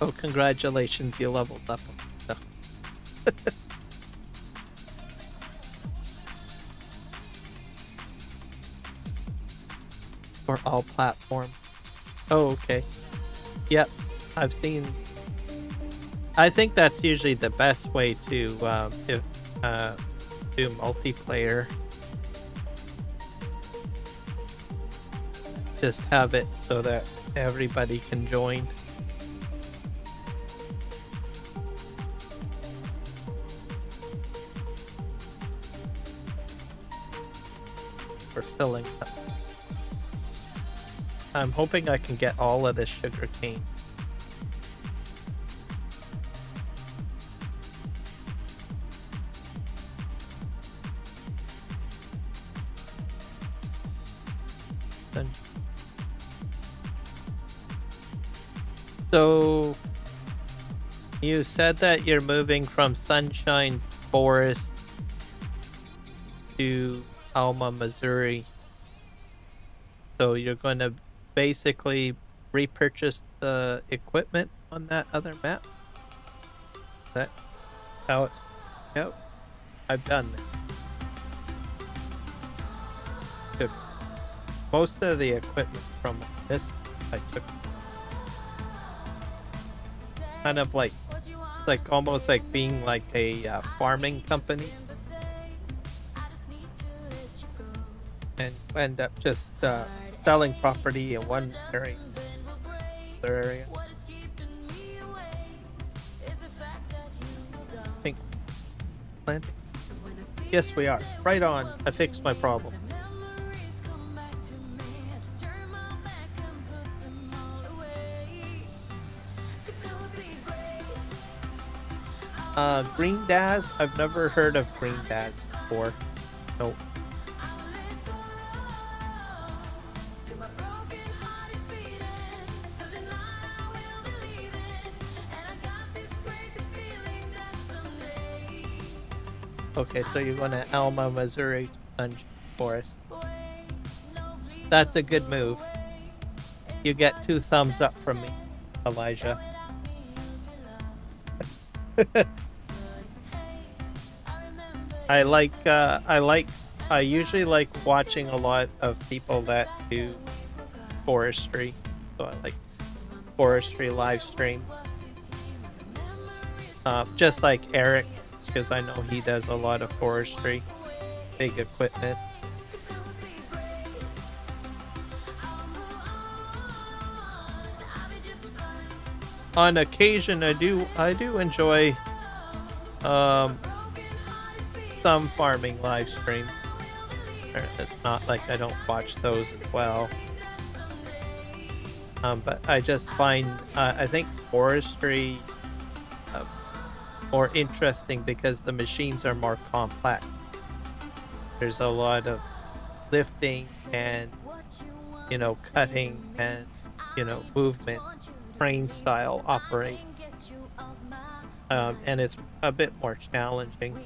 Oh, congratulations, you leveled up. No. For all platforms. Oh, okay. Yep, I've seen. I think that's usually the best way to do multiplayer. Just have it so that everybody can join. We're filling up. I'm hoping I can get all of this sugar cane. Sun- So you said that you're moving from Sunshine Forest to Alma, Missouri. So you're going to basically repurchase the equipment on that other map? Is that how it's out? I've done that. Took most of the equipment from this. I took kind of like almost like being like a farming company, and end up just selling property in one area, other area. I think planting. Yes, we are. Right on. I fixed my problem. Green Daz? I've never heard of Green Daz before. Nope. Okay, so you're going to Alma, Missouri, Dungeon Forest. That's a good move. You get 2 thumbs up from me, Elijah. I usually like watching a lot of people that do forestry. So I like forestry live stream. Just like Eric, because I know he does a lot of forestry, big equipment. On occasion, I do enjoy some farming live stream. It's not like I don't watch those as well. But I just find I think forestry more interesting because the machines are more complex. There's a lot of lifting and cutting and movement, crane style operation, and it's a bit more challenging.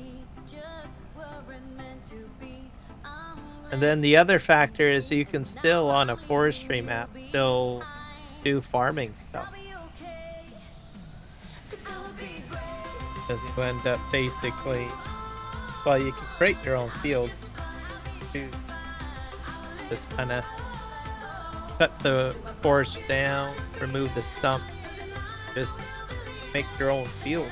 And then the other factor is you can still, on a forestry map, still do farming stuff. Because you end up basically, well, you can create your own fields too. Just kind of cut the forest down, remove the stump, just make your own field.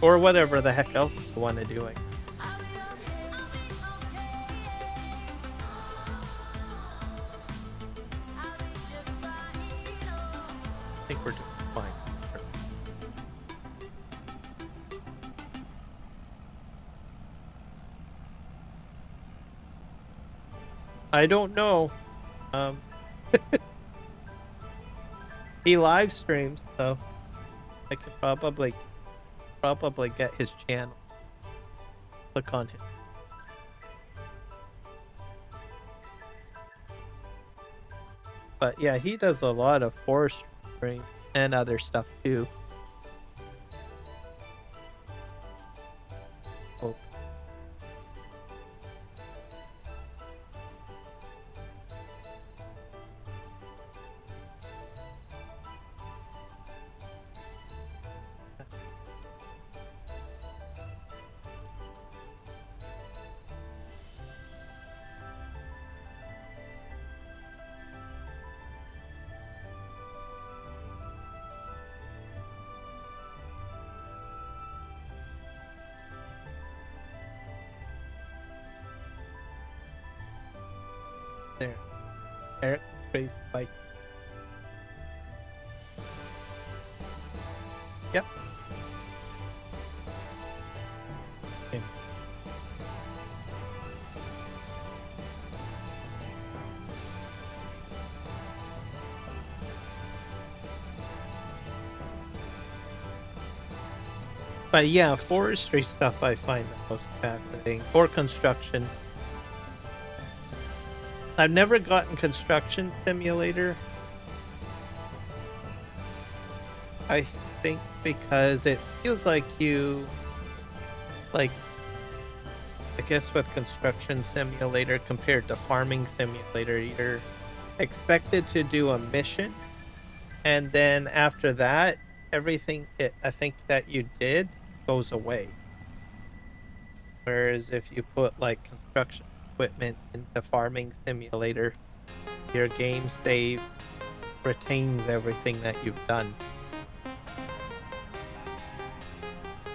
Or whatever the heck else you want to do it. I think we're doing fine. I don't know. He live streams, so I could probably get his channel. Click on him. But yeah, he does a lot of forestry and other stuff too. Oh. There. Eric, crazy bike. Yep. Okay. But yeah, forestry stuff I find the most fascinating. Or construction. I've never gotten Construction Simulator. I think because it feels like I guess with Construction Simulator compared to Farming Simulator, you're expected to do a mission, and then after that, everything I think that you did goes away. Whereas if you put like construction equipment into Farming Simulator, your game save retains everything that you've done.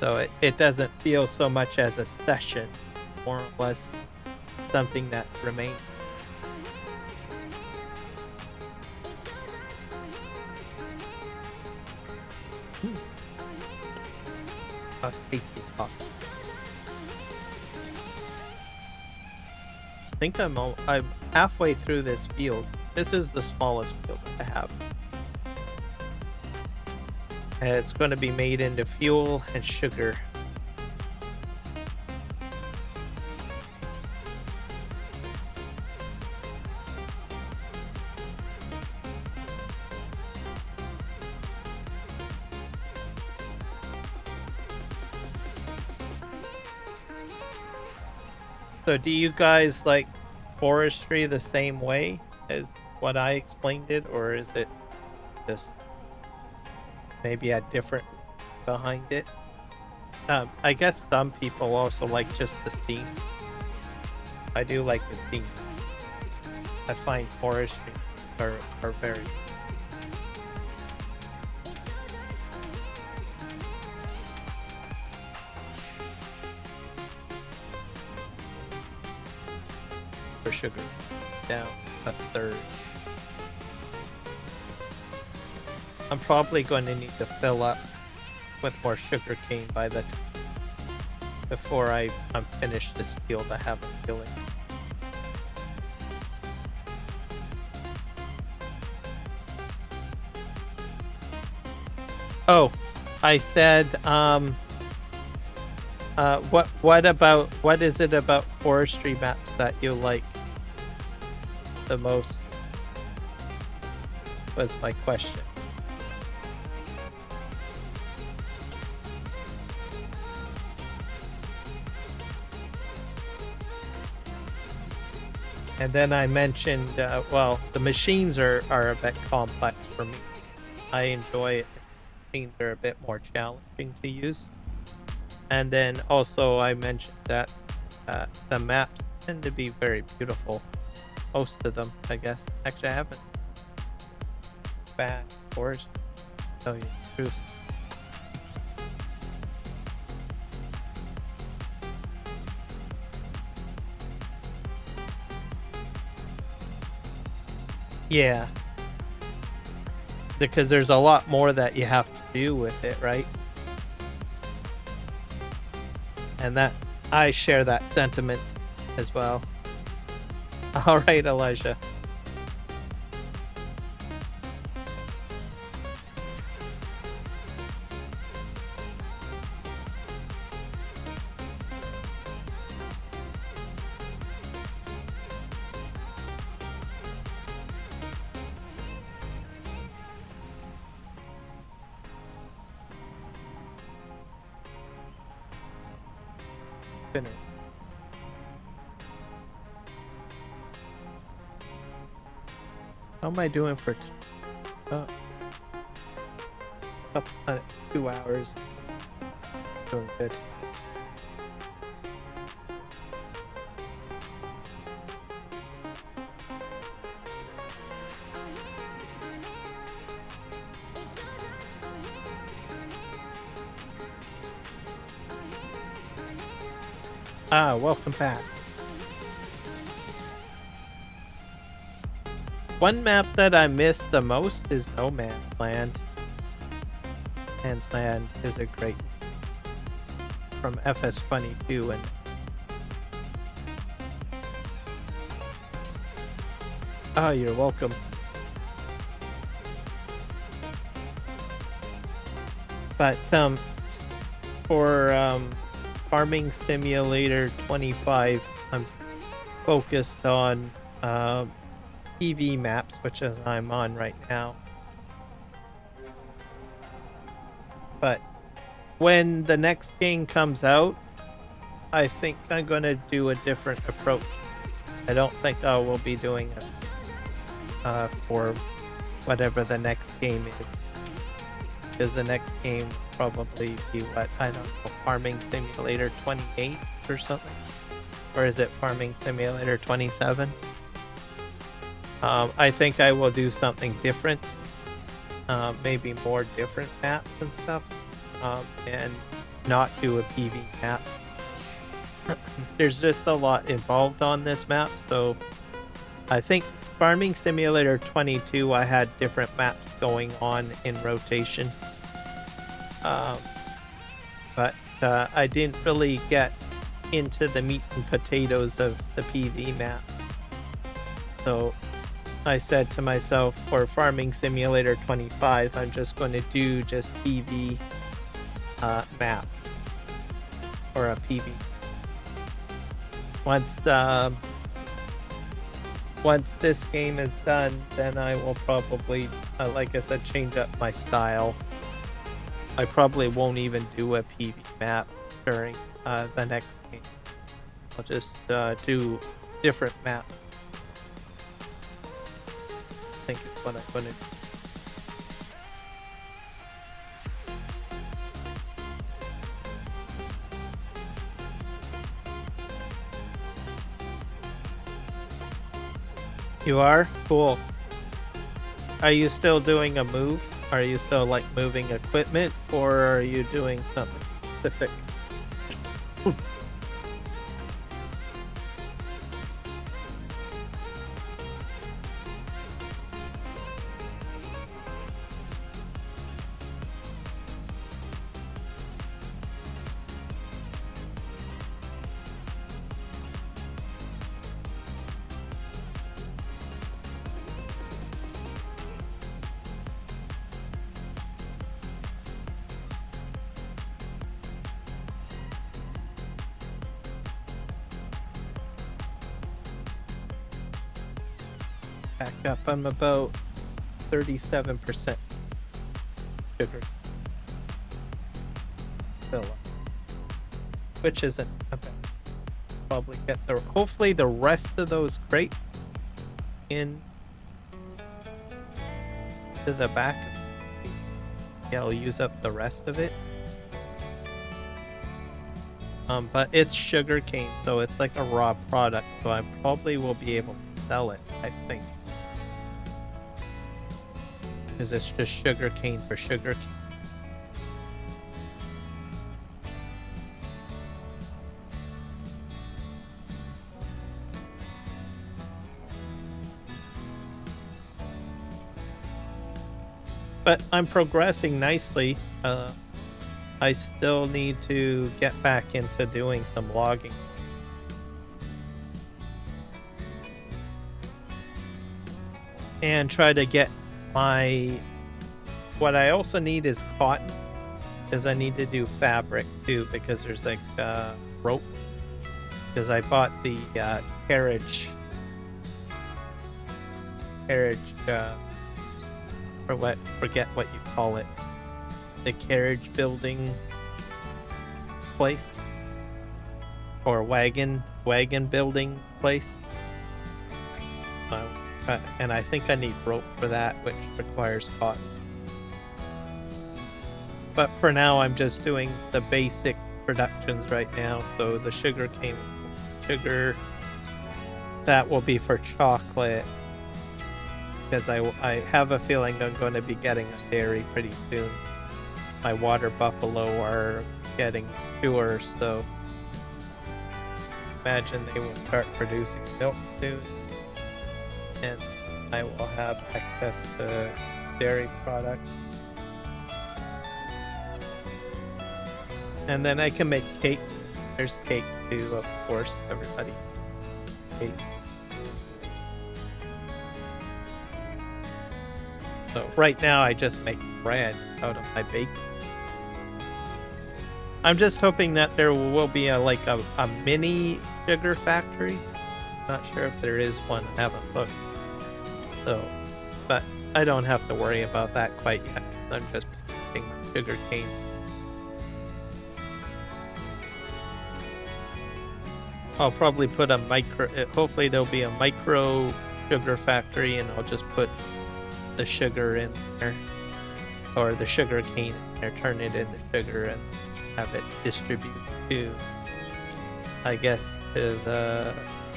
So it doesn't feel so much as a session, more or less something that remains. A tasty coffee. I think I'm halfway through this field. This is the smallest field I have. And it's going to be made into fuel and sugar. So do you guys like forestry the same way as what I explained it, or is it just maybe a different behind it? I guess some people also like just the scene. I do like the scene. I find forestry are very for sugar down a third. I'm probably going to need to fill up with more sugar cane by the before I'm finished this field. I have a feeling. Oh, I said what is it about forestry maps that you like the most? Was my question. And then I mentioned, well, the machines are a bit complex for me. I enjoy it. Machines are a bit more challenging to use. And then also I mentioned that the maps tend to be very beautiful. Most of them, I guess. Actually, I haven't bad forest, to tell you the truth. Yeah. Because there's a lot more that you have to do with it, right? And that I share that sentiment as well. All right, Elijah. Spinner. How am I doing for up 2 hours? Doing good. Welcome back. One map that I miss the most is No Man's Land. Man's Land is a great from FS22 and oh, you're welcome. But for Farming Simulator 25, I'm focused on PV maps, which is I'm on right now. But when the next game comes out, I think I'm going to do a different approach. I don't think I will be doing it for whatever the next game is. Because the next game will probably be what, I don't know, Farming Simulator 28 or something? Or is it Farming Simulator 27? I think I will do something different. Maybe more different maps and stuff. And not do a PV map. There's just a lot involved on this map, so I think Farming Simulator 22 I had different maps going on in rotation. But I didn't really get into the meat and potatoes of the PV map. So I said to myself, for Farming Simulator 25, I'm just going to do just PV map. Or a PV. Once this game is done, then I will probably, like I said, change up my style. I probably won't even do a PV map during the next game. I'll just do different maps. I think it's what I'm going to do. You are? Cool. Are you still doing a move? Are you still like moving equipment, or are you doing something specific? Back up, I'm about 37% sugar fill up, which isn't a bad. Probably get the hopefully the rest of those crates in to the back. Yeah, I'll use up the rest of it. But it's sugar cane, so it's like a raw product, so I probably will be able to sell it, I think. Because it's just sugar cane for sugar cane. But I'm progressing nicely. I still need to get back into doing some logging. And try to get what I also need is cotton, because I need to do fabric too, because there's like rope, because I bought the carriage forget what you call it, the carriage building place, or wagon building place. And I think I need rope for that, which requires cotton. But for now, I'm just doing the basic productions right now. So the sugar, that will be for chocolate. Because I have a feeling I'm going to be getting a dairy pretty soon. My water buffalo are getting mature, so imagine they will start producing milk soon. And I will have access to dairy products. And then I can make cake. There's cake too, of course, everybody. Cake. So right now I just make bread out of my bacon. I'm just hoping that there will be a mini sugar factory Not sure if there is one. I haven't looked. So, but I don't have to worry about that quite yet. I'm just planting my sugar cane. I'll probably put a micro. Hopefully, there'll be a micro sugar factory, and I'll just put the sugar in there, or the sugar cane in there, turn it into sugar, and have it distribute to, I guess, to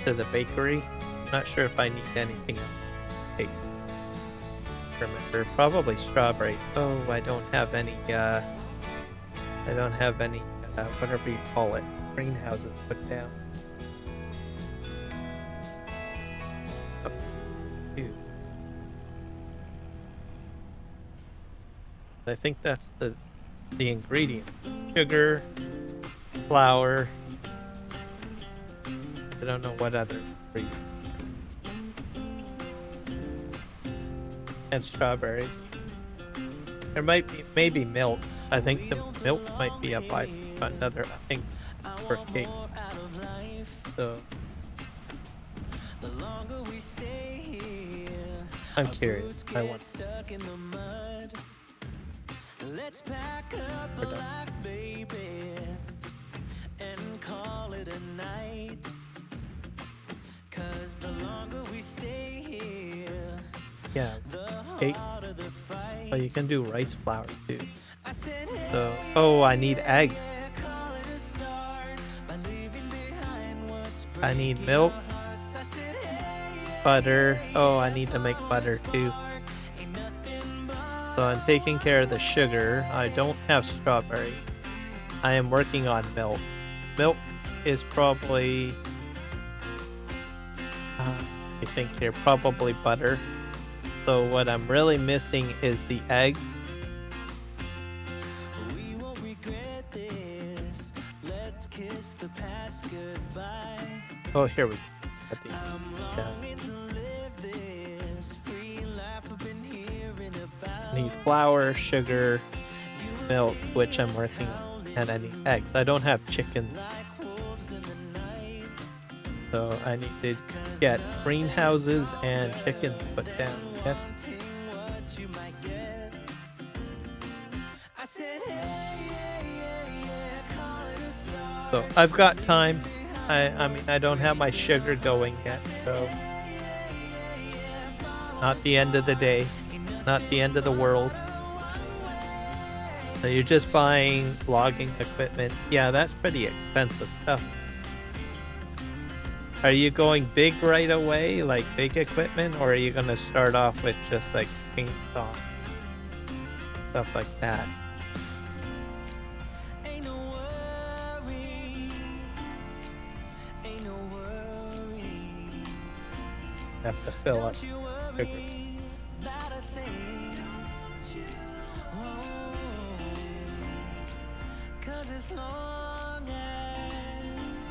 the bakery. Not sure if I need anything else. Hey, remember, probably strawberries. Oh, I don't have any. Whatever you call it, greenhouses put down. I think that's the ingredient: sugar, flour. I don't know what other ingredients. And strawberries. There might be maybe milk. I think the milk might be a by another thing for cake. So I'm curious. I want. Let's pack up a life, baby, and call it a night. 'Cause the longer we stay here, Yeah, cake. Oh, you can do rice flour too. So, oh, I need eggs. I need milk, butter. Oh, I need to make butter too. So I'm taking care of the sugar. I don't have strawberry. I am working on milk. Milk is probably, I think here, probably butter. So what I'm really missing is the eggs. we won't regret this. Let's kiss the past goodbye. Oh, here we go. At the I'm longing to live this free life I've been hearing about. I need flour, sugar, milk, which I'm working on, and I need eggs. I don't have chicken, so I need to get greenhouses and chickens put down. Yes. So I've got time. I mean, I don't have my sugar going yet, so not the end of the day, not the end of the world. So you're just buying logging equipment. Yeah, that's pretty expensive stuff. Are you going big right away, like big equipment, or are you gonna start off with just like chainsaw, stuff like that? Ain't no worries, ain't no worries. Have to fill up Don't you sugar. worry about a thing. Don't you? Oh, 'cause as long as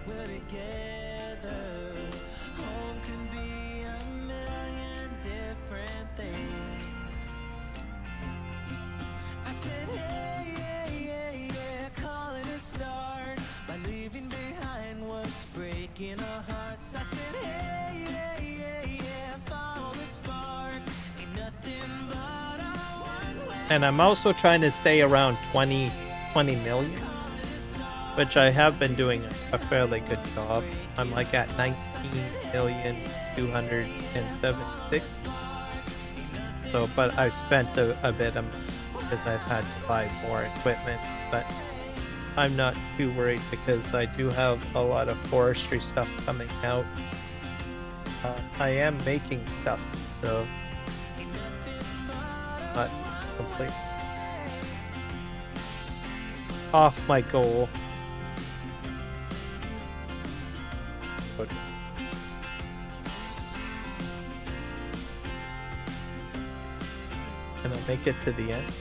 we're together, home can be a million different things. I said, hey, yeah, yeah, call it a start by leaving behind what's breaking our hearts. I said, hey, yeah, follow the spark. Ain't nothing but a one-way. And I'm also trying to stay around 20 million, which I have been doing a fairly good job. I'm like at 19,276. So, but I've spent a bit because I've had to buy more equipment, but I'm not too worried because I do have a lot of forestry stuff coming out. I am making stuff, so not completely off my goal. But can I make it to the end?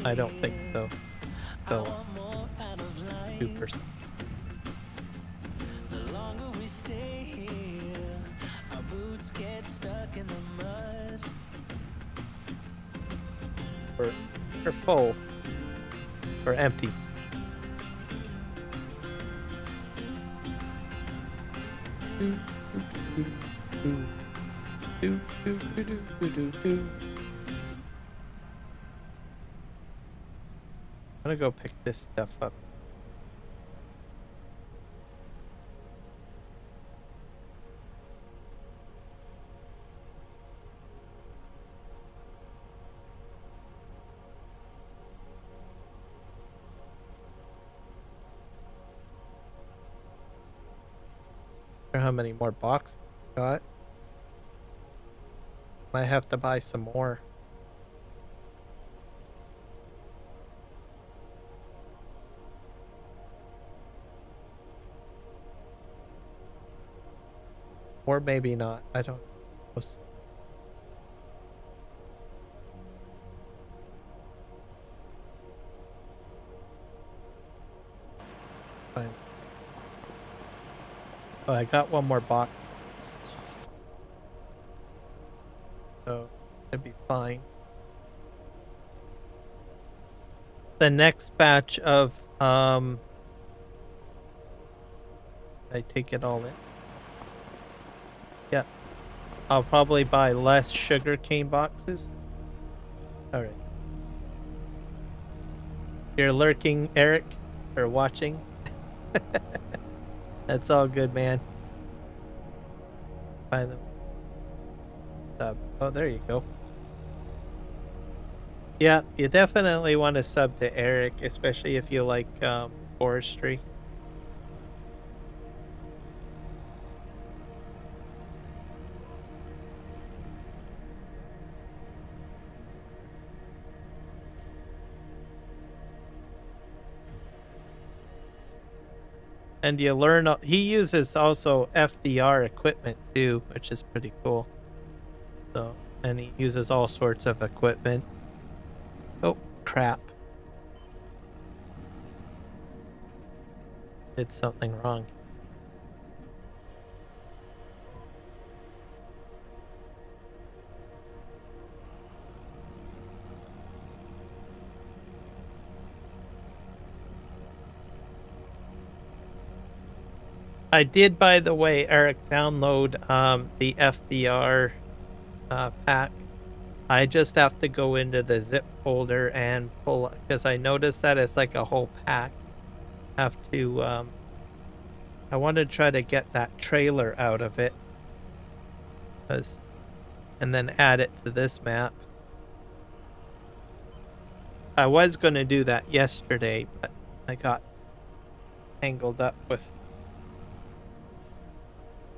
I don't think so. So 2%. The longer we stay here, our boots get stuck in the mud. Or full. Or empty. I'm gonna go pick this stuff up. I wonder how many more boxes I got. Might have to buy some more. Or maybe not. I don't know. We'll see. Fine. Oh, I got one more box. So it'd be fine. The next batch of I take it all in. Yeah. I'll probably buy less sugar cane boxes. Alright. You're lurking, Eric, or watching. That's all good, man. Buy them. Sub. Oh, there you go. Yeah, you definitely want to sub to Eric, especially if you like forestry. And you learn, he uses also FDR equipment too, which is pretty cool. So, and he uses all sorts of equipment. Oh, crap. Did something wrong. I did, by the way, Eric, download the FDR pack. I just have to go into the zip folder and pull, because I noticed that it's like a whole pack. Have to, I want to try to get that trailer out of it, and then add it to this map. I was going to do that yesterday, but I got tangled up with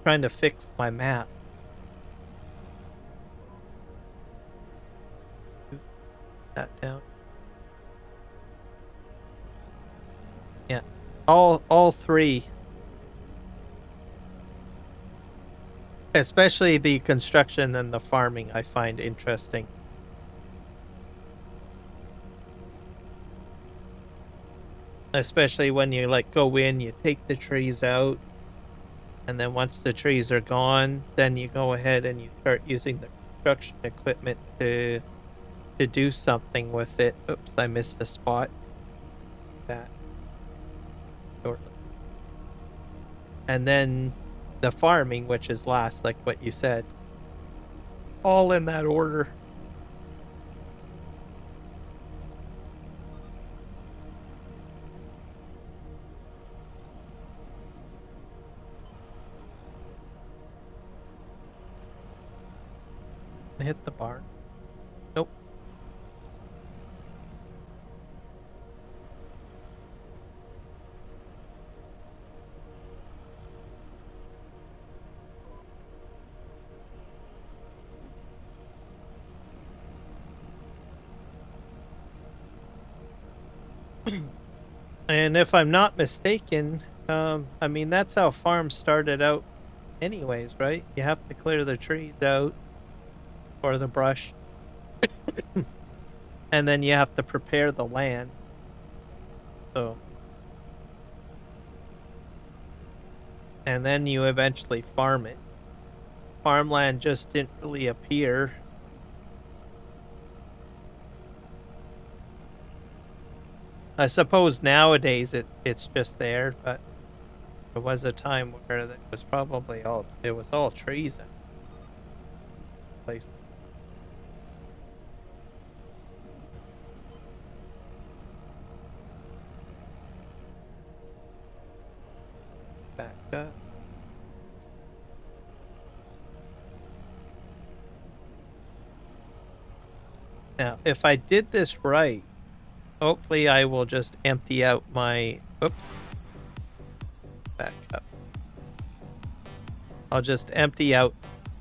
trying to fix my map. That down. Yeah, all three, especially the construction and the farming, I find interesting. Especially when you like go in, you take the trees out, and then once the trees are gone, then you go ahead and you start using the construction equipment to do something with it. Oops, I missed a spot. That. Shortly. And then the farming, which is last, like what you said. All in that order. Hit the barn. Nope. And if I'm not mistaken, I mean, that's how farms started out anyways, right? You have to clear the trees out or the brush. And then you have to prepare the land. So, and then you eventually farm it. Farmland just didn't really appear. I suppose nowadays it's just there, but There was a time where it was probably all trees and place. Back up. Now, if I did this right, hopefully I will just empty out my... Oops. Back up. I'll just empty out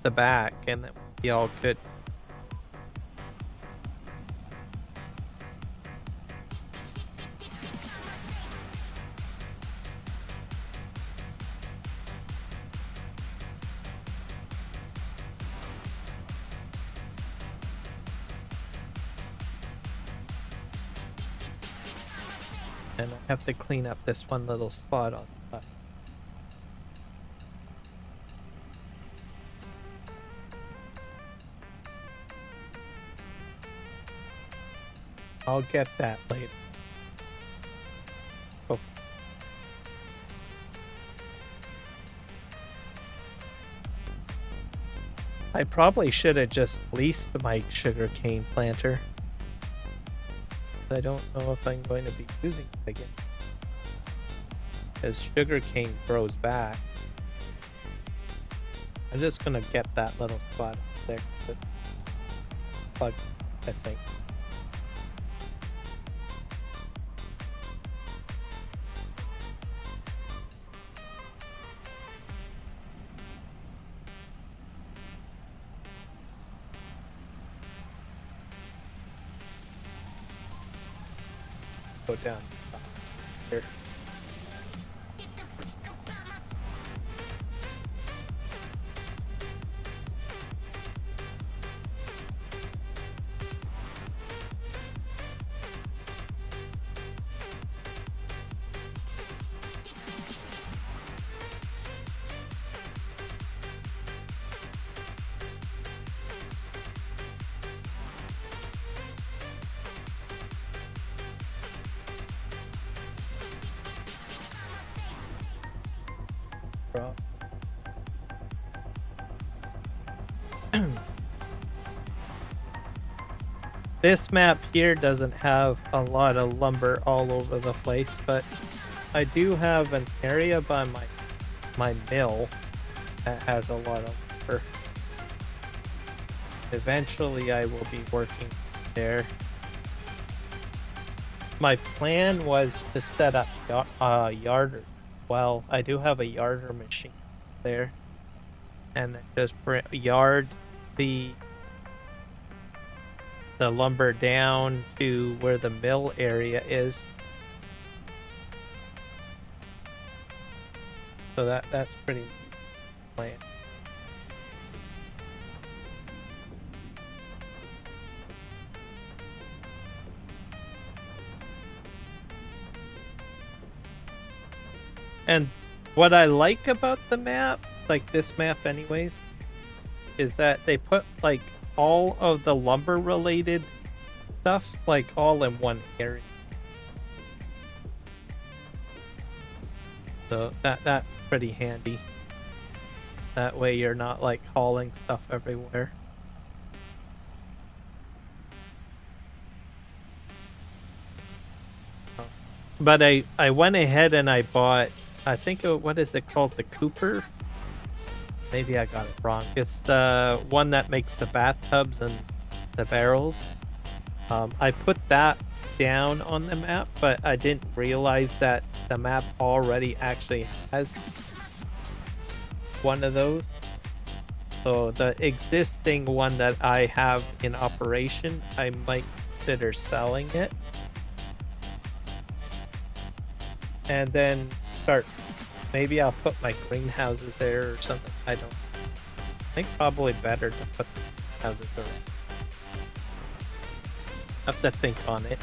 the back and then we all could... And I have to clean up this one little spot on the top. I'll get that later. Oh. I probably should have just leased my sugarcane planter. I don't know if I'm going to be using it again. As sugarcane grows back. I'm just gonna get that little spot there. It's plugged, I think. Go down here. This map here doesn't have a lot of lumber all over the place, but I do have an area by my mill that has a lot of lumber. Eventually I will be working there. My plan was to set up yarder. Well, I do have a yarder machine there, and then just yard the lumber down to where the mill area is. So that's pretty planned. And what I like about the map, like this map anyways, is that they put like all of the lumber related stuff like all in one area. So that's pretty handy. That way you're not like hauling stuff everywhere. But I went ahead and I bought, I think, what is it called? The Cooper? Maybe I got it wrong. It's the one that makes the bathtubs and the barrels. I put that down on the map, but I didn't realize that the map already actually has one of those. So the existing one that I have in operation, I might consider selling it. And then start, maybe I'll put my greenhouses there or something. I think probably better to put houses there. Have to think on it.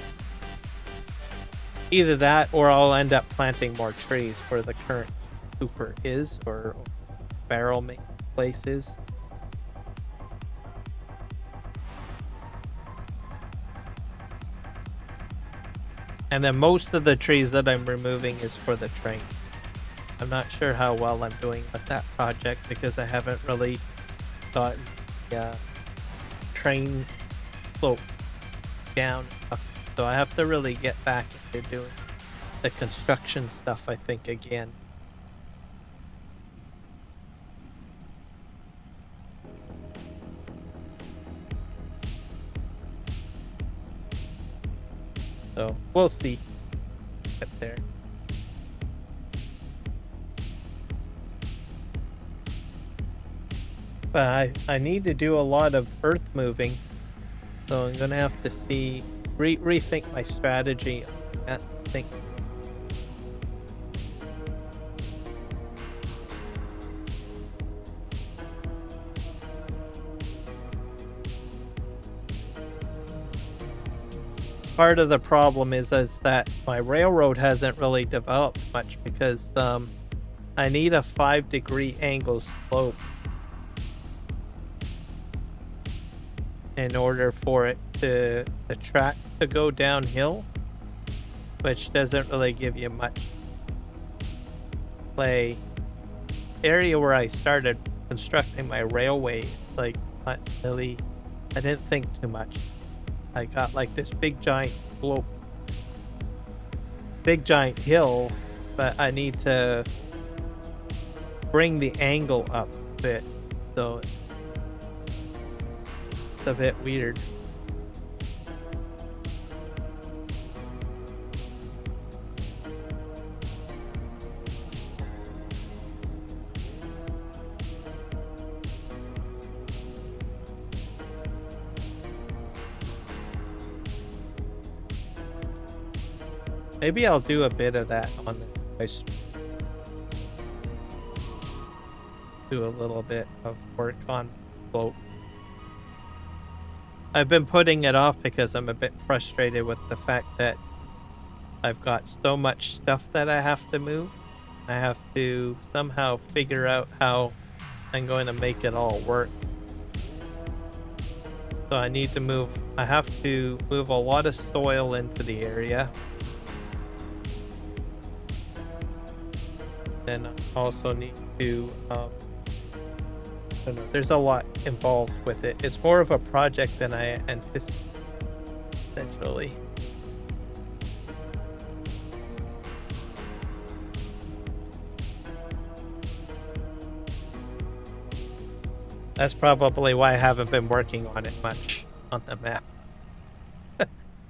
Either that or I'll end up planting more trees where the current Cooper is, or barrel making place is. And then most of the trees that I'm removing is for the train. I'm not sure how well I'm doing with that project because I haven't really gotten the train slope down enough. So I have to really get back into doing the construction stuff, I think, again. So we'll see. Get there. But I need to do a lot of earth moving, so I'm gonna have to see rethink my strategy on that thing. Part of the problem is that my railroad hasn't really developed much because I need a 5-degree angle slope in order for it the track to go downhill, which doesn't really give you much play. Area where I started constructing my railway, like not really, I didn't think too much. I got like this big giant slope, big giant hill, but I need to bring the angle up a bit, so it's a bit weird. Maybe I'll do a bit of that on the ice. Do a little bit of work on boat. I've been putting it off because I'm a bit frustrated with the fact that I've got so much stuff that I have to move. I have to somehow figure out how I'm going to make it all work. So I need to move, I have to move a lot of soil into the area. Then I also need to, I don't know, there's a lot involved with it. It's more of a project than I anticipated, essentially. That's probably why I haven't been working on it much on the map.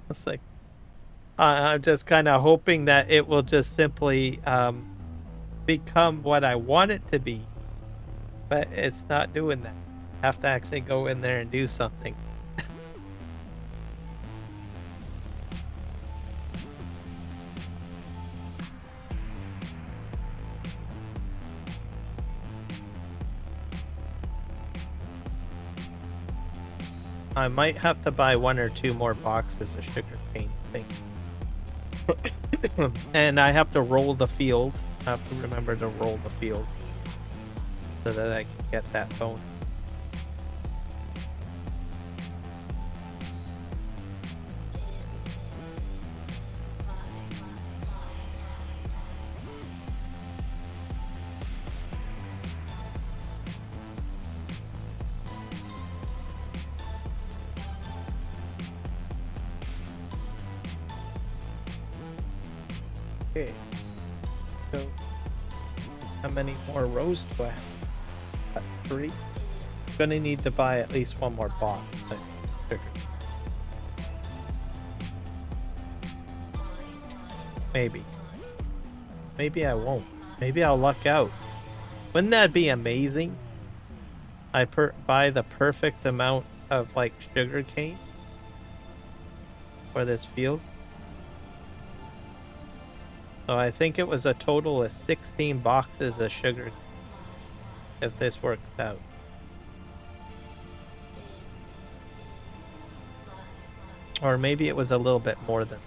It's like, I'm just kind of hoping that it will just simply become what I want it to be, but it's not doing that. I have to actually go in there and do something. I might have to buy 1 or 2 more boxes of sugarcane thing. And I have to roll the field. I have to remember to roll the field so that I can get that bone. Okay, so how many more rows do I have? 3. I'm gonna need to buy at least 1 more box. I figured. Maybe I won't. Maybe I'll luck out. Wouldn't that be amazing? I buy the perfect amount of like sugar cane for this field. So I think it was a total of 16 boxes of sugar, if this works out. Or maybe it was a little bit more than,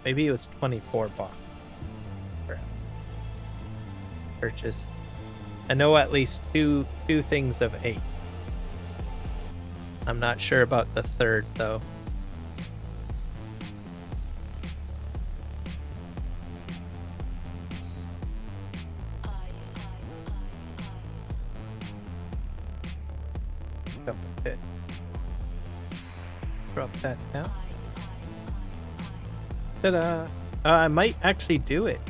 maybe it was 24 boxes for purchase. I know at least two things of 8. I'm not sure about the third though. up a bit. Drop that down. Ta-da! I might actually do it.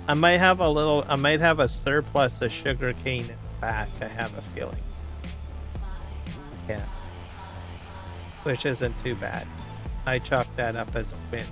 I might have a surplus of sugar cane in the back, I have a feeling. Yeah. Which isn't too bad. I chalk that up as a win.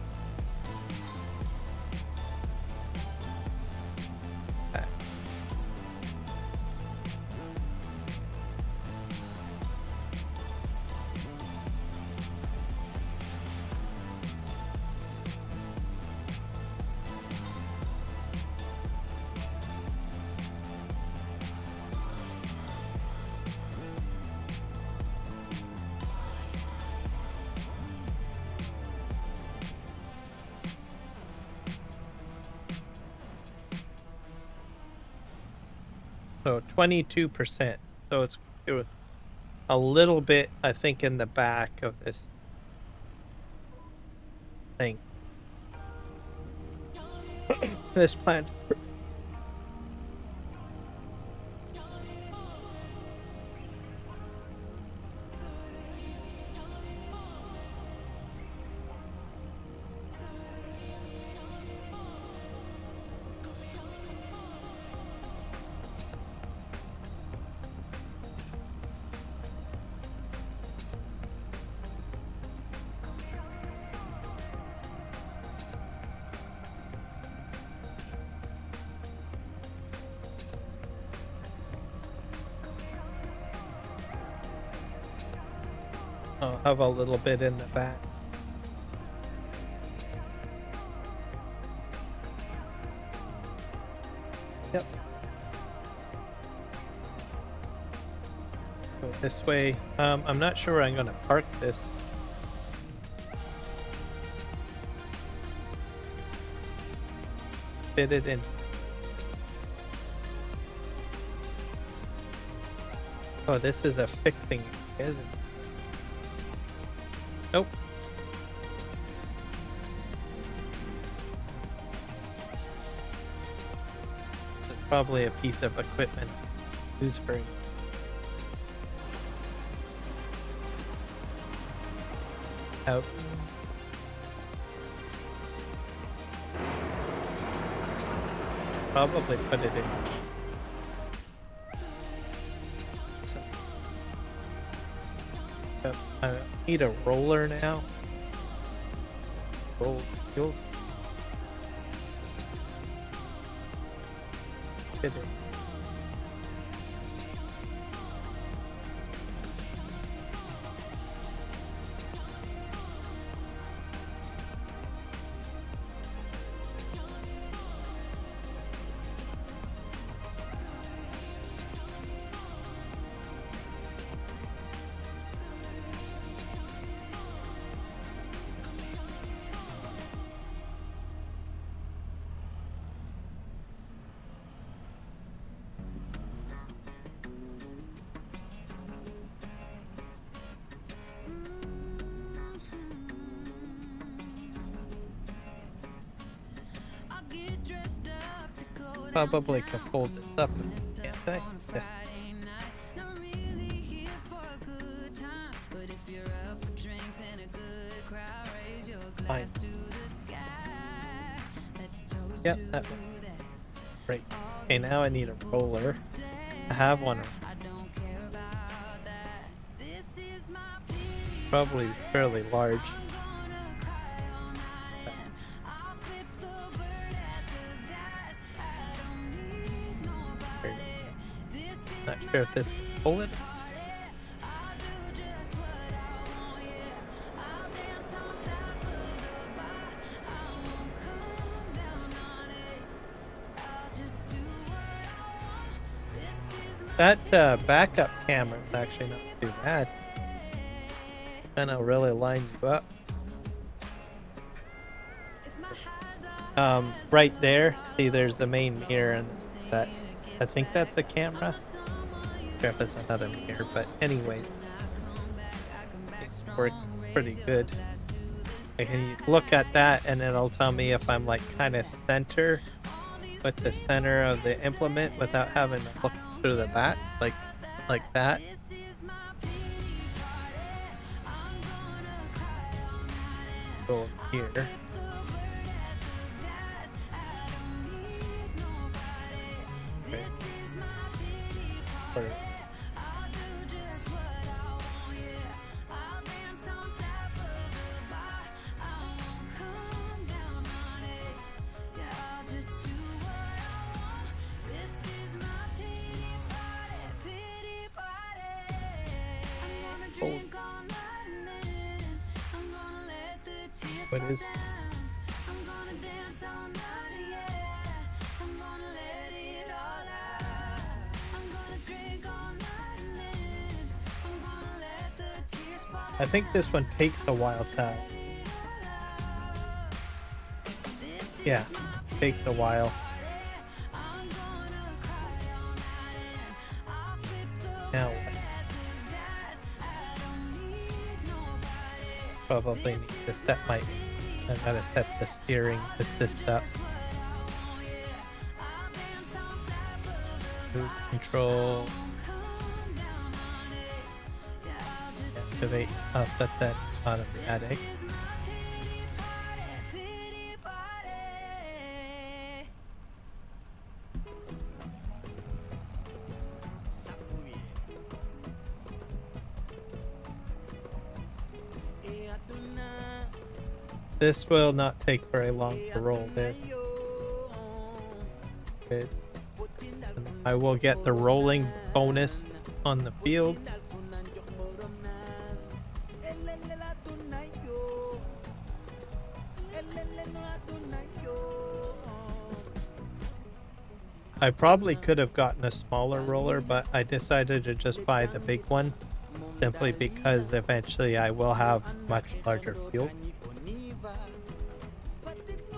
So 22%. So it's a little bit, I think, in the back of this thing. This plant. I'll have a little bit in the back. Yep. Go this way. I'm not sure where I'm going to park this. Fit it in. Oh, this is a fixing, isn't it? Nope. It's probably a piece of equipment. Who's for out. Probably put it in. I need a roller now. Roll fuel. Fit it. Probably can fold this up, can't I? Yes. Fine. Yep, that one. Great. Okay, now I need a roller. I have one. Probably fairly large. Not sure if this can pull it. That backup camera is actually not too bad. Kinda really lines you up. Right there, see there's the main mirror and that, I think that's a camera. Not sure if it's another mirror, but anyways, it's worked pretty good. I can look at that and it'll tell me if I'm like kind of center with the center of the implement without having to look through the back. Like like that. This is my pity party. I'm gonna cry all night and Go here. flip the bird at the guys. I don't need nobody. This is my pity Or party. I'll do just what I want, yeah. I'll dance on top of the bar. I won't come down on it. Yeah, I'll just do what I want. This is my pity party, pity party. I'm gonna drink all night and then I'm gonna let the tears What fall is- down. I'm gonna dance all night, yeah. I'm gonna let it all out. I'm gonna drink all night and then I'm gonna let the tears fall down. I think this one takes a while to. Yeah, takes a while. I'm gonna cry all night and I'll flip the Now bird at the guys. I don't need nobody. probably need to set my. I gotta set the steering assist up. Cruise control. Activate. I'll set that automatic. This will not take very long to roll this. Good. And I will get the rolling bonus on the field. I probably could have gotten a smaller roller, but I decided to just buy the big one simply because eventually I will have much larger field.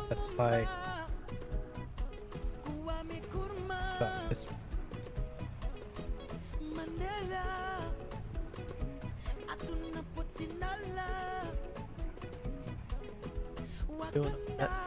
That's why I got this one. Doing a mess.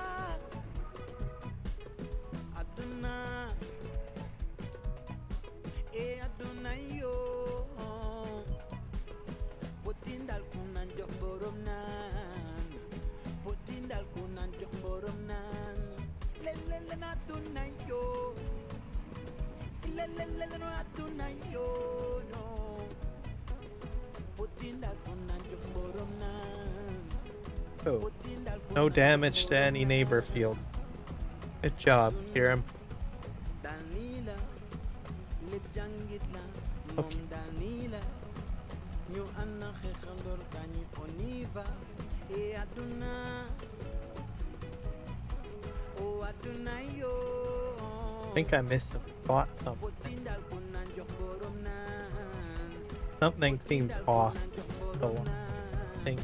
Oh, no damage to any neighbor fields. Good job, Kiram. Okay. I think I missed some spot something. Something seems off. So I think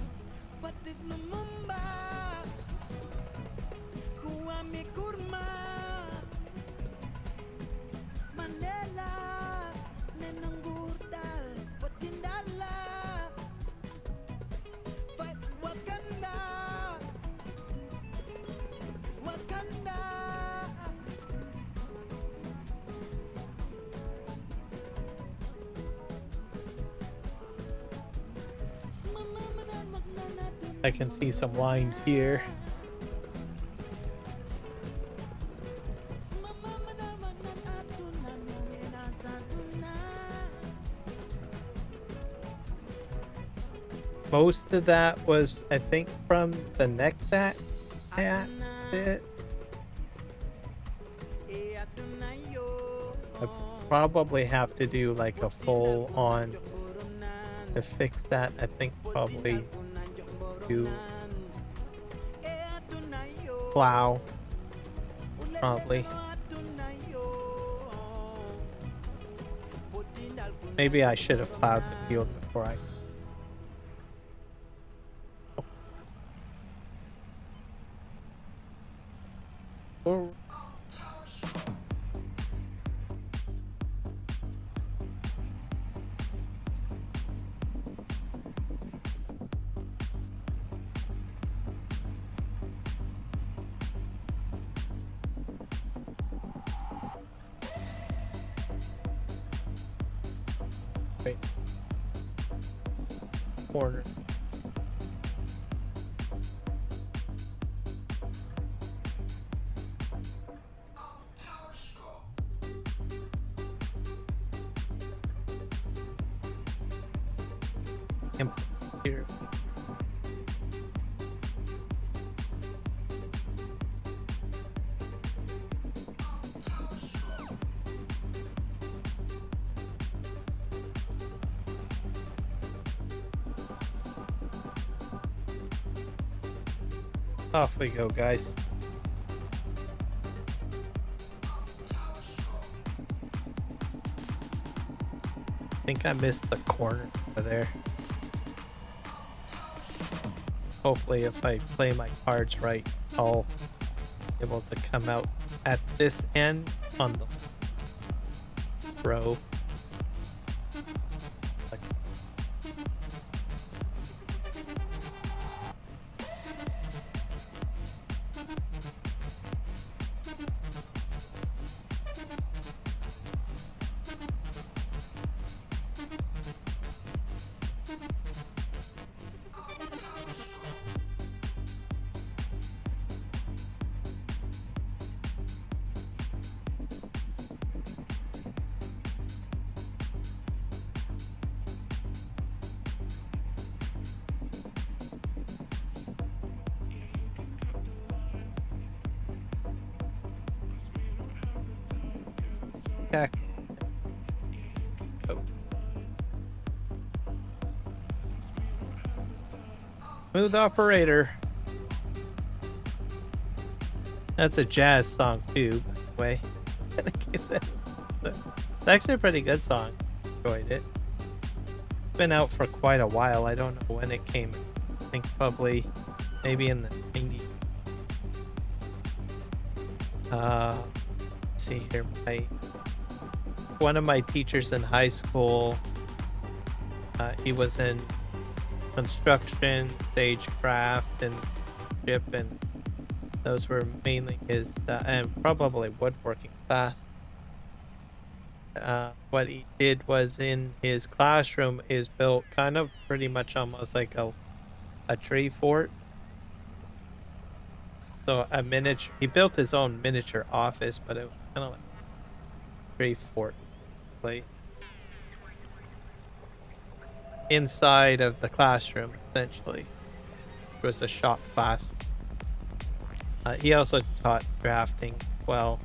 I can see some lines here. Most of that was, I think, from the next bit. I probably have to do like a full on to fix that. I think probably do plow, probably. Maybe I should have plowed the field before I. Oh. right corner. And here. Off we go, guys. I think I missed the corner over there. Hopefully, if I play my cards right, I'll be able to come out at this end on the row. Back. Oh. Smooth operator. That's a jazz song too, by the way. It's actually a pretty good song. Enjoyed it. It's been out for quite a while. I don't know when it came. I think probably maybe in the 90s. Let's see here. One of my teachers in high school, he was in construction, stagecraft, and ship, and those were mainly his, and probably woodworking class. What he did was in his classroom is built kind of pretty much almost like a tree fort. So a miniature, he built his own miniature office, but it was kind of like a tree fort. Inside of the classroom, essentially. It was a shop class. He also taught drafting well.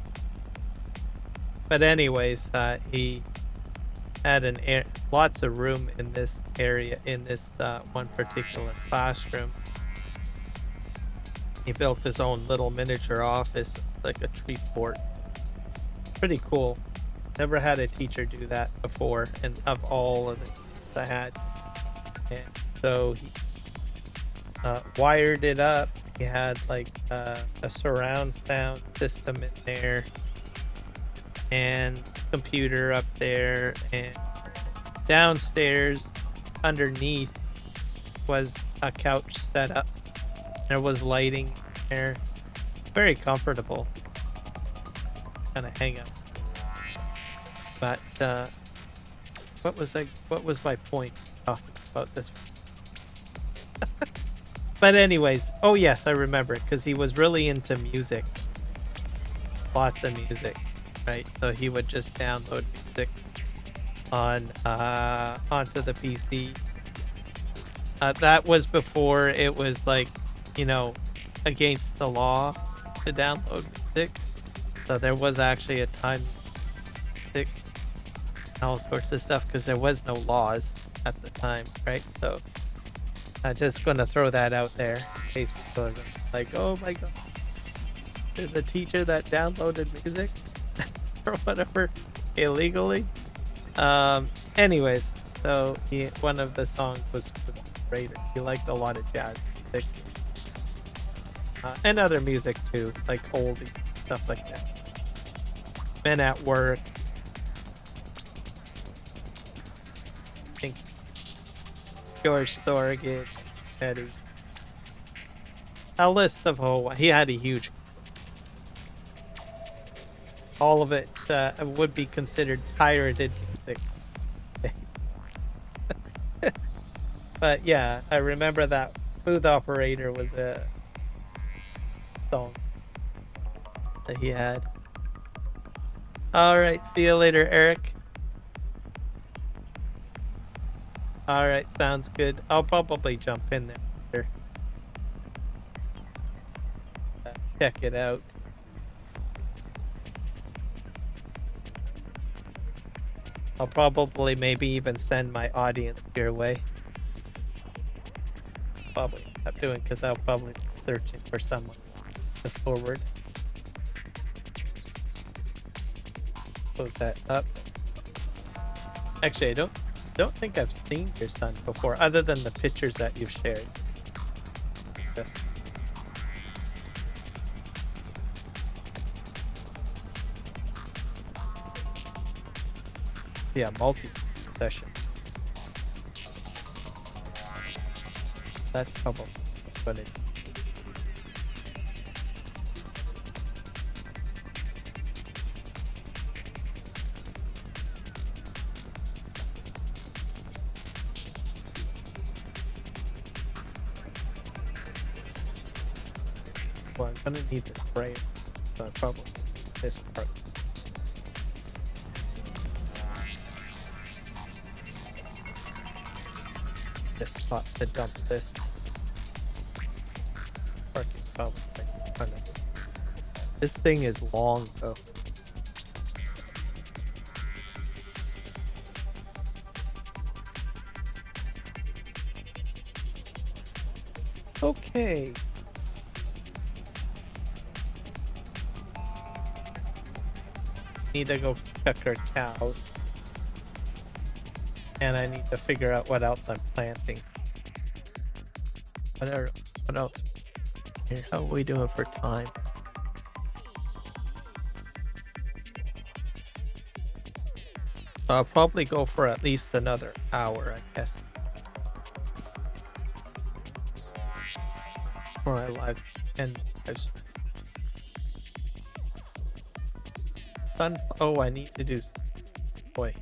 But anyways, he had lots of room in this area, in this one particular classroom. He built his own little miniature office, like a tree fort. Pretty cool. Never had a teacher do that before, and of all of the teachers I had. And so he wired it up. He had like a surround sound system in there, and computer up there, and downstairs underneath was a couch set up. There was lighting there. Very comfortable. Kind of hang out. But what was my point talking about this? But anyways, oh yes, I remember, because he was really into music. Lots of music, right? So he would just download music on onto the PC. That was before it was like, you know, against the law to download music. So there was actually a time music, all sorts of stuff, because there was no laws at the time, right? So I'm just gonna throw that out there in case people are like, oh my god, there's a teacher that downloaded music or whatever illegally. Anyways, so one of the songs was Raider. He liked a lot of jazz music and other music too, like oldie stuff like that. Men at Work. I think George Thorogood had a list of he had a huge. All of it would be considered pirated music. But yeah, I remember that Smooth Operator was a song that he had. All right, see you later, Eric. All right, sounds good. I'll probably jump in there. Check it out. I'll probably maybe even send my audience your way. Probably not doing because I'll probably be searching for someone to forward. Close that up. Actually, I don't think I've seen your son before, other than the pictures that you've shared. Yes. Yeah, multi-session. That's probably what it is. Well, I'm gonna need the sprayer, so I probably this part. This spot to dump this. Parking probably kind of. This thing is long though. Okay. Need to go check our cows. And I need to figure out what else I'm planting. What else? Here, how are we doing for time? I'll probably go for at least another hour, I guess. Before I live and I need to do. Boy.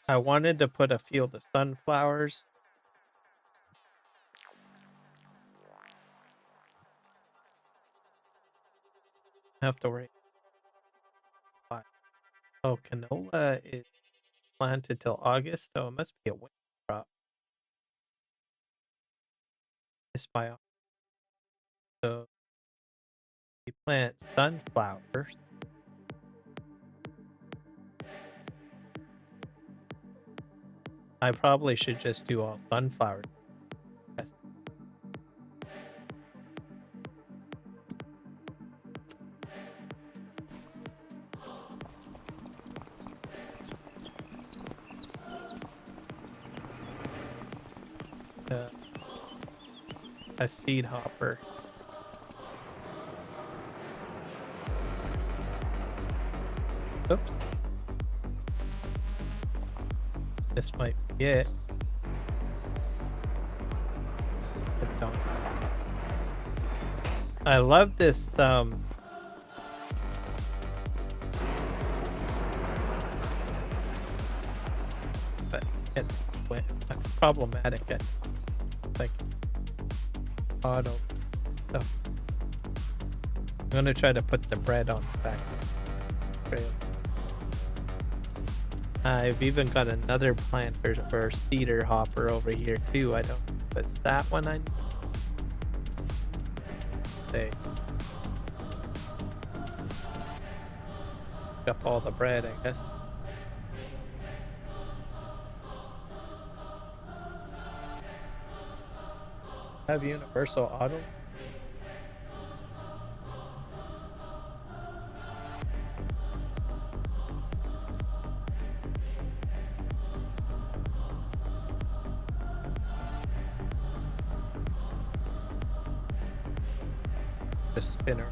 I wanted to put a field of sunflowers. I have to wait. Oh, canola is planted till August, so it must be a winter crop. It's by so we plant sunflowers. I probably should just do all sunflowers. Yes. A seed hopper. Oops. This might be it. But don't. I love this but it's problematic at like auto stuff. I'm gonna try to put the bread on the back trail. I've even got another planter or cedar hopper over here too. I don't know if it's that one I need. Say. Pick up all the bread, I guess. Have universal auto? Just spinner.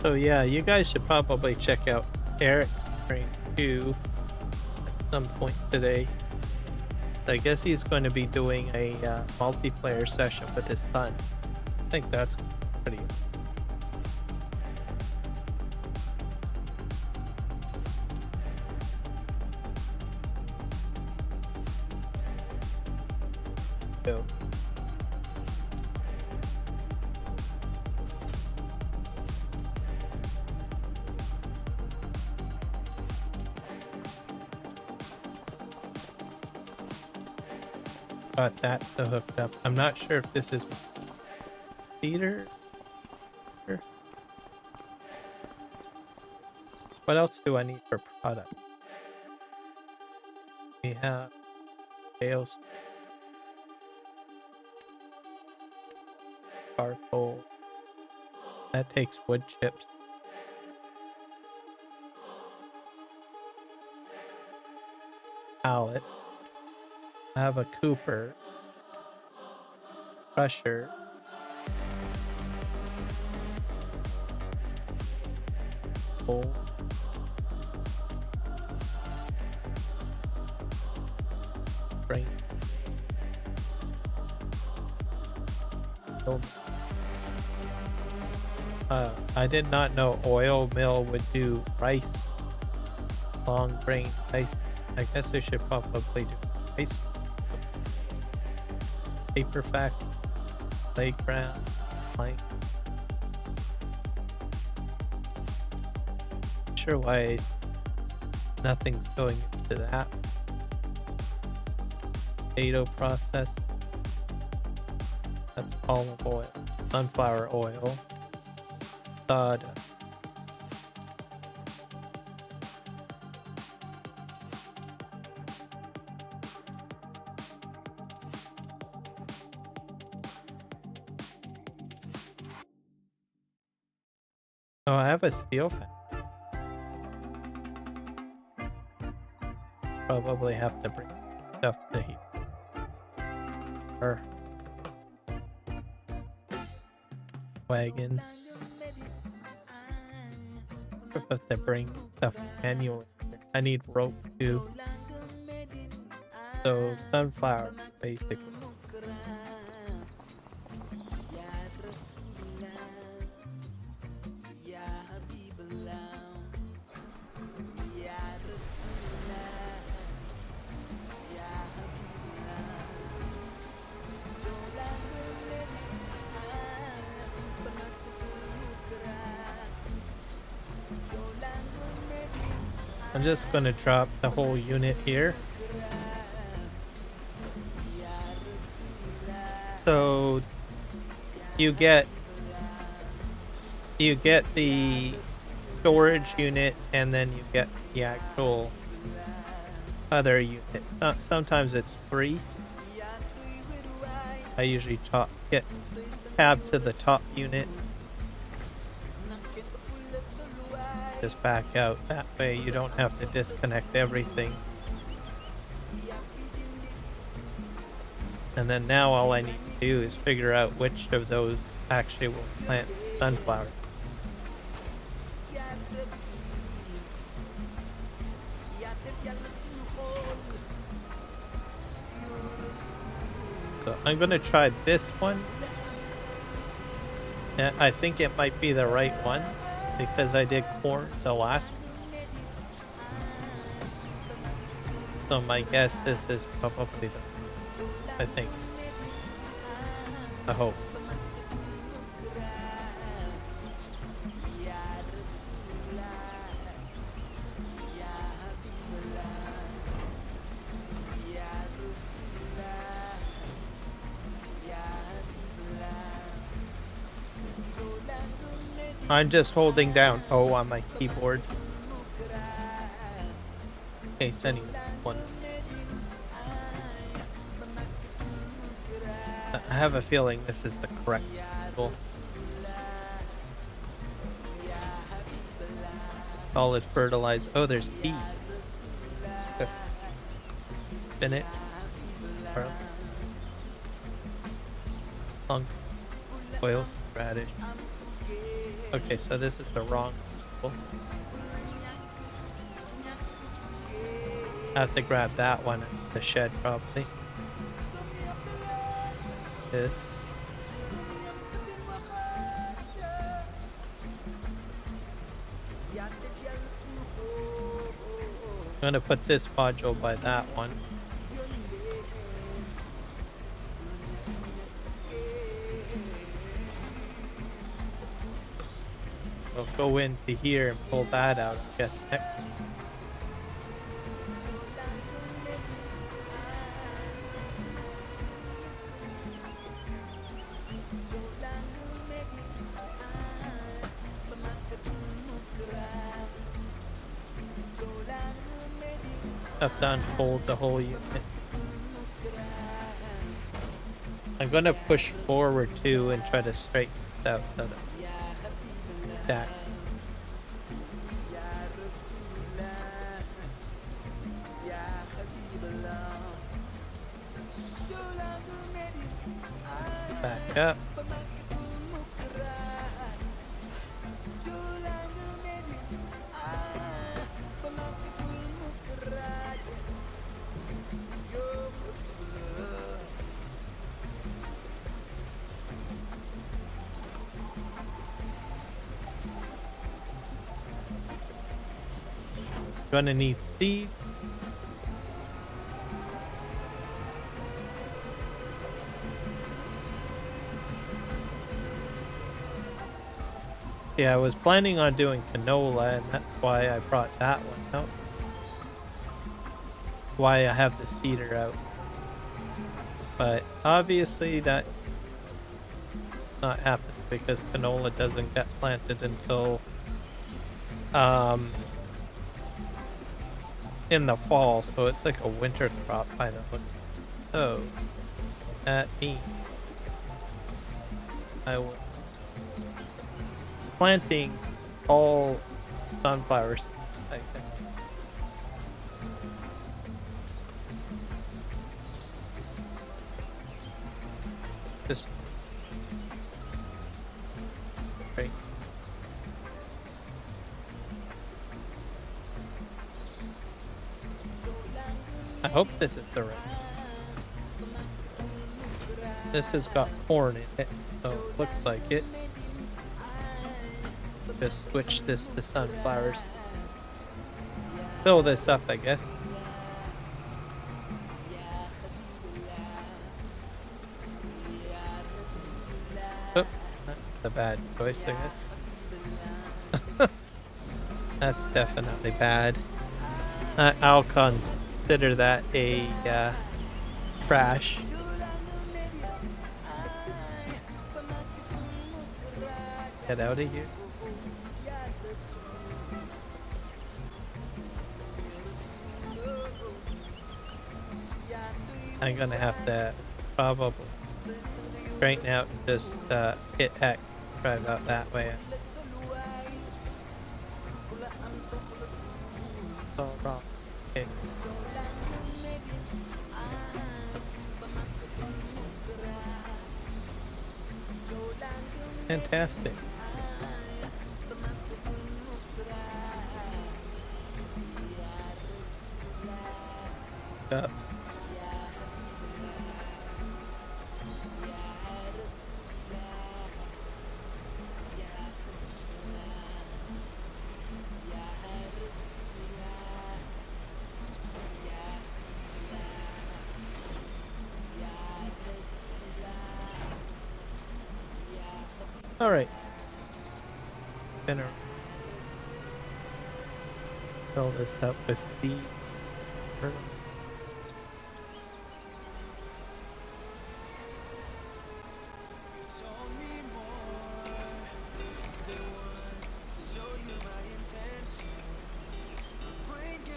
So yeah, you guys should probably check out Eric's stream too at some point today. I guess he's going to be doing a multiplayer session with his son. think that's pretty. Go. Got that so hooked up. I'm not sure if this is feeder. What else do I need for product? We have sales, charcoal. That takes wood chips. Pallet. I have a cooper. Crusher. Coal. Grain. I did not know oil mill would do rice. Long grain rice. I guess I should probably do rice. Paper factory. Playground. Plank. Not sure why nothing's going into that. Potato process. That's olive oil. Sunflower oil. Soda. Oh, I have a steel fan. Probably have to bring stuff to here. Or wagon. I have to bring stuff manually. I need rope too. So sunflower, basically. I'm just going to drop the whole unit here. So you get the storage unit and then you get the actual other unit. Sometimes it's 3. I usually get tab to the top unit. Just back out. That way you don't have to disconnect everything. And then now all I need to do is figure out which of those actually will plant sunflower. So I'm going to try this one. Yeah, I think it might be the right one, because I did corn the last. So my guess this is probably I think. I hope. I'm just holding down O on my keyboard. In case anyone. I have a feeling this is the correct tool. Solid fertilizer. Oh, there's P. Spinach. Long oils, radish. Okay, so this is the wrong tool. I have to grab that one at the shed probably. This. I'm gonna put this module by that one. We'll go into here and pull that out, I guess, next. Have to unfold the whole unit. I'm gonna push forward too and try to straighten it out so that back up. Gonna need Steve. Yeah, I was planning on doing canola, and that's why I brought that one out. Why I have the cedar out. But obviously that's not happening because canola doesn't get planted until in the fall, so it's like a winter crop by the look. So that means I will planting all sunflowers, I think. Just great. I hope this is the right. This has got corn in it, so it looks like it. Just switch this to sunflowers. Fill this up, I guess. Oh, that's a bad choice, I guess. That's definitely bad. I'll consider that a crash. Get out of here. I'm gonna have to probably straighten out and just hit heck, drive out that way. It's all wrong. Okay. Fantastic. Up. All right. Gonna fill this up with Steve.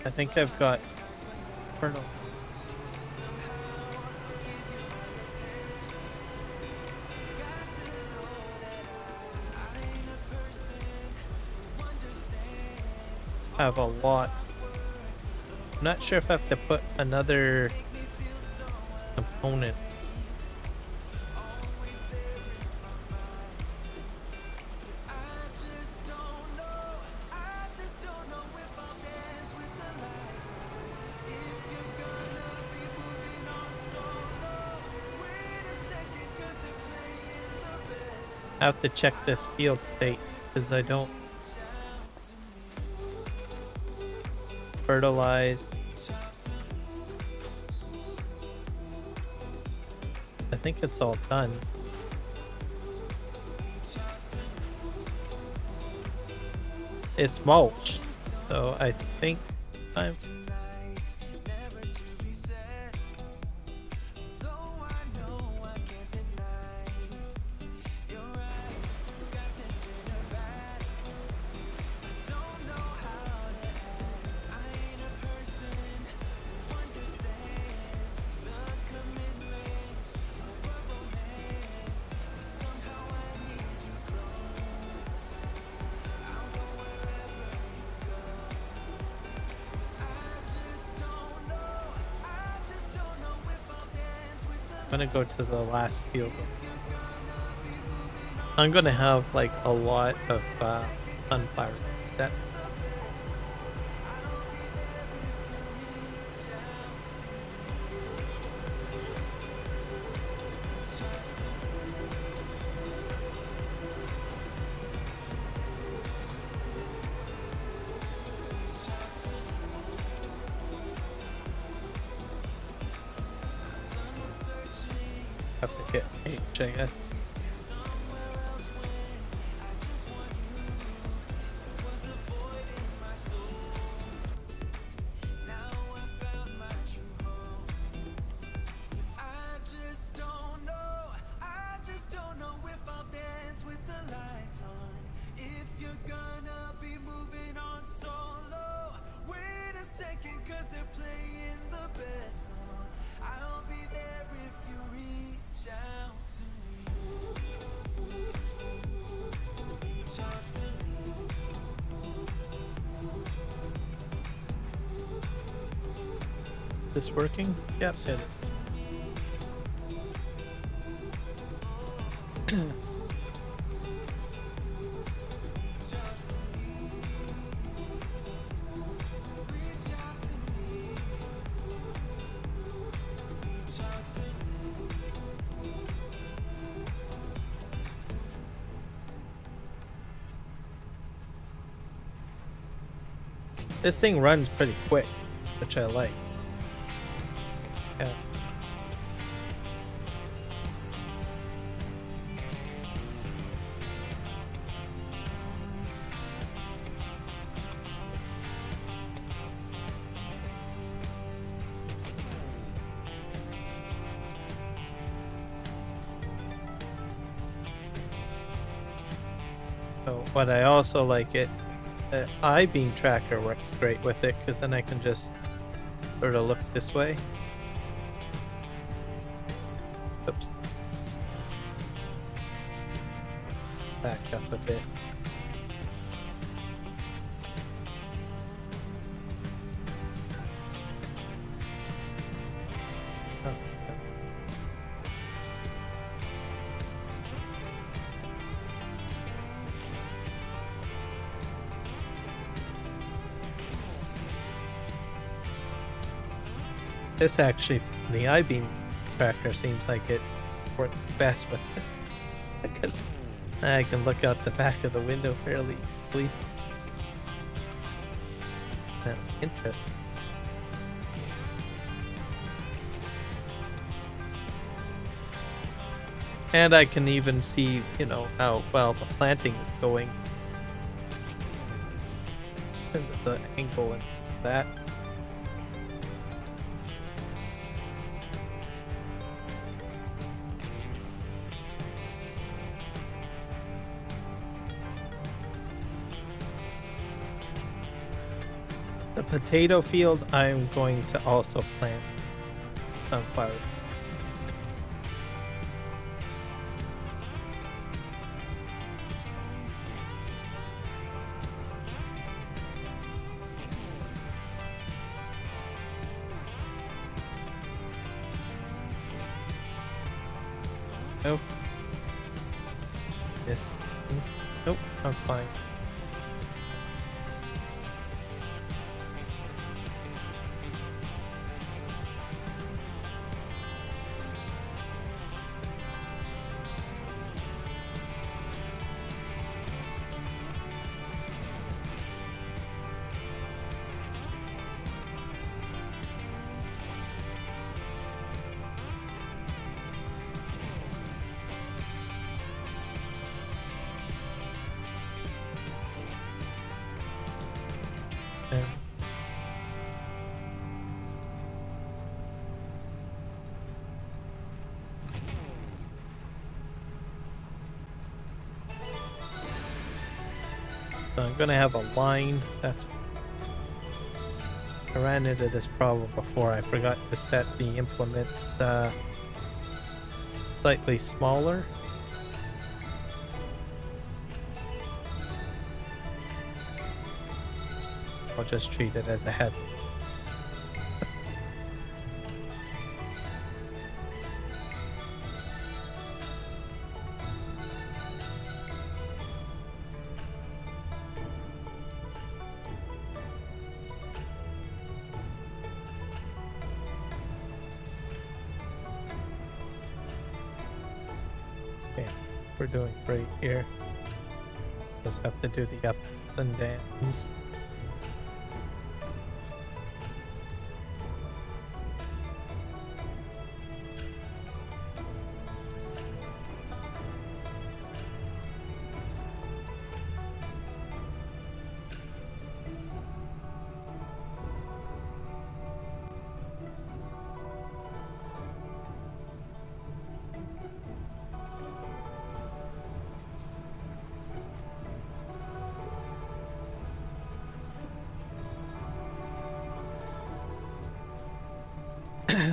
I think I've got Colonel. Have a lot. I'm not sure if I have to put another component. I have to check this field state because I don't. fertilized. I think it's all done. It's mulched, so I think I'm. I'm gonna go to the last field. I'm gonna have like a lot of sunflower. That have to get H, I guess. This working? Yep, it is. This thing runs pretty quick, which I like. Yeah. So what I also like it, the I-beam tracker works great with it because then I can just sort of look this way. Oops. Back up a bit. Oh, this actually, the I-beam tracker seems like it works best with this because I can look out the back of the window fairly easily. Interesting. And I can even see, you know, how well the planting is going because of the angle and that. The potato field, I'm going to also plant sunflower. Nope. Yes. Nope, I'm fine. And so I'm gonna have a line. That's I ran into this problem before. I forgot to set the implement slightly smaller. I'll just treat it as a head. Okay, we're doing great here. Just have to do the ups and downs.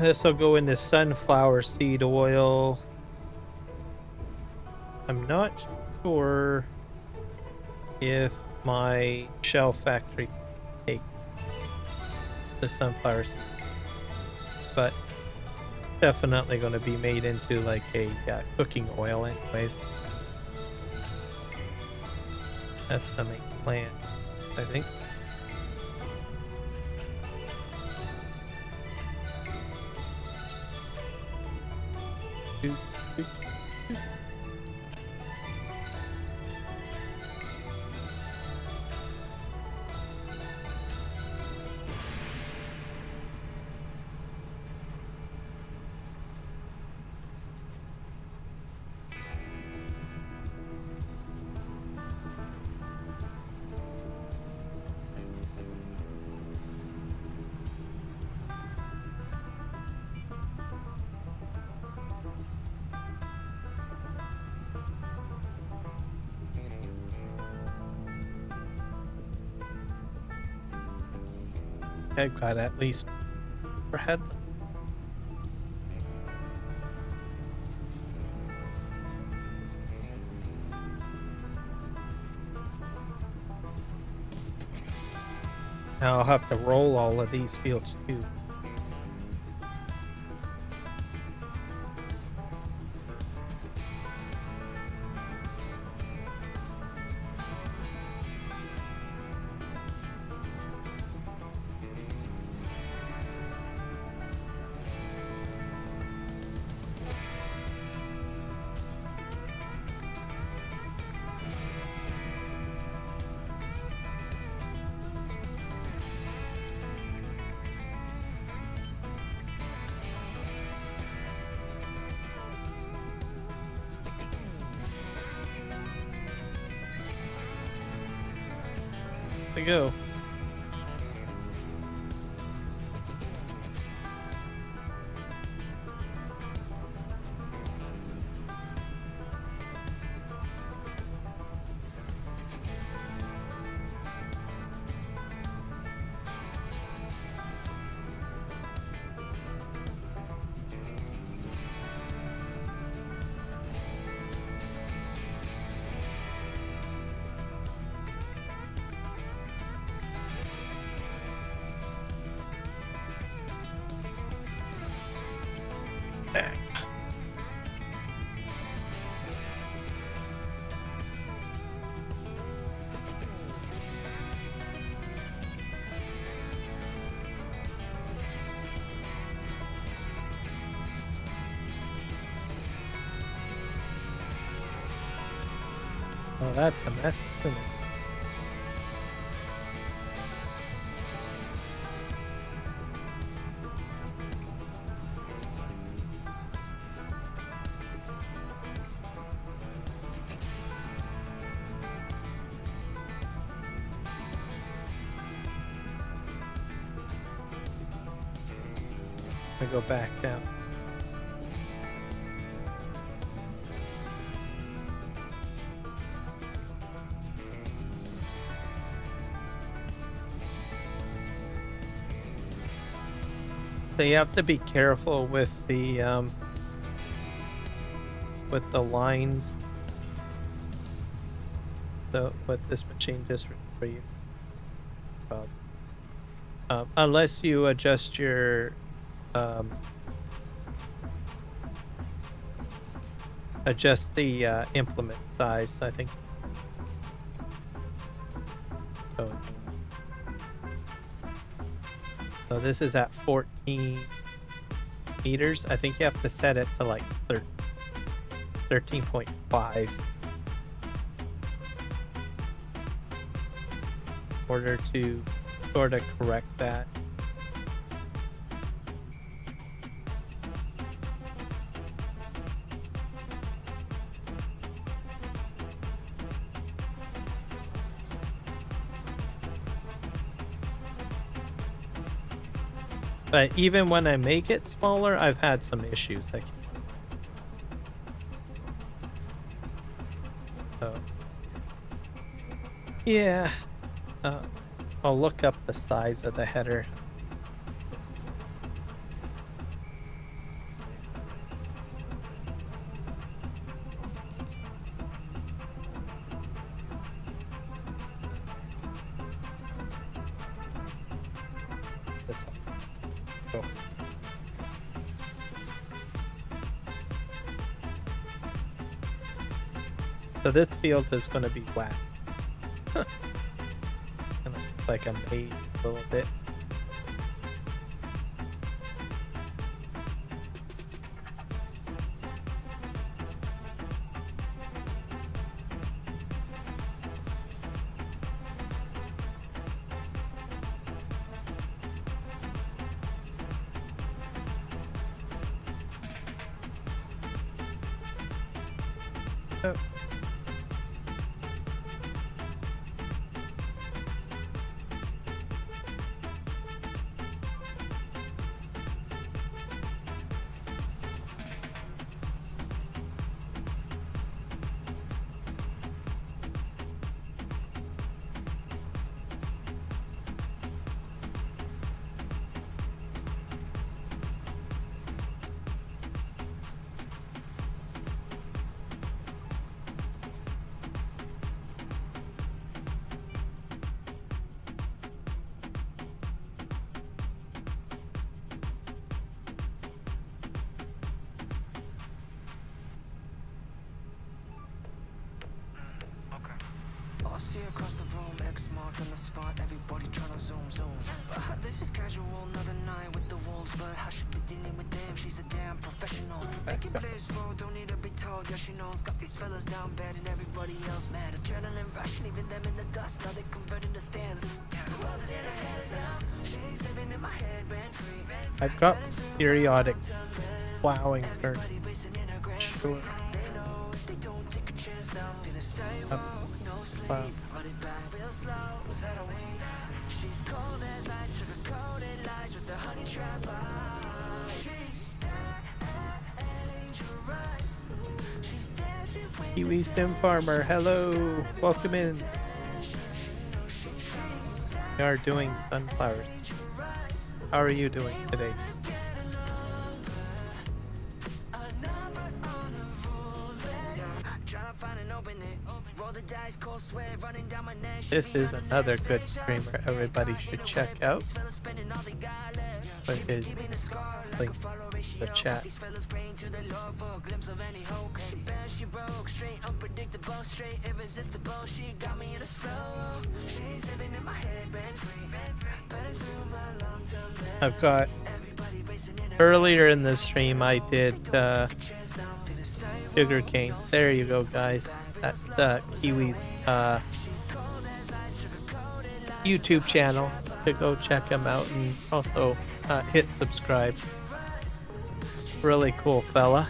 This will go into sunflower seed oil. I'm not sure if my shell factory can take the sunflower seed, but definitely going to be made into like a cooking oil anyways. That's the main plan, I think. Doot, doot, doot. I've got at least per head. Now I'll have to roll all of these fields too. To go. Oh, that's a mess, isn't it? I go back down. So you have to be careful with the lines. So what this machine just for you. Unless you adjust your adjust the implement size, I think. So this is at 14 meters. I think you have to set it to like 13.5 in order to sort of correct that. But even when I make it smaller, I've had some issues. So, yeah, I'll look up the size of the header. This one. Cool. So this field is going to be whacked. Like a maze a little bit. Oh. I see across the room, X marked on the spot, everybody tryna zoom. This is casual, another night with the wolves, but I should be dealing with them, she's a damn professional. Making plays for, don't need to be told, yeah she knows. Got these fellas down bad and everybody else mad. Adrenaline rush, leaving them in the dust, now they converting the stands. She's living in my head, rent free. I've got periodic plowing for sure. Wow. She's cold as ice, sugar-coated lies with the honey trap eyes. She's dangerous. She's dancing with Kiwi Sim Farmer, hello, welcome in. We are doing sunflowers. How are you doing today? This is another good streamer everybody should check out. Put his link in the chat. I've got earlier in the stream I did sugarcane. There you go, guys. That's Kiwi's YouTube channel. To go check him out and also hit subscribe. Really cool fella.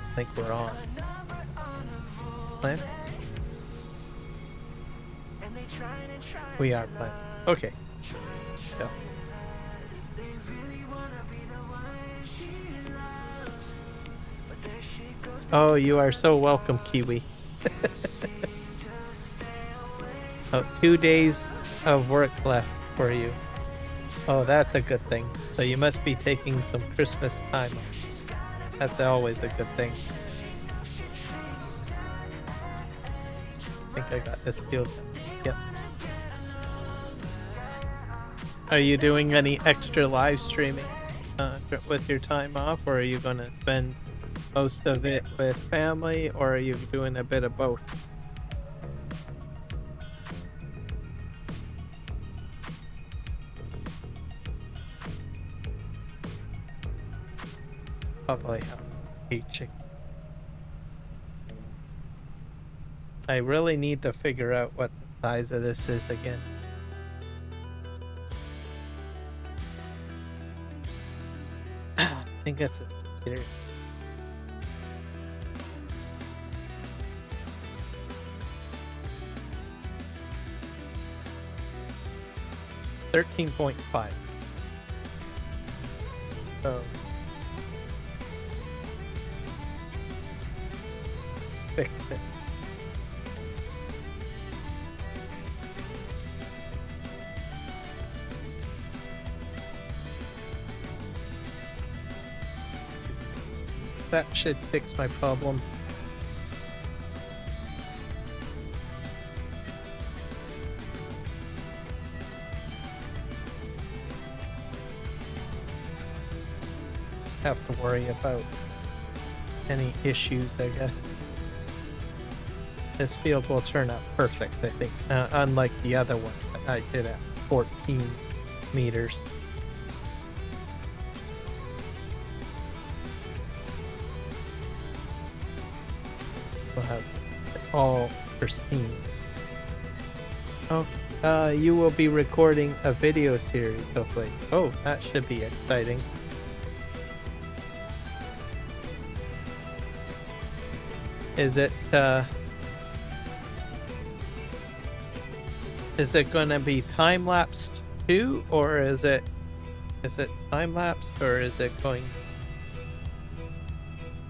I think we're on. plan? We are planning. Okay. Yeah. Oh, you are so welcome, Kiwi. Oh, 2 days of work left for you. Oh, that's a good thing. So you must be taking some Christmas time off. That's always a good thing. I think I got this field done. Yep. Are you doing any extra live streaming with your time off, or are you going to spend most of it with family, or are you doing a bit of both? Probably have 8 chickens. I really need to figure out what the size of this is again. I think it's a theater. $13.5. So fixed it. That should fix my problem. Have to worry about any issues, I guess. This field will turn out perfect, I think. Unlike the other one I did at 14 meters. We'll have it all pristine. Okay. You will be recording a video series, hopefully. Oh, that should be exciting. Is it going to be time lapsed too, or is it time lapsed, or is it going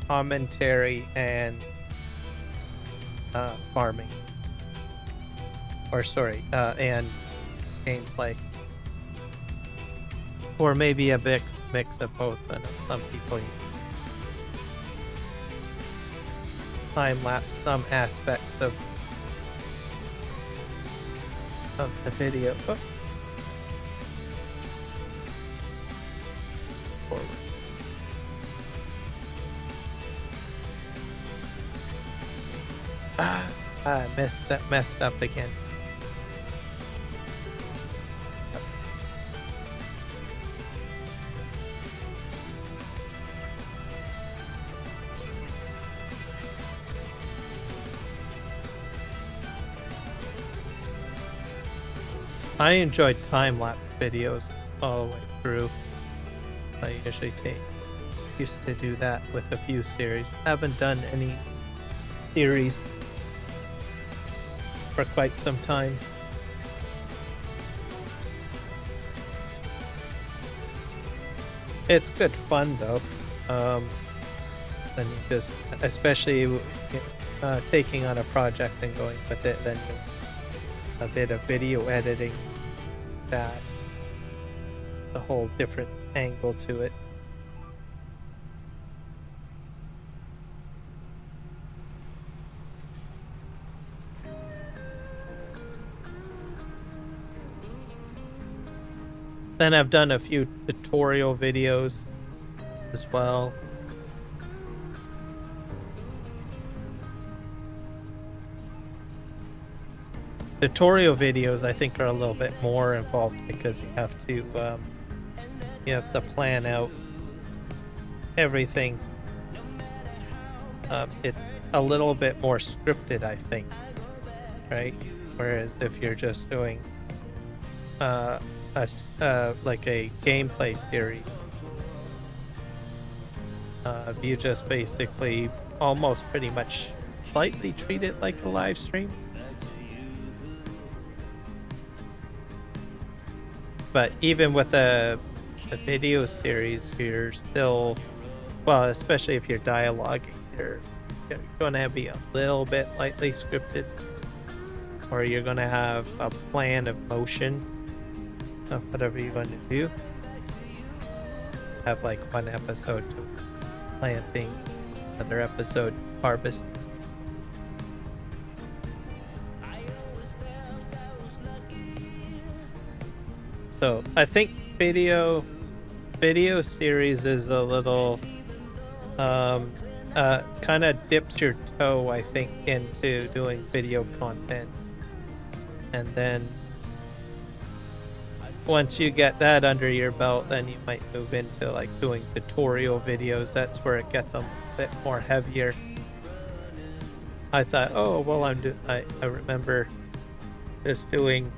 commentary and farming, or sorry, and gameplay, or maybe a mix of both? I know some people use time lapse some aspects of the video. Oh. Forward. I messed up again. I enjoyed time-lapse videos all the way through. I usually used to do that with a few series. Haven't done any series for quite some time. It's good fun though. Then you just, especially taking on a project and going with it, then you a bit of video editing, that a whole different angle to it. Then I've done a few tutorial videos as well. Tutorial videos, I think, are a little bit more involved because you have to plan out everything. It's a little bit more scripted, I think, right? Whereas if you're just doing like a gameplay series, you just basically almost pretty much slightly treat it like a live stream. But even with a video series, you're still, well, especially if you're dialoguing, you're going to be a little bit lightly scripted, or you're going to have a plan of motion of whatever you're going to do. Have like one episode to planting, another episode harvest. So I think video series is a little kind of dipped your toe, I think, into doing video content, and then once you get that under your belt, then you might move into like doing tutorial videos. That's where it gets a bit more heavier. I thought, oh well, I remember just doing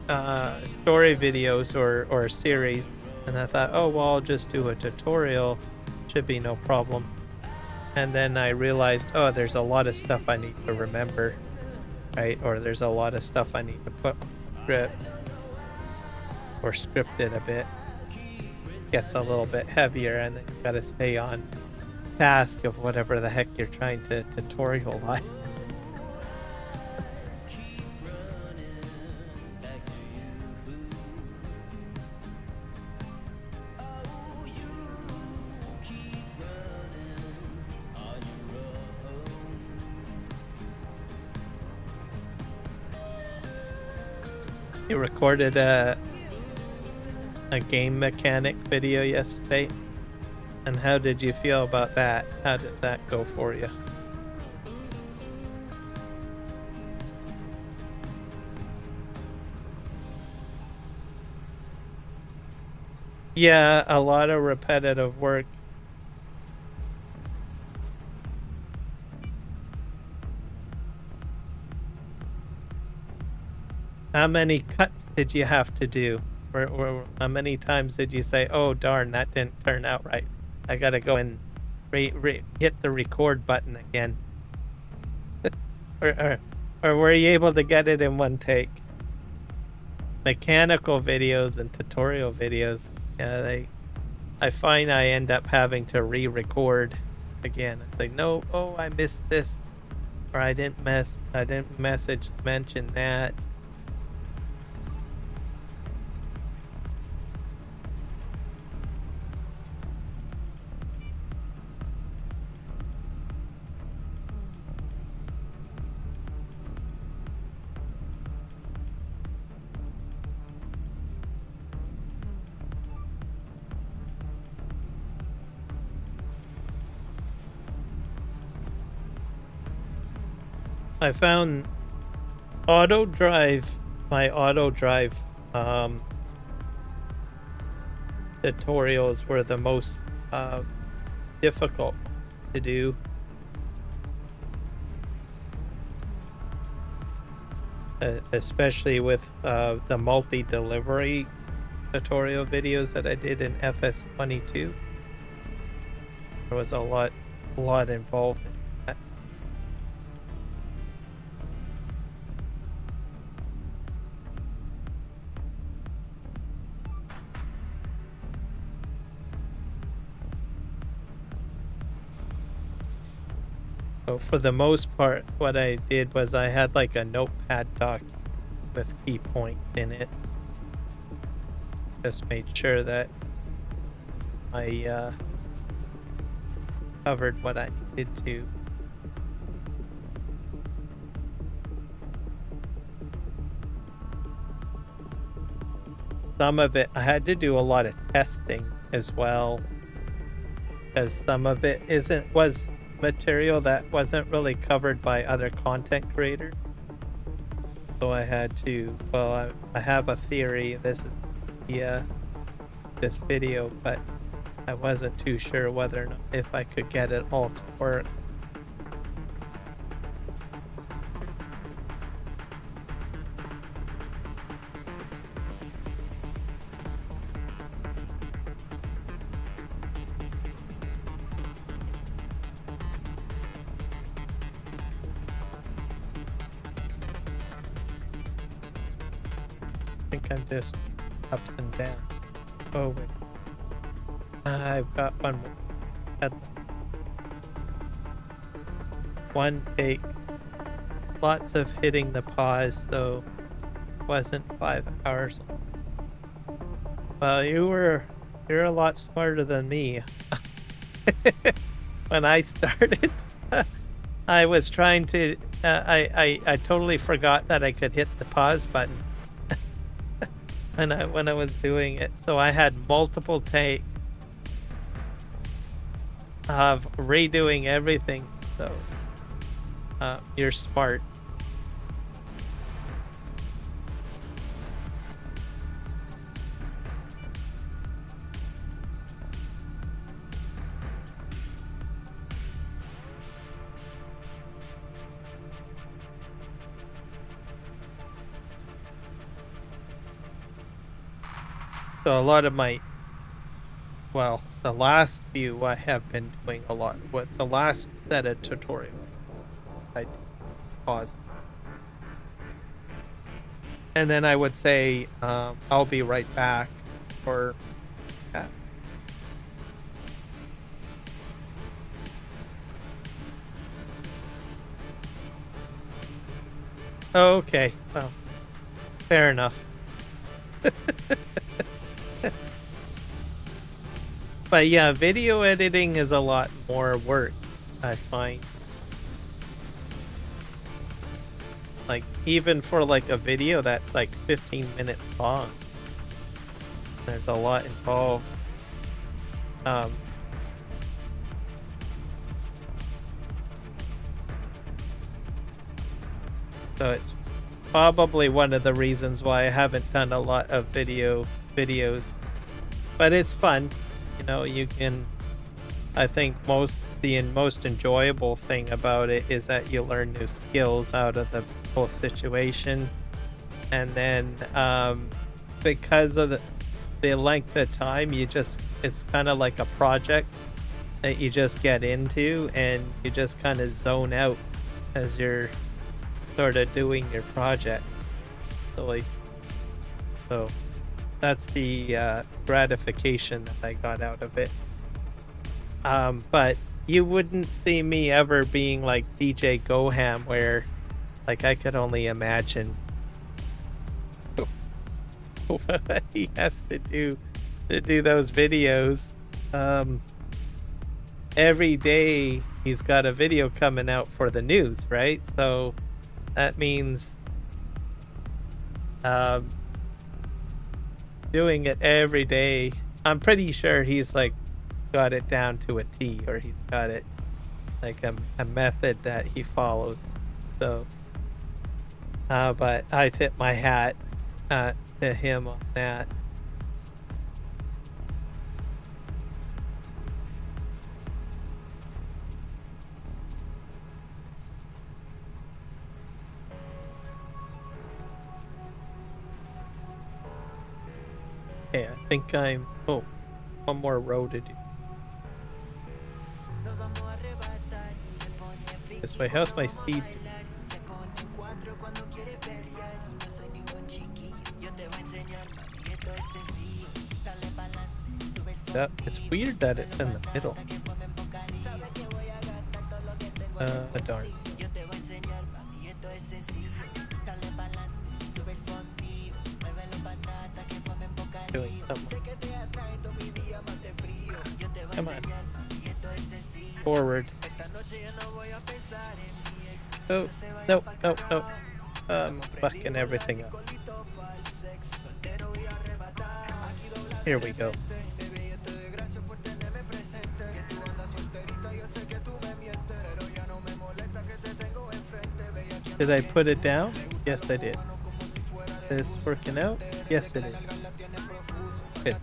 story videos or series, and I thought, oh well, I'll just do a tutorial, should be no problem. And then I realized, oh, there's a lot of stuff I need to remember, right? Or there's a lot of stuff I need to put script or script it a bit. Gets a little bit heavier, and then you gotta stay on task of whatever the heck you're trying to tutorialize. You recorded a game mechanic video yesterday, and how did you feel about that? How did that go for you? Yeah, a lot of repetitive work. How many cuts did you have to do? Or how many times did you say, oh darn, that didn't turn out right, I gotta go and hit the record button again? or were you able to get it in one take? Mechanical videos and tutorial videos, yeah, I find I end up having to re-record again. It's like, no, oh, I missed this, or I didn't mention that. I found my auto drive tutorials were the most difficult to do. Especially with the multi-delivery tutorial videos that I did in FS22. There was a lot involved in that. So for the most part, what I did was I had like a notepad doc with key points in it. Just made sure that I covered what I needed to. Some of it, I had to do a lot of testing as well, because some of it was material that wasn't really covered by other content creators. So I had to, well, I have a theory, this is this video, but I wasn't too sure whether or not if I could get it all to work. think I'm just ups and downs. Oh wait. I've got one more. One take. Lots of hitting the pause, so wasn't 5 hours. Well, you're a lot smarter than me. When I started, I was trying to. I totally forgot that I could hit the pause button when I was doing it. So I had multiple takes of redoing everything. So you're smart. So a lot of my, well, the last few I have been doing a lot. What the last set of tutorials, I pause, and then I would say, "I'll be right back," or that. Okay, well, fair enough. But yeah, video editing is a lot more work, I find. Like, even for like a video that's like 15 minutes long, there's a lot involved. So it's probably one of the reasons why I haven't done a lot of videos. But it's fun. You know, you can, I think the most enjoyable thing about it is that you learn new skills out of the whole situation. And then because of the length of time, it's kind of like a project that you just get into and you just kind of zone out as you're sort of doing your project. So that's the gratification that I got out of it. But you wouldn't see me ever being like DJ Goham, where like I could only imagine what he has to do those videos. Every day he's got a video coming out for the news, right? So that means doing it every day. I'm pretty sure he's like got it down to a T, or he's got it like a method that he follows. So but I tip my hat to him on that. Okay, I think I'm... Oh, one more row to do. This way, how's my seed? It's weird that it's in the middle. Darn. Doing something. Come on. Forward. Oh, no. I'm fucking everything up. Here we go. Did I put it down? Yes, I did. Is this working out? Yes, it is. Good.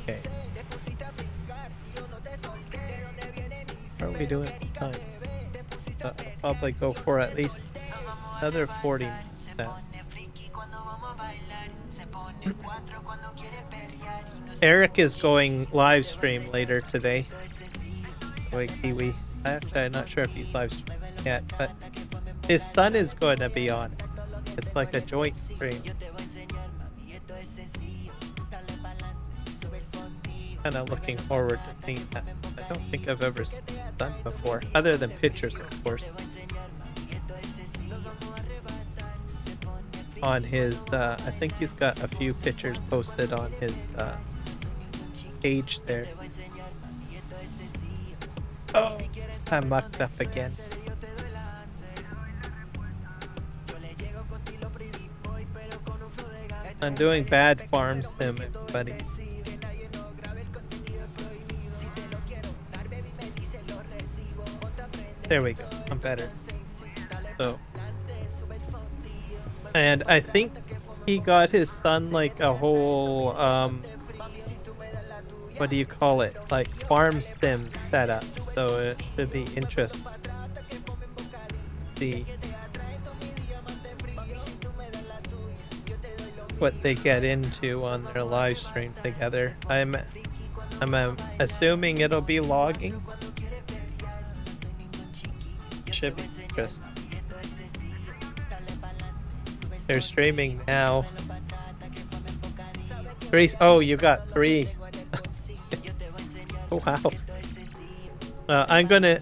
Okay. How are we doing time? I'll probably go for at least another 40 minutes now. Eric is going live stream later today. Wait, Kiwi. Actually, I'm not sure if he's live streaming. yet, but his son is going to be on it. It's like a joint stream. Kind of looking forward to seeing that. I don't think I've ever seen that before, other than pictures, of course. On his, I think he's got a few pictures posted on his page there. Oh, I mucked up again. I'm doing bad farm sim, everybody. There we go. I'm better. So, and I think he got his son like a whole what do you call it? Like farm sim setup. So it should be interesting. See what they get into on their live stream together. I'm assuming it'll be logging. Should be interesting. They're streaming now. Three. Oh, you got 3. Wow. I'm gonna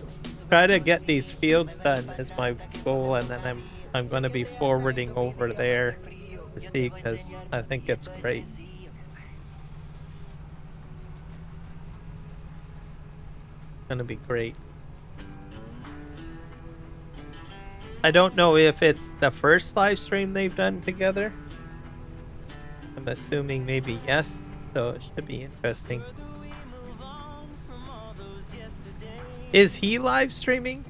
try to get these fields done as my goal, and then I'm gonna be forwarding over there to see, because I think it's great. Gonna be great. I don't know if it's the first live stream they've done together. I'm assuming maybe yes, so it should be interesting. Is he live streaming?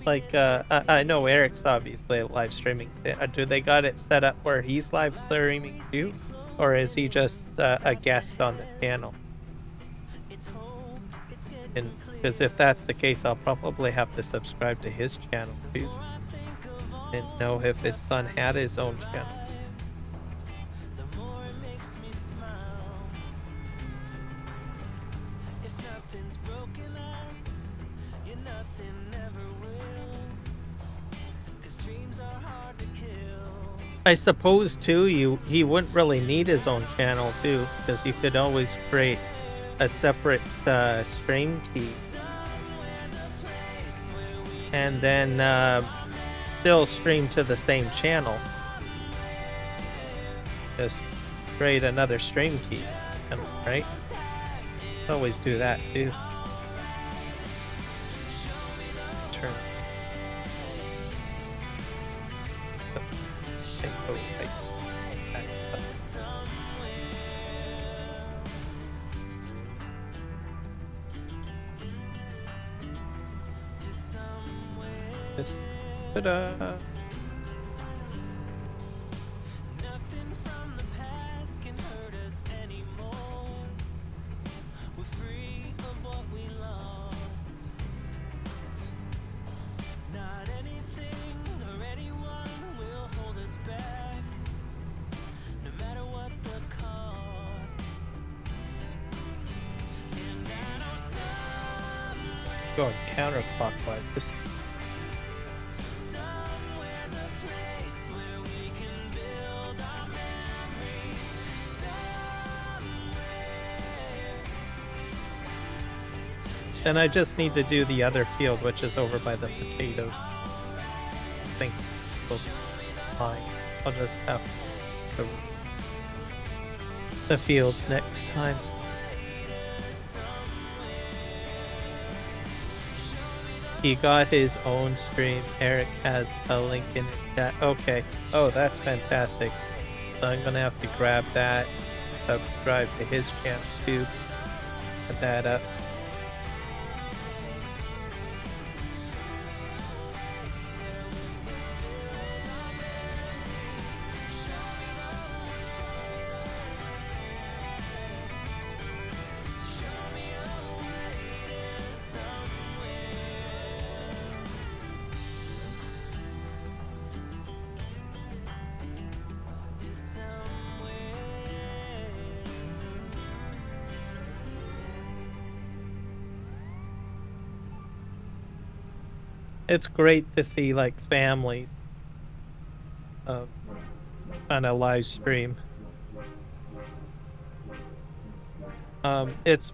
Like, I know Eric's obviously live streaming. Do they got it set up where he's live streaming too? Or is he just a guest on the channel? And because if that's the case, I'll probably have to subscribe to his channel too. Didn't know if his son had his own channel. I suppose too, he wouldn't really need his own channel too, because you could always create a separate stream key, and then still stream to the same channel. Just create another stream key, right? Always do that too. Turn. Oh, right. Just ta-da. Nothing from the past can hurt us anymore. We're free of what we lost. Not anything or anyone will hold us back, no matter what the cost. And I know somewhere, Going counterclockwise. Just somewhere's a place where we can build our memories. Somewhere. and I just need to do the other field, which is over by the potatoes. I think we'll be fine. I'll just have the fields next time. He got his own stream. Eric has a link in the chat. Okay. Oh, that's fantastic. So I'm gonna have to grab that, subscribe to his channel too. Put that up. it's great to see like families on a live stream. It's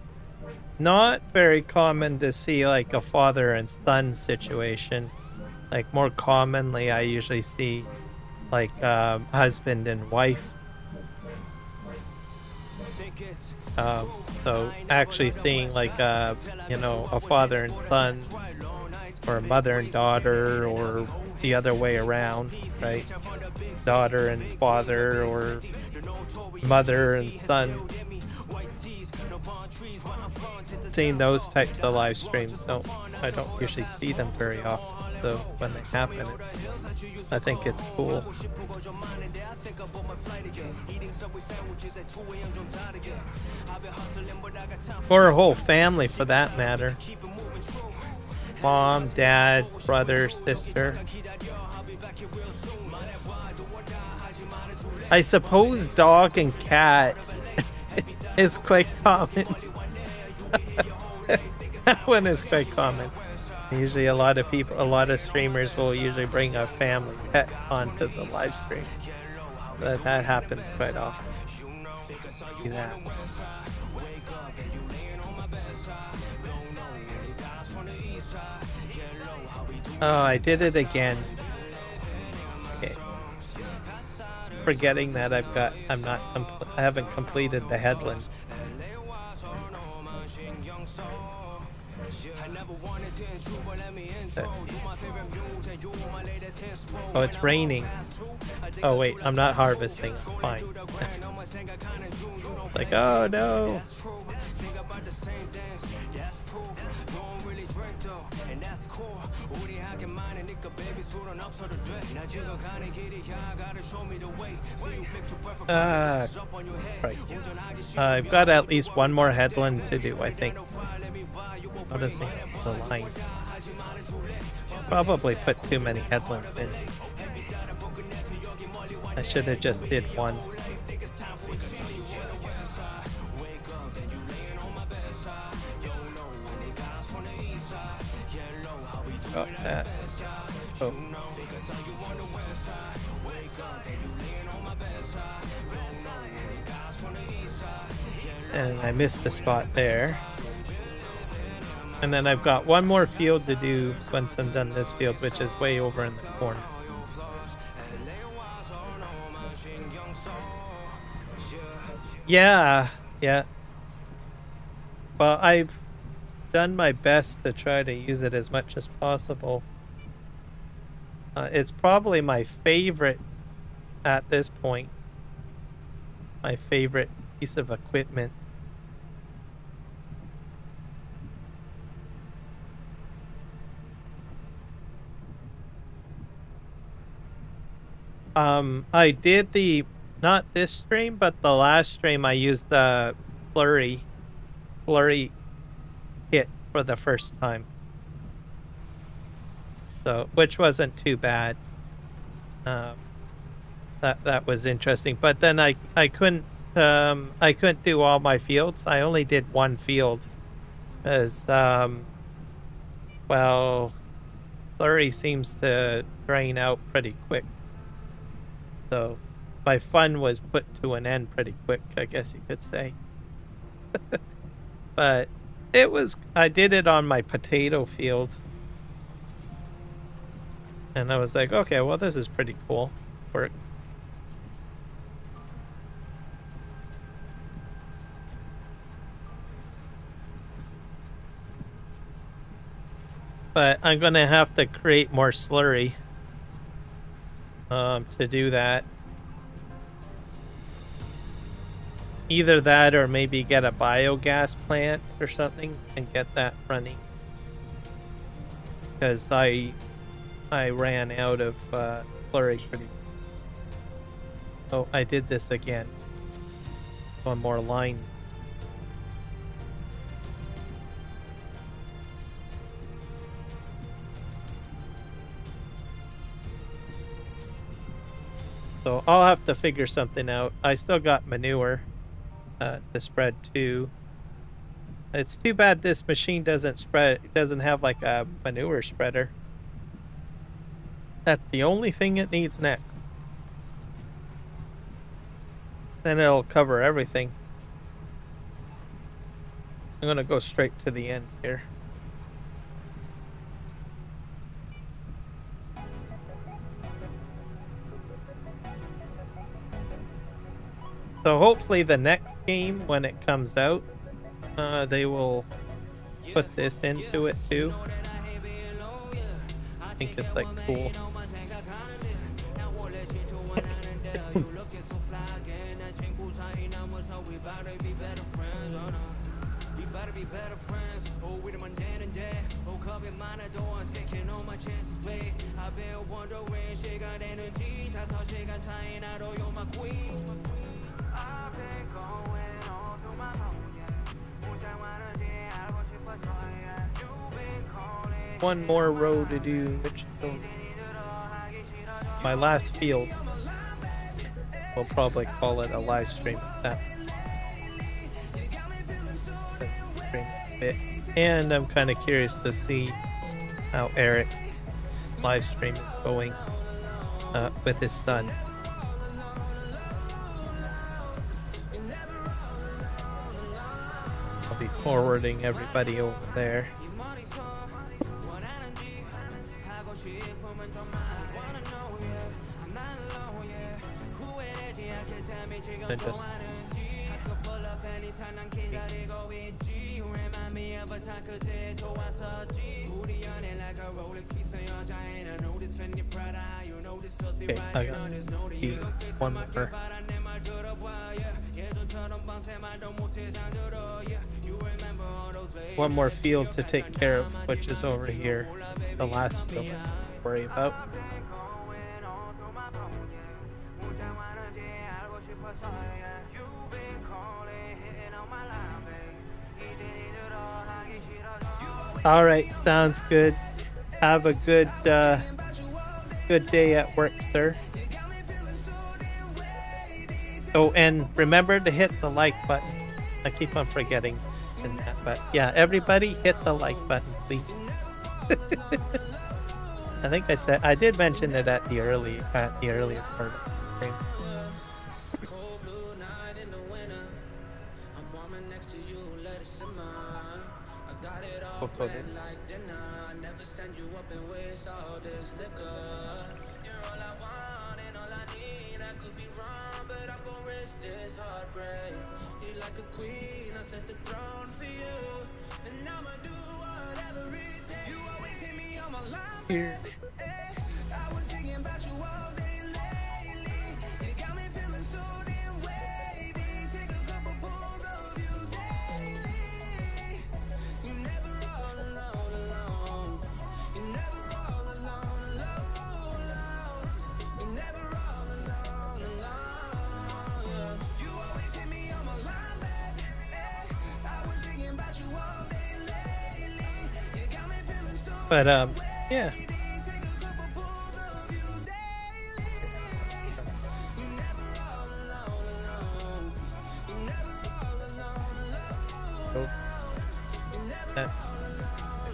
not very common to see like a father and son situation. Like more commonly, I usually see like husband and wife. So actually seeing like you know, a father and son, or a mother and daughter, or the other way around, right? Daughter and father, or mother and son. Seeing those types of live streams, I don't usually see them very often. So when they happen, I think it's cool. For a whole family, for that matter. Mom, dad, brother, sister. I suppose dog and cat is quite common. That one is quite common. Usually a lot of streamers will usually bring a family pet onto the live stream. That happens quite often. See that. Oh, I did it again. Okay. Forgetting that I haven't completed the headland. Oh, it's raining. Oh wait, I'm not harvesting. Fine. Like, oh no. Right. I've got at least one more headland to do, I think. Noticing the line. Probably put too many headlands in. I should have just did one. Got that. Oh. And I missed the spot there. And then I've got one more field to do once I'm done this field, which is way over in the corner. Yeah. Well, I've done my best to try to use it as much as possible. It's probably my favorite at this point. My favorite piece of equipment. I did not this stream, but the last stream I used the flurry kit for the first time. So, which wasn't too bad. That was interesting. But then I couldn't do all my fields. I only did one field because well, flurry seems to drain out pretty quick. So my fun was put to an end pretty quick, I guess you could say. But I did it on my potato field. And I was like, okay, well, this is pretty cool. Works. But I'm going to have to create more slurry to do that. Either that or maybe get a biogas plant or something and get that running. Because I ran out of slurry pretty. Oh, I did this again. One more line. So I'll have to figure something out. I still got manure to spread too. It's too bad this machine doesn't have like a manure spreader. That's the only thing it needs next. Then it'll cover everything. I'm gonna go straight to the end here. So hopefully the next game, when it comes out, they will put this into it too. I think it's like cool. One more row to do, which is my last field. We'll probably call it a live stream at that. And I'm kind of curious to see how Eric's live stream is going with his son. I'll be forwarding everybody over there. And just okay, I got one more. One more field to take care of, which is over here. The last field to worry about. All right, sounds good. Have a good good day at work, sir. Oh, and remember to hit the like button. I keep on forgetting that, but yeah, everybody hit the like button, please. I think I did mention it at the earlier part of the stream. Here. But yeah.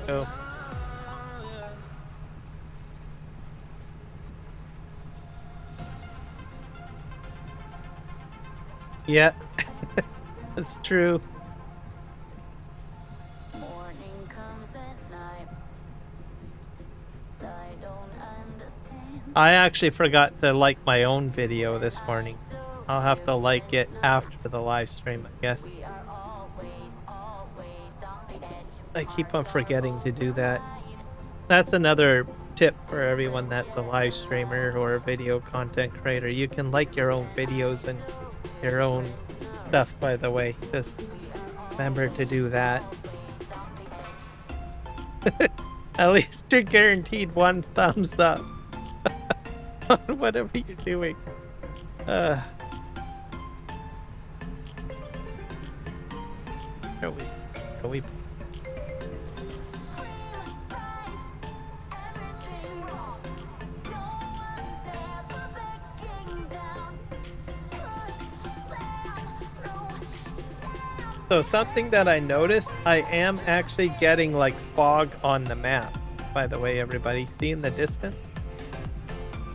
Go. Yeah, that's true. Morning comes at night. I don't understand. I actually forgot to like my own video this morning. I'll have to like it after the live stream, I guess. We are always on the edge. I keep on forgetting to do that. That's another tip for everyone that's a live streamer or a video content creator. You can like your own videos and your own stuff, by the way. Just remember to do that. At least you're guaranteed one thumbs up on whatever you're doing. Can we So something that I noticed, I am actually getting like fog on the map, by the way, everybody. See in the distance?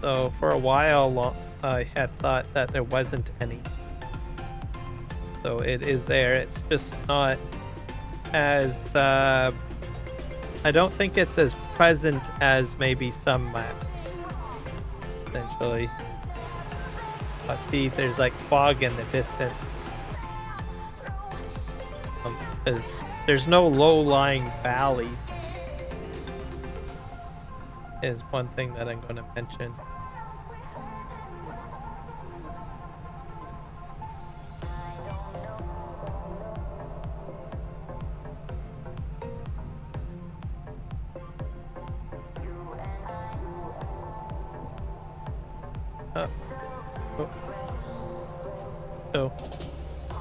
So for a while, I had thought that there wasn't any. So it is there. It's just not as I don't think it's as present as maybe some maps. Essentially, see, there's like fog in the distance. Because there's no low-lying valleys. Is one thing that I'm going to mention.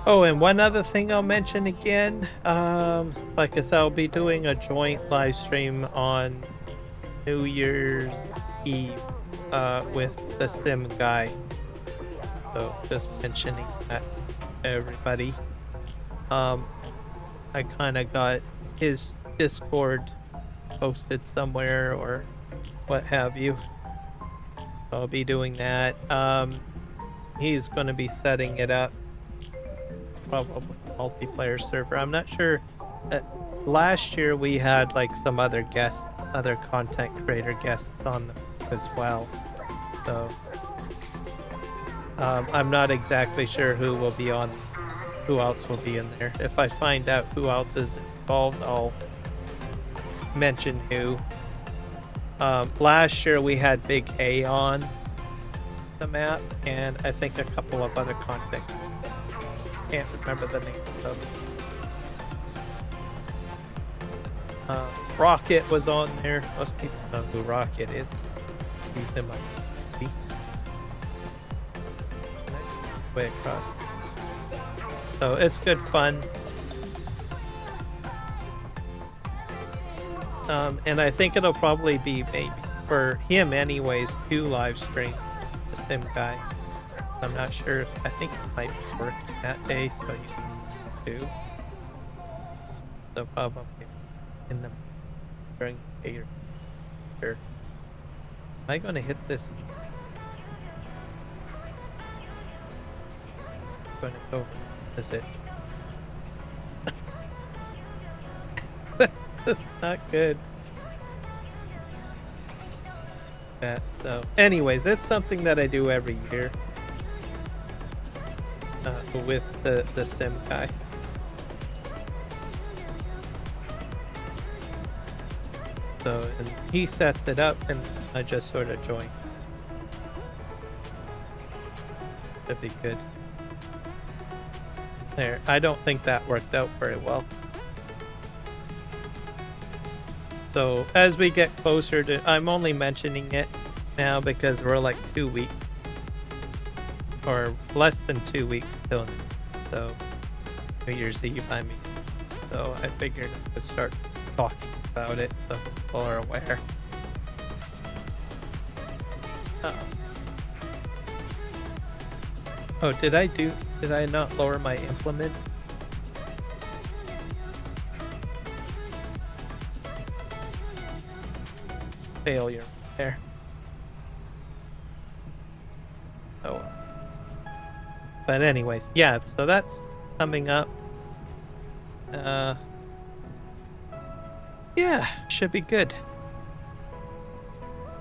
Oh, and one other thing I'll mention again, like I said, I'll be doing a joint live stream on New Year's Eve with the Sim guy. So just mentioning that to everybody. I kind of got his Discord posted somewhere or what have you. I'll be doing that. He's going to be setting it up. Probably multiplayer server. I'm not sure. Last year we had like some other guests, other content creator guests on them as well. So I'm not exactly sure who will be on, who else will be in there. If I find out who else is involved, I'll mention who. Last year we had Big A on the map, and I think a couple of other content. Can't remember the name of them. Rocket was on there. Most people know who Rocket is. He's in my movie. Way across. So it's good fun. And I think it'll probably be maybe for him anyways 2 live streams. The Sim guy. I'm not sure. I think it might be working that day, so you can do. So probably in the during the day or sure. Am I going to hit this? I'm going to go visit. That's not good. So, anyways, it's something that I do every year. With the Sim guy. So, and he sets it up and I just sort of join. That'd be good. There, I don't think that worked out very well. So as we get closer to, I'm only mentioning it now because we're like 2 weeks. Or less than 2 weeks till so New Year's Eve, I mean. So I figured I would start talking about it so people are aware. Oh, did I not lower my implement? Failure there. Oh. But anyways, yeah, so that's coming up. Yeah, should be good.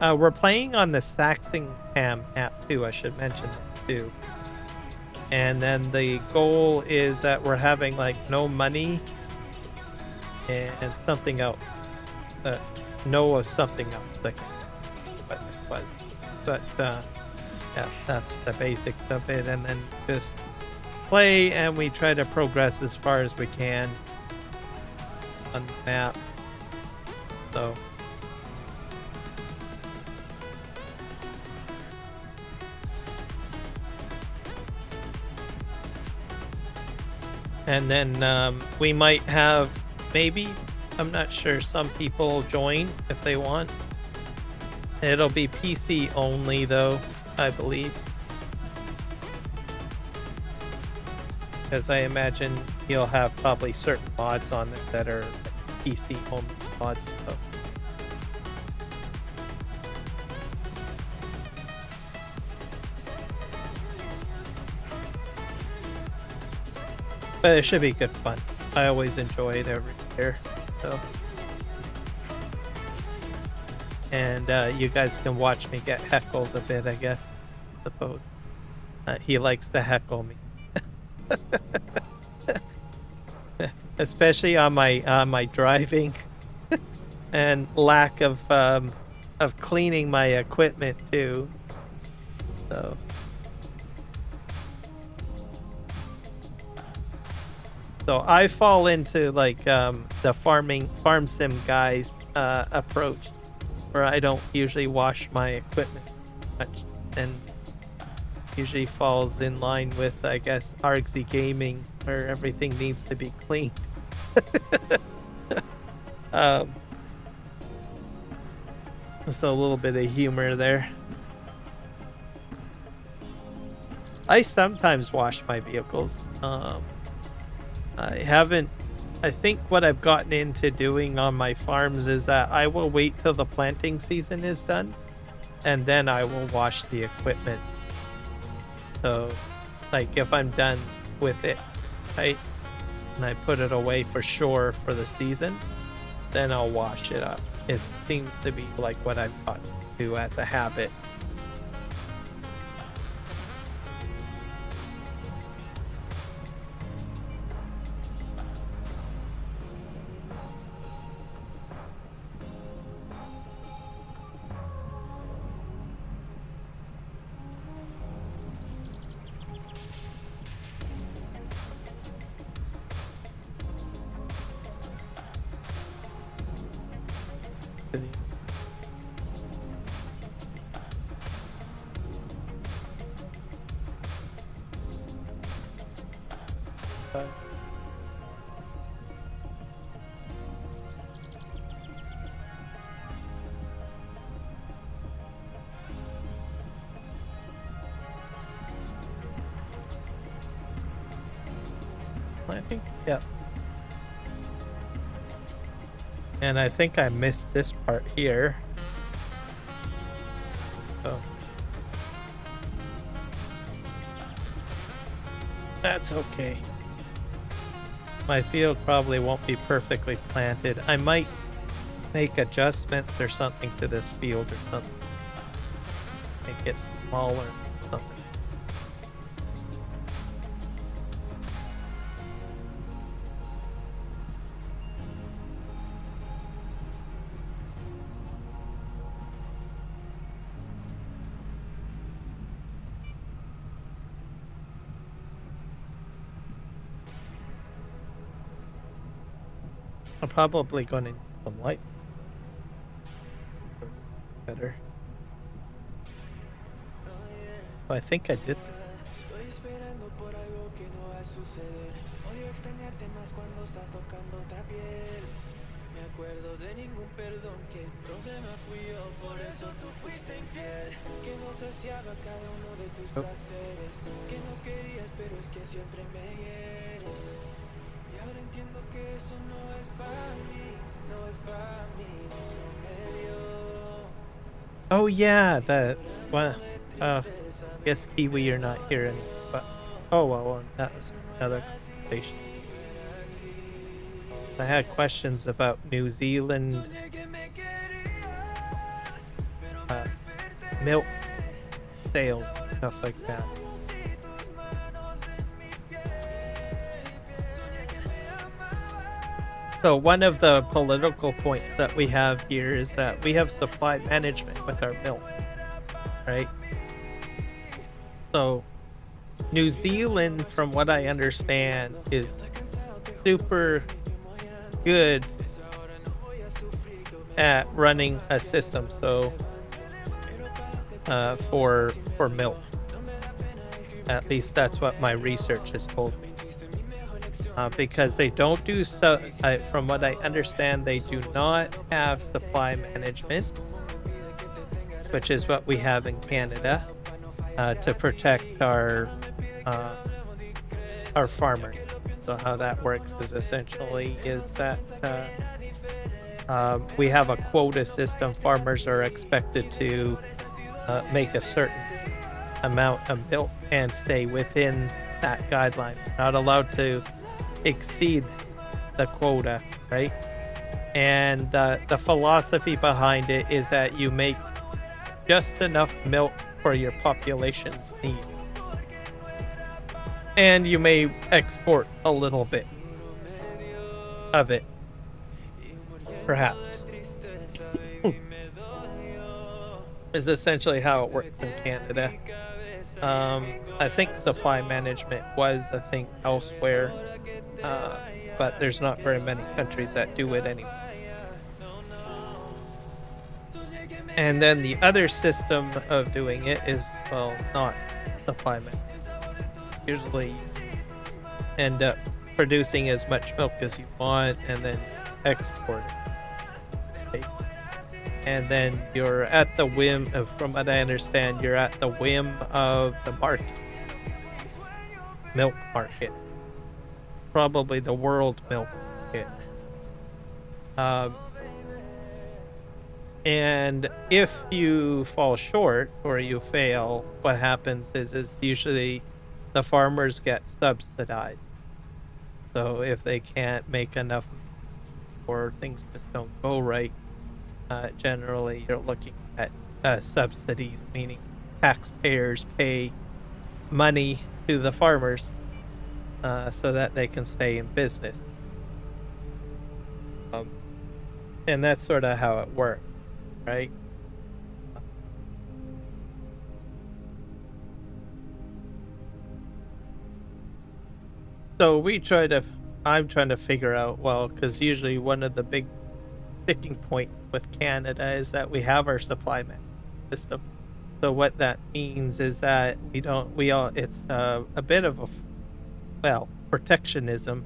We're playing on the Saxingham app too, I should mention that too. And then the goal is that we're having like no money and something else. No of something else, like what it was. But yeah, that's the basics of it, and then just play and we try to progress as far as we can on the map. So and then we might have maybe, I'm not sure, some people join if they want. It'll be PC only though, I believe. Because I imagine you'll have probably certain mods on there that are PC only mods. So. But it should be good fun. I always enjoy it every year. So, and you guys can watch me get heckled a bit, I guess. Suppose he likes to heckle me, especially on my driving and lack of cleaning my equipment too. So I fall into like the farm sim guys approach, where I don't usually wash my equipment much, and usually falls in line with, I guess, Argsy Gaming, where everything needs to be cleaned. So a little bit of humor there. I sometimes wash my vehicles. I think what I've gotten into doing on my farms is that I will wait till the planting season is done, and then I will wash the equipment. So, like, if I'm done with it, right, and I put it away for sure for the season, then I'll wash it up. It seems to be like what I've got to do as a habit. I think, yeah. And I think I missed this part here. So that's okay. My field probably won't be perfectly planted. I might make adjustments or something to this field or something. Make it smaller or something. I'm probably going to need some light. Better. Oh, I think I did. Estoy esperando por algo que no va a suceder. Odio extrañarte más cuando estás tocando otra piel. Me acuerdo de ningún perdón, que el problema fui yo, por eso tú fuiste infiel. Que no saciaba cada uno de tus placeres. Que no querías, pero es que siempre me hieres. Y ahora entiendo que eso no es para mí, no es para mí, no me dio. Oh yeah, that one. I guess Kiwi, you're not here anymore, but oh well, that was another conversation. I had questions about New Zealand milk sales, stuff like that. So one of the political points that we have here is that we have supply management with our milk, right? So New Zealand, from what I understand, is super good at running a system. So for milk, at least that's what my research has told me. Because they don't do so, from what I understand, they do not have supply management, which is what we have in Canada, to protect our farmers. So how that works is essentially is that we have a quota system. Farmers are expected to make a certain amount of milk and stay within that guideline. Not allowed to exceed the quota, right? And the philosophy behind it is that you make just enough milk for your population's need. And you may export a little bit of it, perhaps. Is essentially how it works in Canada. I think supply management was a thing elsewhere, but there's not very many countries that do it anymore. And then the other system of doing it is, well, not supply management. Usually you end up producing as much milk as you want and then export it. Okay. And then you're at the whim of, from what I understand, you're at the whim of the market. Milk market. Probably the world milk market. And if you fall short or you fail, what happens is usually the farmers get subsidized. So if they can't make enough or things just don't go right, generally you're looking at subsidies, meaning taxpayers pay money to the farmers so that they can stay in business. And that's sort of how it works, right? So I'm trying to figure out, well, because usually one of the big sticking points with Canada is that we have our supply management system. So what that means is that it's a bit of protectionism,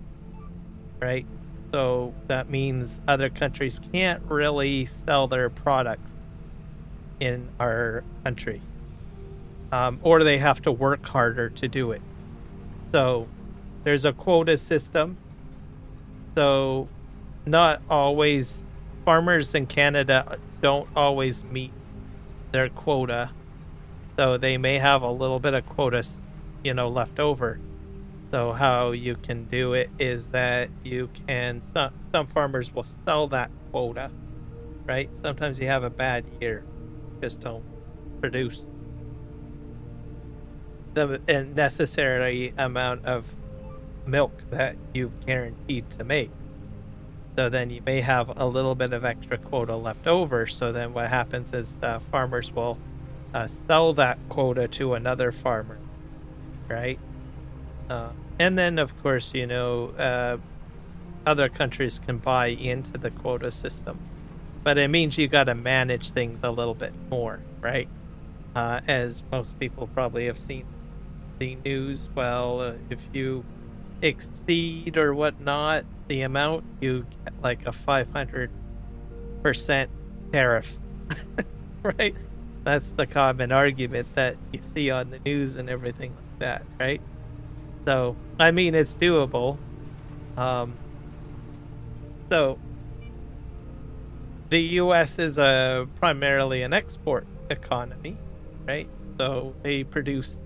right? So that means other countries can't really sell their products in our country, or they have to work harder to do it. So there's a quota system. So not always, farmers in Canada don't always meet their quota. So they may have a little bit of quotas, left over. So how you can do it is that some farmers will sell that quota, right? Sometimes you have a bad year, just don't produce the necessary amount of milk that you've guaranteed to make. So then you may have a little bit of extra quota left over. So then what happens is farmers will sell that quota to another farmer, right? And then, of course, other countries can buy into the quota system. But it means you got to manage things a little bit more, right? As most people probably have seen the news, well, if you exceed or whatnot the amount, you get like a 500% tariff, right? That's the common argument that you see on the news and everything like that, right? So, I mean, it's doable. So, the U.S. is primarily an export economy, right? So, they produce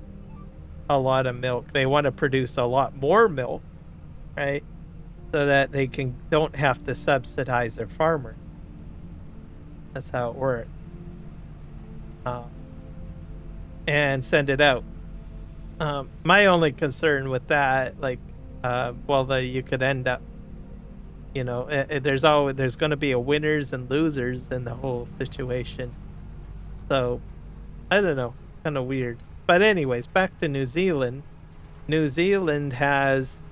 a lot of milk. They want to produce a lot more milk, right? So that they don't have to subsidize their farmer. That's how it works. And send it out. My only concern with that, you could end up, there's going to be a winners and losers in the whole situation. So, I don't know, kind of weird. But anyways, back to New Zealand. New Zealand has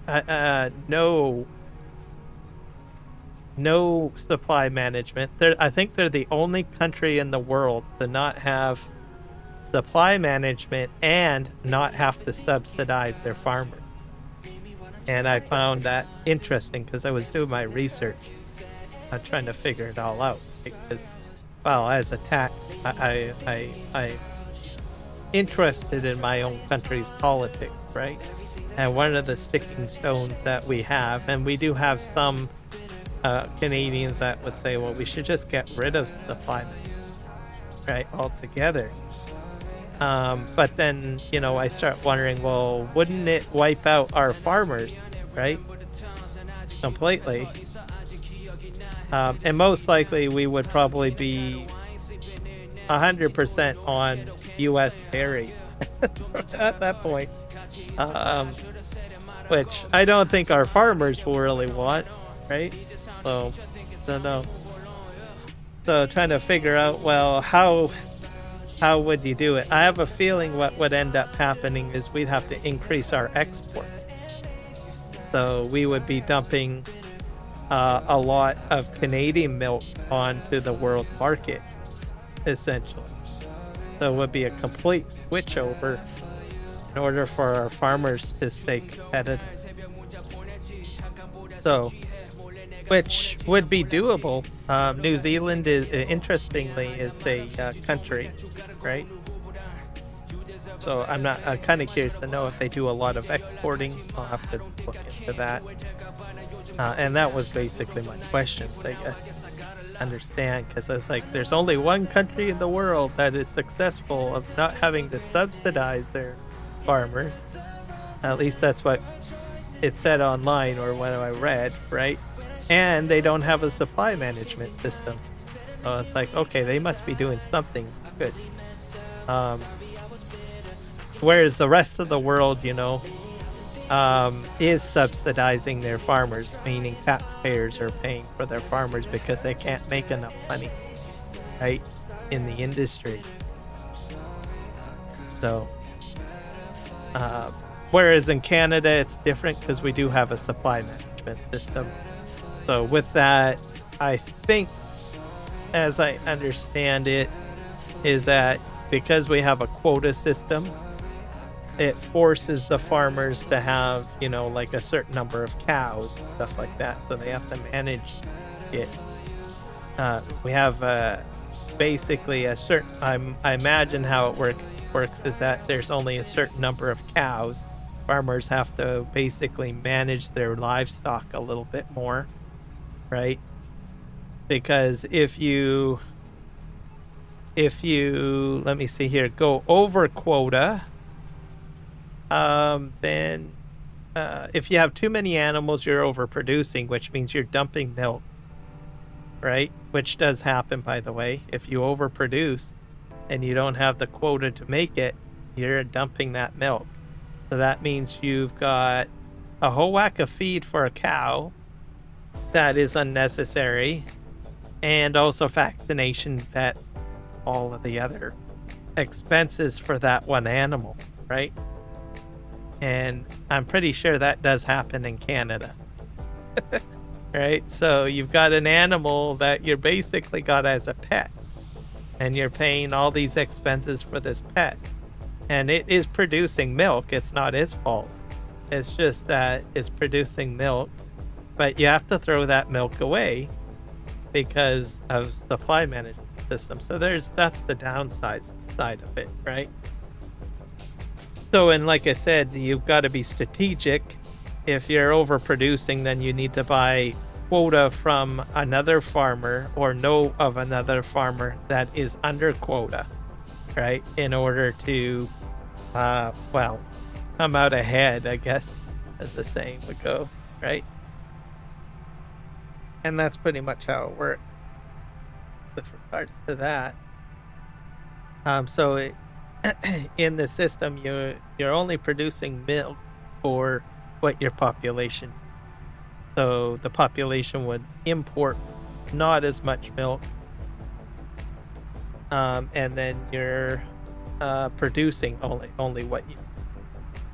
no supply management. I think they're the only country in the world to not have supply management and not have to subsidize their farmers. And I found that interesting because I was doing my research. I'm trying to figure it all out because, well, as a tax, I interested in my own country's politics, right? And one of the sticking stones that we have, and we do have some Canadians that would say, well, we should just get rid of supply management, right, altogether. But then, I start wondering, well, wouldn't it wipe out our farmers, right? Completely. And most likely we would probably be 100% on U.S. dairy at that point. Um, which I don't think our farmers will really want, right? So, don't know. So trying to figure out, well, how would you do it? I have a feeling what would end up happening is we'd have to increase our export. So we would be dumping a lot of Canadian milk onto the world market, essentially. So it would be a complete switchover in order for our farmers to stay competitive. So, which would be doable. New Zealand is, interestingly, is a country, right? So I'm kind of curious to know if they do a lot of exporting. I'll have to look into that. And that was basically my question, I guess. Understand, because I was like, there's only one country in the world that is successful of not having to subsidize their farmers. At least that's what it said online or what I read, right? And they don't have a supply management system. So it's like, okay, they must be doing something good. Whereas the rest of the world, is subsidizing their farmers, meaning taxpayers are paying for their farmers because they can't make enough money, right, in the industry. So, whereas in Canada, it's different because we do have a supply management system. So with that, I think, as I understand it, is that because we have a quota system, it forces the farmers to have, like a certain number of cows, stuff like that. So they have to manage it. We have basically a certain, I imagine how it works is that there's only a certain number of cows. Farmers have to basically manage their livestock a little bit more, right? Because if you, let me see here, go over quota, then if you have too many animals, you're overproducing, which means you're dumping milk, right? Which does happen, by the way. If you overproduce and you don't have the quota to make it, you're dumping that milk. So that means you've got a whole whack of feed for a cow that is unnecessary, and also vaccination, vets, all of the other expenses for that one animal, right? And I'm pretty sure that does happen in Canada. Right? So you've got an animal that you're basically got as a pet, and you're paying all these expenses for this pet. And it is producing milk. It's not its fault. It's just that it's producing milk, but you have to throw that milk away because of supply management system. So that's the downside side of it, right? So, and like I said, you've got to be strategic. If you're overproducing, then you need to buy quota from another farmer or know of another farmer that is under quota, right? In order to, come out ahead, I guess, as the saying would go, right? And that's pretty much how it works with regards to that. In the system, you're only producing milk for what your population. So the population would import not as much milk, and then you're producing only what you.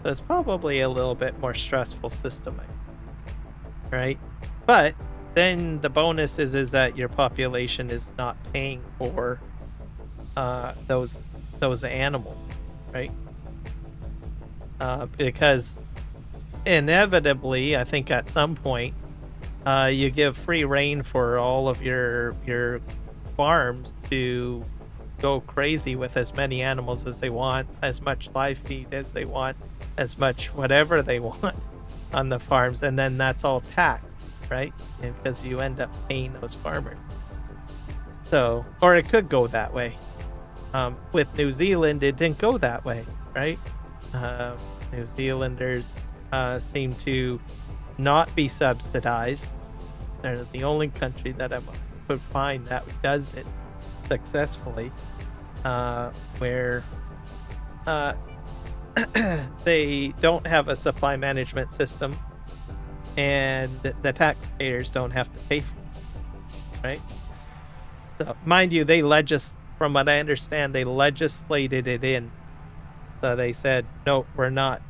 So it's probably a little bit more stressful system, right? But then the bonus is that your population is not paying for those animals, right? Because inevitably, I think at some point, you give free reign for all of your farms to go crazy with as many animals as they want, as much live feed as they want, as much whatever they want on the farms, and then that's all taxed, right? Because you end up paying those farmers. So, or it could go that way. with New Zealand, it didn't go that way, right? New Zealanders seem to not be subsidized. They're the only country that I could find that does it successfully, where they don't have a supply management system, and the taxpayers don't have to pay for it, right? So, mind you, from what I understand, they legislated it in. So they said, no, we're not.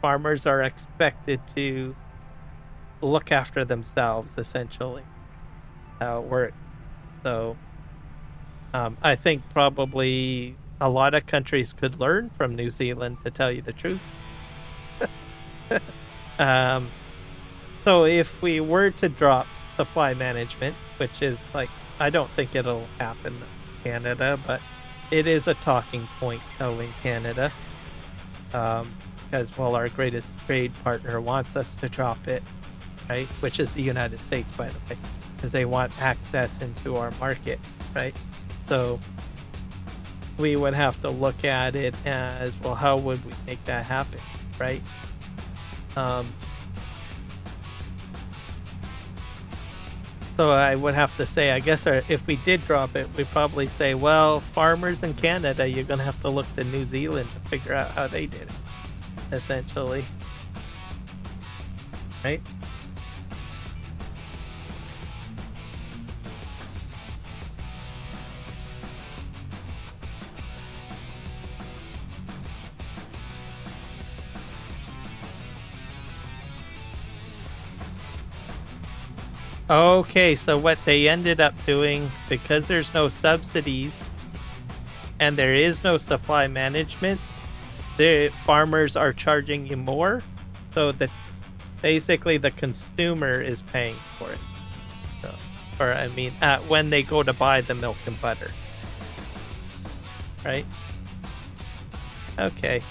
Farmers are expected to look after themselves, essentially. How it works. So I think probably a lot of countries could learn from New Zealand, to tell you the truth. So if we were to drop supply management, which is like, I don't think it'll happen in Canada, but it is a talking point though in Canada, because, well, our greatest trade partner wants us to drop it, right? Which is the United States, by the way, because they want access into our market, right? So we would have to look at it as, well, how would we make that happen, right? So I would have to say, I guess, if we did drop it, we'd probably say, well, farmers in Canada, you're going to have to look to New Zealand to figure out how they did it, essentially. Right? Okay, so what they ended up doing, because there's no subsidies and there is no supply management, the farmers are charging you more, so that basically the consumer is paying for it. So, when they go to buy the milk and butter, right? Okay.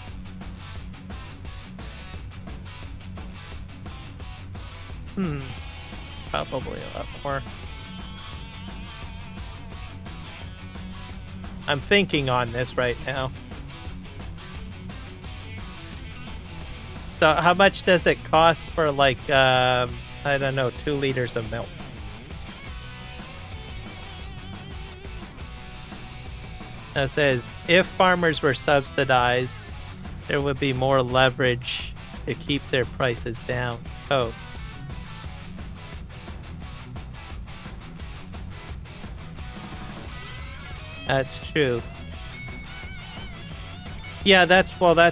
Probably a lot more. I'm thinking on this right now. So how much does it cost for, like, I don't know, 2 liters of milk? It says, if farmers were subsidized, there would be more leverage to keep their prices down. Oh. That's true. Yeah, that's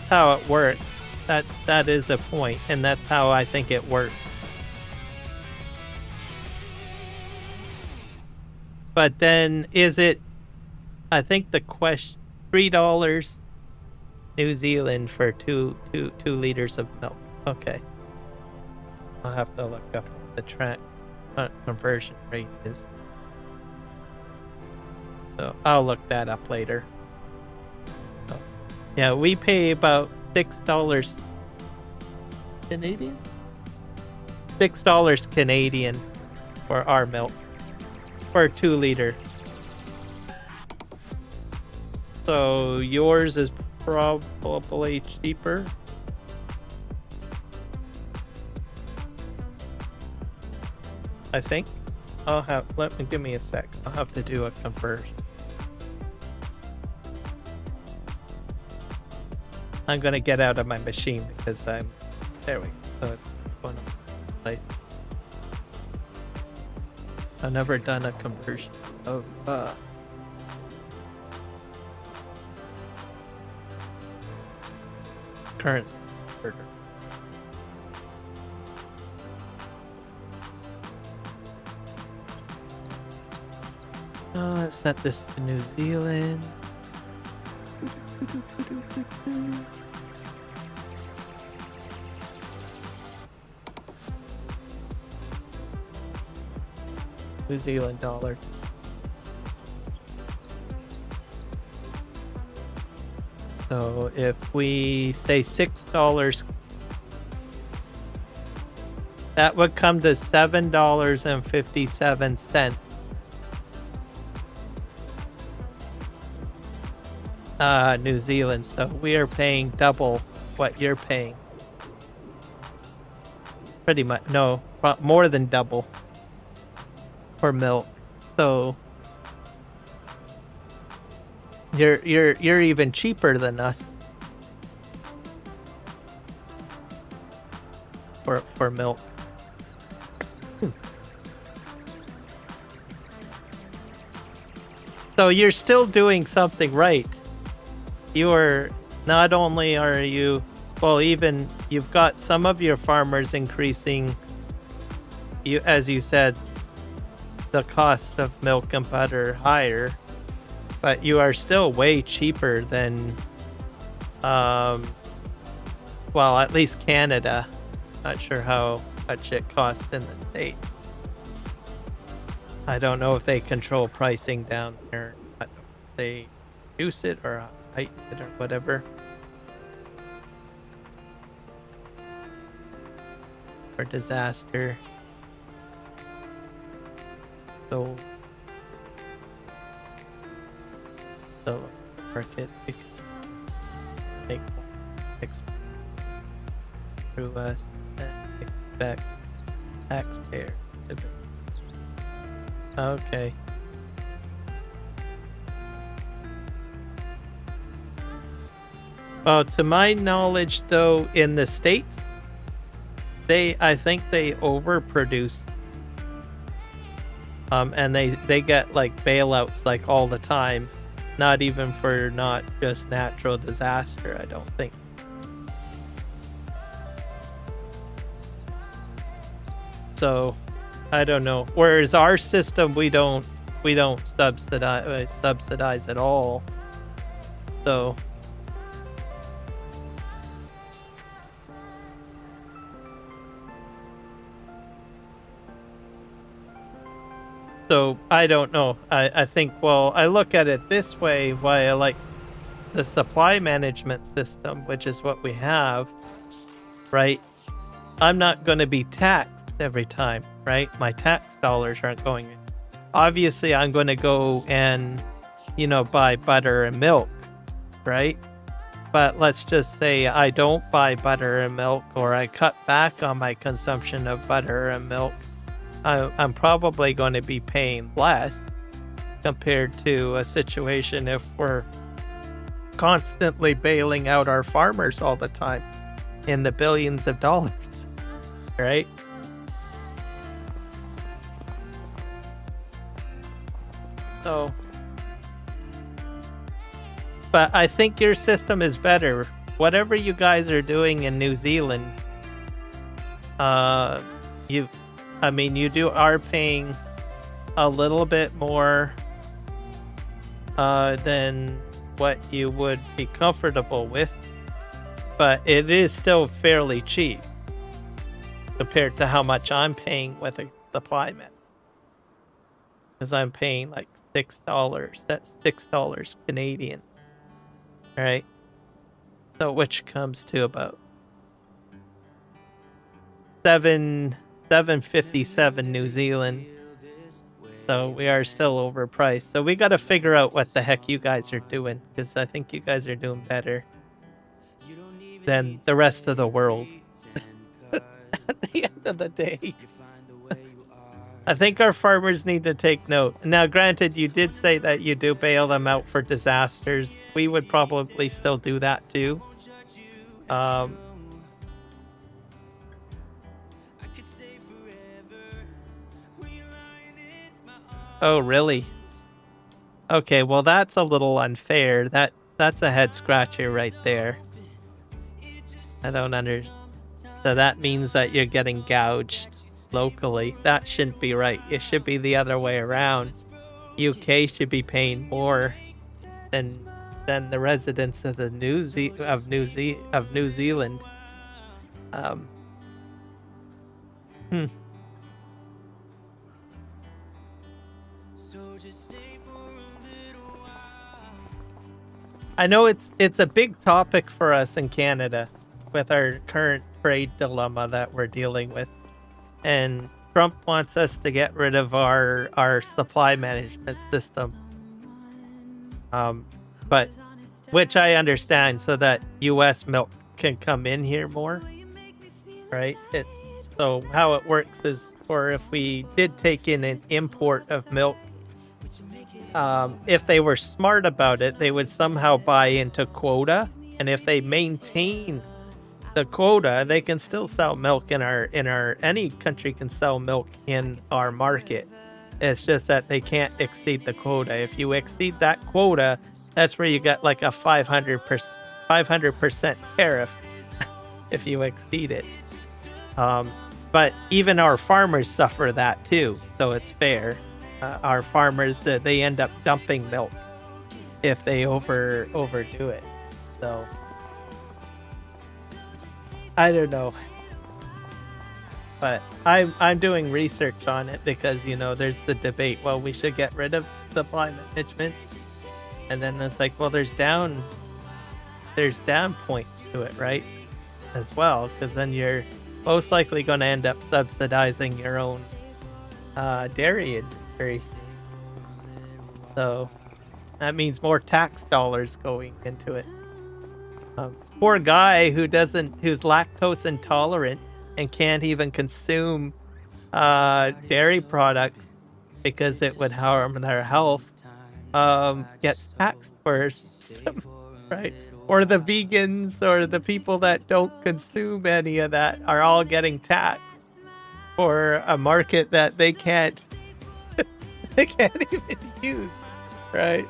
how it worked. That is a point, and that's how I think it worked. But then is it, I think the question, $3 New Zealand for two liters of milk. Okay. I'll have to look up what the conversion rate is. So I'll look that up later. So, yeah, we pay about $6 Canadian? $6 Canadian for our milk. For a 2 liter. So yours is probably cheaper. I think. Give me a sec. I'll have to do a conversion. I'm gonna get out of my machine because there we go. So it's going to place. I've never done a conversion of currency converter. Let's set this to New Zealand. New Zealand dollar. So if we say $6, that would come to $7.57. New Zealand, so we are paying double what you're paying. Pretty much, no, more than double for milk. So you're even cheaper than us for milk. So you're still doing something right. You are not only are you, well, even you've got some of your farmers increasing, you, as you said, the cost of milk and butter higher, but you are still way cheaper than, well, at least Canada. Not sure how much it costs in the States. I don't know if they control pricing down there. I don't know if they reduce it or heighten it or whatever. Or disaster. So markets make through us and expect taxpayers to be. Okay. Well, to my knowledge, though, in the States, I think they overproduce. And they get like bailouts like all the time, not even for not just natural disaster, I don't think. So I don't know. Whereas our system, we don't subsidize at all. So I don't know. I think, well, I look at it this way, why I like the supply management system, which is what we have, right? I'm not going to be taxed every time, right? My tax dollars aren't going in. Obviously, I'm going to go and, buy butter and milk, right? But let's just say I don't buy butter and milk, or I cut back on my consumption of butter and milk. I'm probably going to be paying less compared to a situation if we're constantly bailing out our farmers all the time in the billions of dollars, right? So, but I think your system is better. Whatever you guys are doing in New Zealand, you are paying a little bit more than what you would be comfortable with, but it is still fairly cheap compared to how much I'm paying with a supply man. Because I'm paying like $6. That's $6 Canadian. All right. So which comes to about $7.57 New Zealand. So we are still overpriced. So we got to figure out what the heck you guys are doing, because I think you guys are doing better than the rest of the world. At the end of the day, I think our farmers need to take note. Now, granted, you did say that you do bail them out for disasters. We would probably still do that too. Oh, really? Okay, well, that's a little unfair. That's a head scratcher right there. I don't understand. So that means that you're getting gouged locally. That shouldn't be right. It should be the other way around. UK should be paying more than the residents of New Zealand. I know it's a big topic for us in Canada with our current trade dilemma that we're dealing with. And Trump wants us to get rid of our supply management system. But which I understand, so that U.S. milk can come in here more, right? So how it works is, or if we did take in an import of milk, if they were smart about it, they would somehow buy into quota, and if they maintain the quota, they can still sell milk in our any country can sell milk in our market. It's just that they can't exceed the quota. If you exceed that quota, that's where you get like a 500% tariff if you exceed it. But even our farmers suffer that too, so it's fair. Our farmers, they end up dumping milk if they overdo it. So I don't know, but I'm doing research on it because, you know, there's the debate. Well, we should get rid of supply management, and then it's like, well, there's down points to it, right? As well, because then you're most likely going to end up subsidizing your own dairy industry. So that means more tax dollars going into it. Poor guy who's lactose intolerant and can't even consume dairy products because it would harm their health, gets taxed first, right? Or the vegans or the people that don't consume any of that are all getting taxed for a market that they can't even use, right?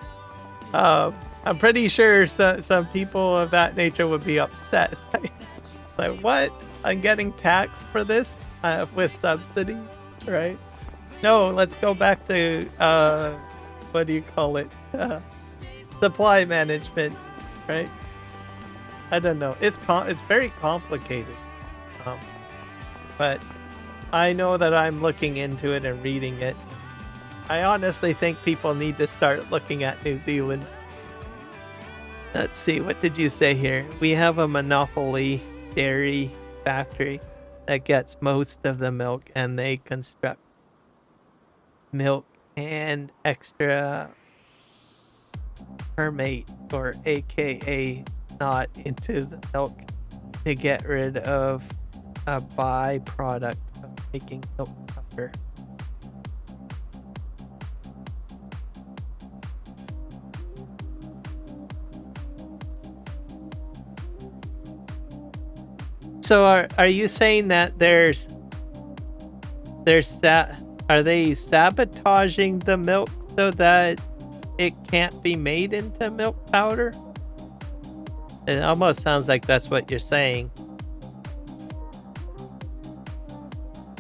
I'm pretty sure some people of that nature would be upset. Like, what? I'm getting taxed for this with subsidy, right? No, let's go back to what do you call it? Supply management, right? I don't know. It's very complicated, but I know that I'm looking into it and reading it. I honestly think people need to start looking at New Zealand. Let's see, what did you say here? We have a monopoly dairy factory that gets most of the milk, and they construct milk and extra permate, or AKA not into the milk, to get rid of a byproduct of making milk powder. So are you saying that are they sabotaging the milk so that it can't be made into milk powder? It almost sounds like that's what you're saying.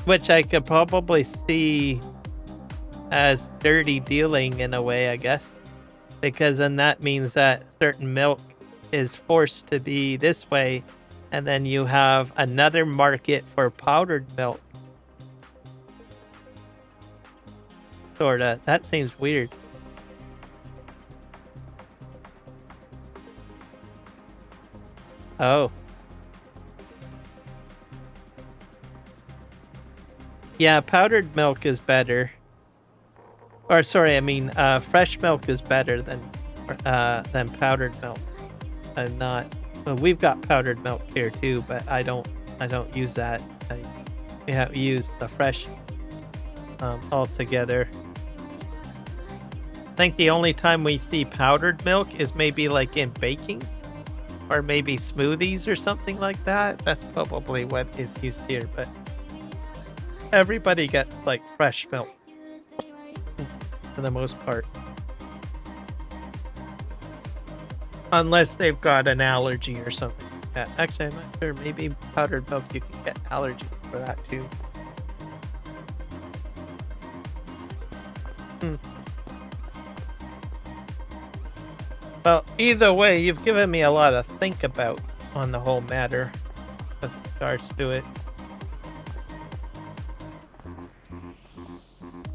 Which I could probably see as dirty dealing in a way, I guess. Because then that means that certain milk is forced to be this way, and then you have another market for powdered milk. Sorta. That seems weird. Oh. Yeah, powdered milk is better. Or sorry, I mean fresh milk is better than powdered milk. I'm not. Well, we've got powdered milk here too, but I don't use that. We have used the fresh altogether. I think the only time we see powdered milk is maybe like in baking, or maybe smoothies or something like that. That's probably what is used here, but everybody gets like fresh milk for the most part. Unless they've got an allergy or something like that. Actually, I'm not sure. Maybe powdered milk, you can get allergy for that too. Well, either way, you've given me a lot to think about on the whole matter with regards to it.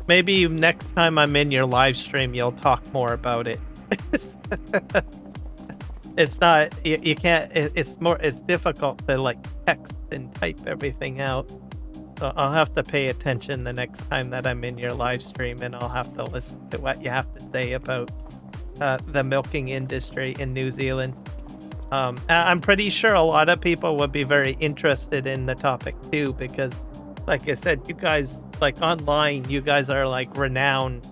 Maybe next time I'm in your live stream, you'll talk more about it. It's not, you can't, it's difficult to like text and type everything out. So I'll have to pay attention the next time that I'm in your live stream, and I'll have to listen to what you have to say about the milking industry in New Zealand. I'm pretty sure a lot of people would be very interested in the topic too, because, like I said, you guys, like online, you guys are like renowned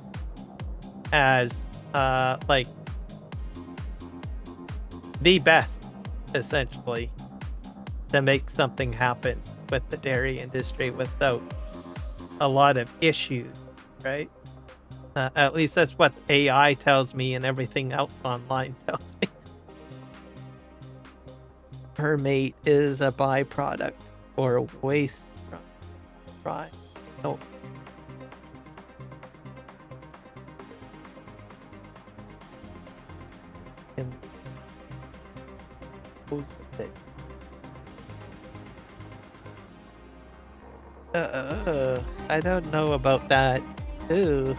as like the best, essentially, to make something happen with the dairy industry without a lot of issues, right? At least that's what AI tells me, and everything else online tells me. Her mate is a byproduct or a waste product. Right. No. And who's the thing? I don't know about that. Ooh.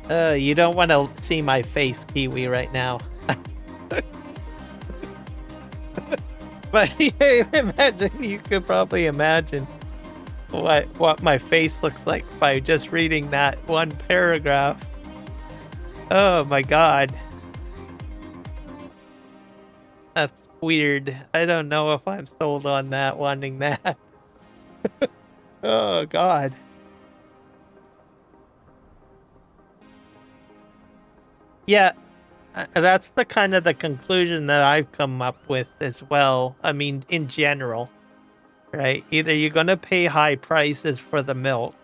You don't want to see my face, Kiwi, right now. But imagine, you could probably imagine what my face looks like by just reading that one paragraph. Oh my god. That's weird. I don't know if I'm sold on that, wanting that. Oh god. Yeah, that's the kind of the conclusion that I've come up with as well. I mean, in general, right? Either you're going to pay high prices for the milk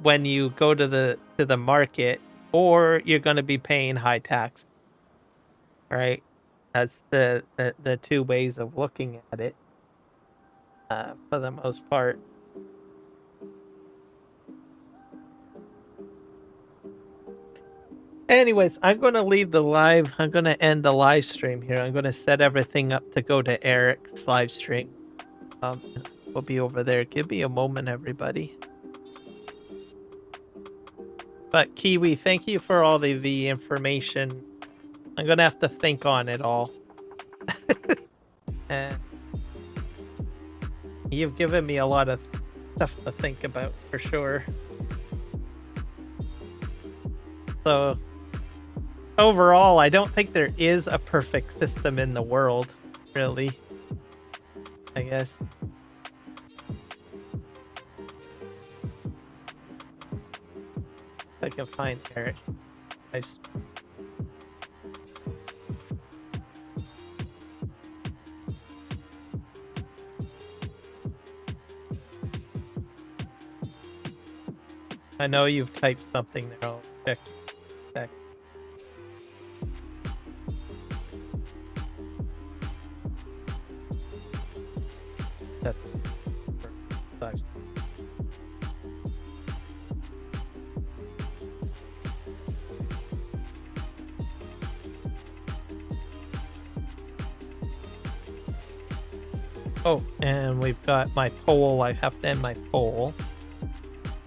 when you go to the market, or you're going to be paying high tax. Right? That's the two ways of looking at it, for the most part. Anyways, I'm going to leave the live. I'm going to end the live stream here. I'm going to set everything up to go to Eric's live stream. We'll be over there. Give me a moment, everybody. But Kiwi, thank you for all the information. I'm going to have to think on it all. And you've given me a lot of stuff to think about, for sure. So overall, I don't think there is a perfect system in the world, really. I guess. If I can find Eric. Nice. I know you've typed something there. I'll check. Oh, and we've got my poll. I have to end my poll.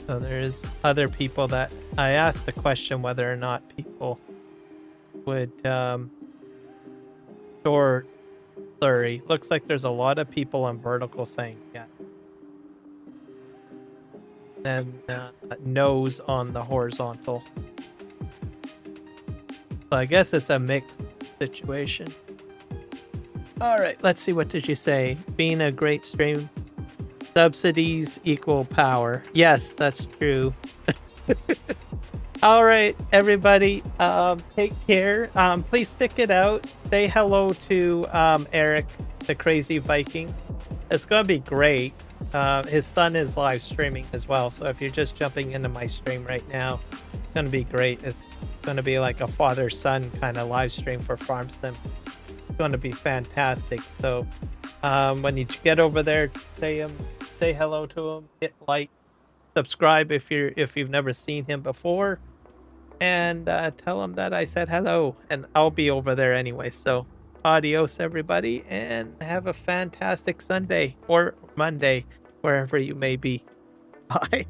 So there's other people that I asked the question whether or not people would store slurry. Looks like there's a lot of people on vertical saying yeah. And no's on the horizontal. So I guess it's a mixed situation. All right, let's see. What did you say? Being a great stream. Subsidies equal power. Yes, that's true. All right, everybody. Take care. Please stick it out. Say hello to Eric, the Crazy Viking. It's going to be great. His son is live streaming as well. So if you're just jumping into my stream right now, it's going to be great. It's going to be like a father-son kind of live stream for Farm Sim. Going to be fantastic. So when you get over there, say hello to him, hit like, subscribe if you've never seen him before, and tell him that I said hello, and I'll be over there anyway. So adios, everybody, and have a fantastic Sunday or Monday, wherever you may be. Bye.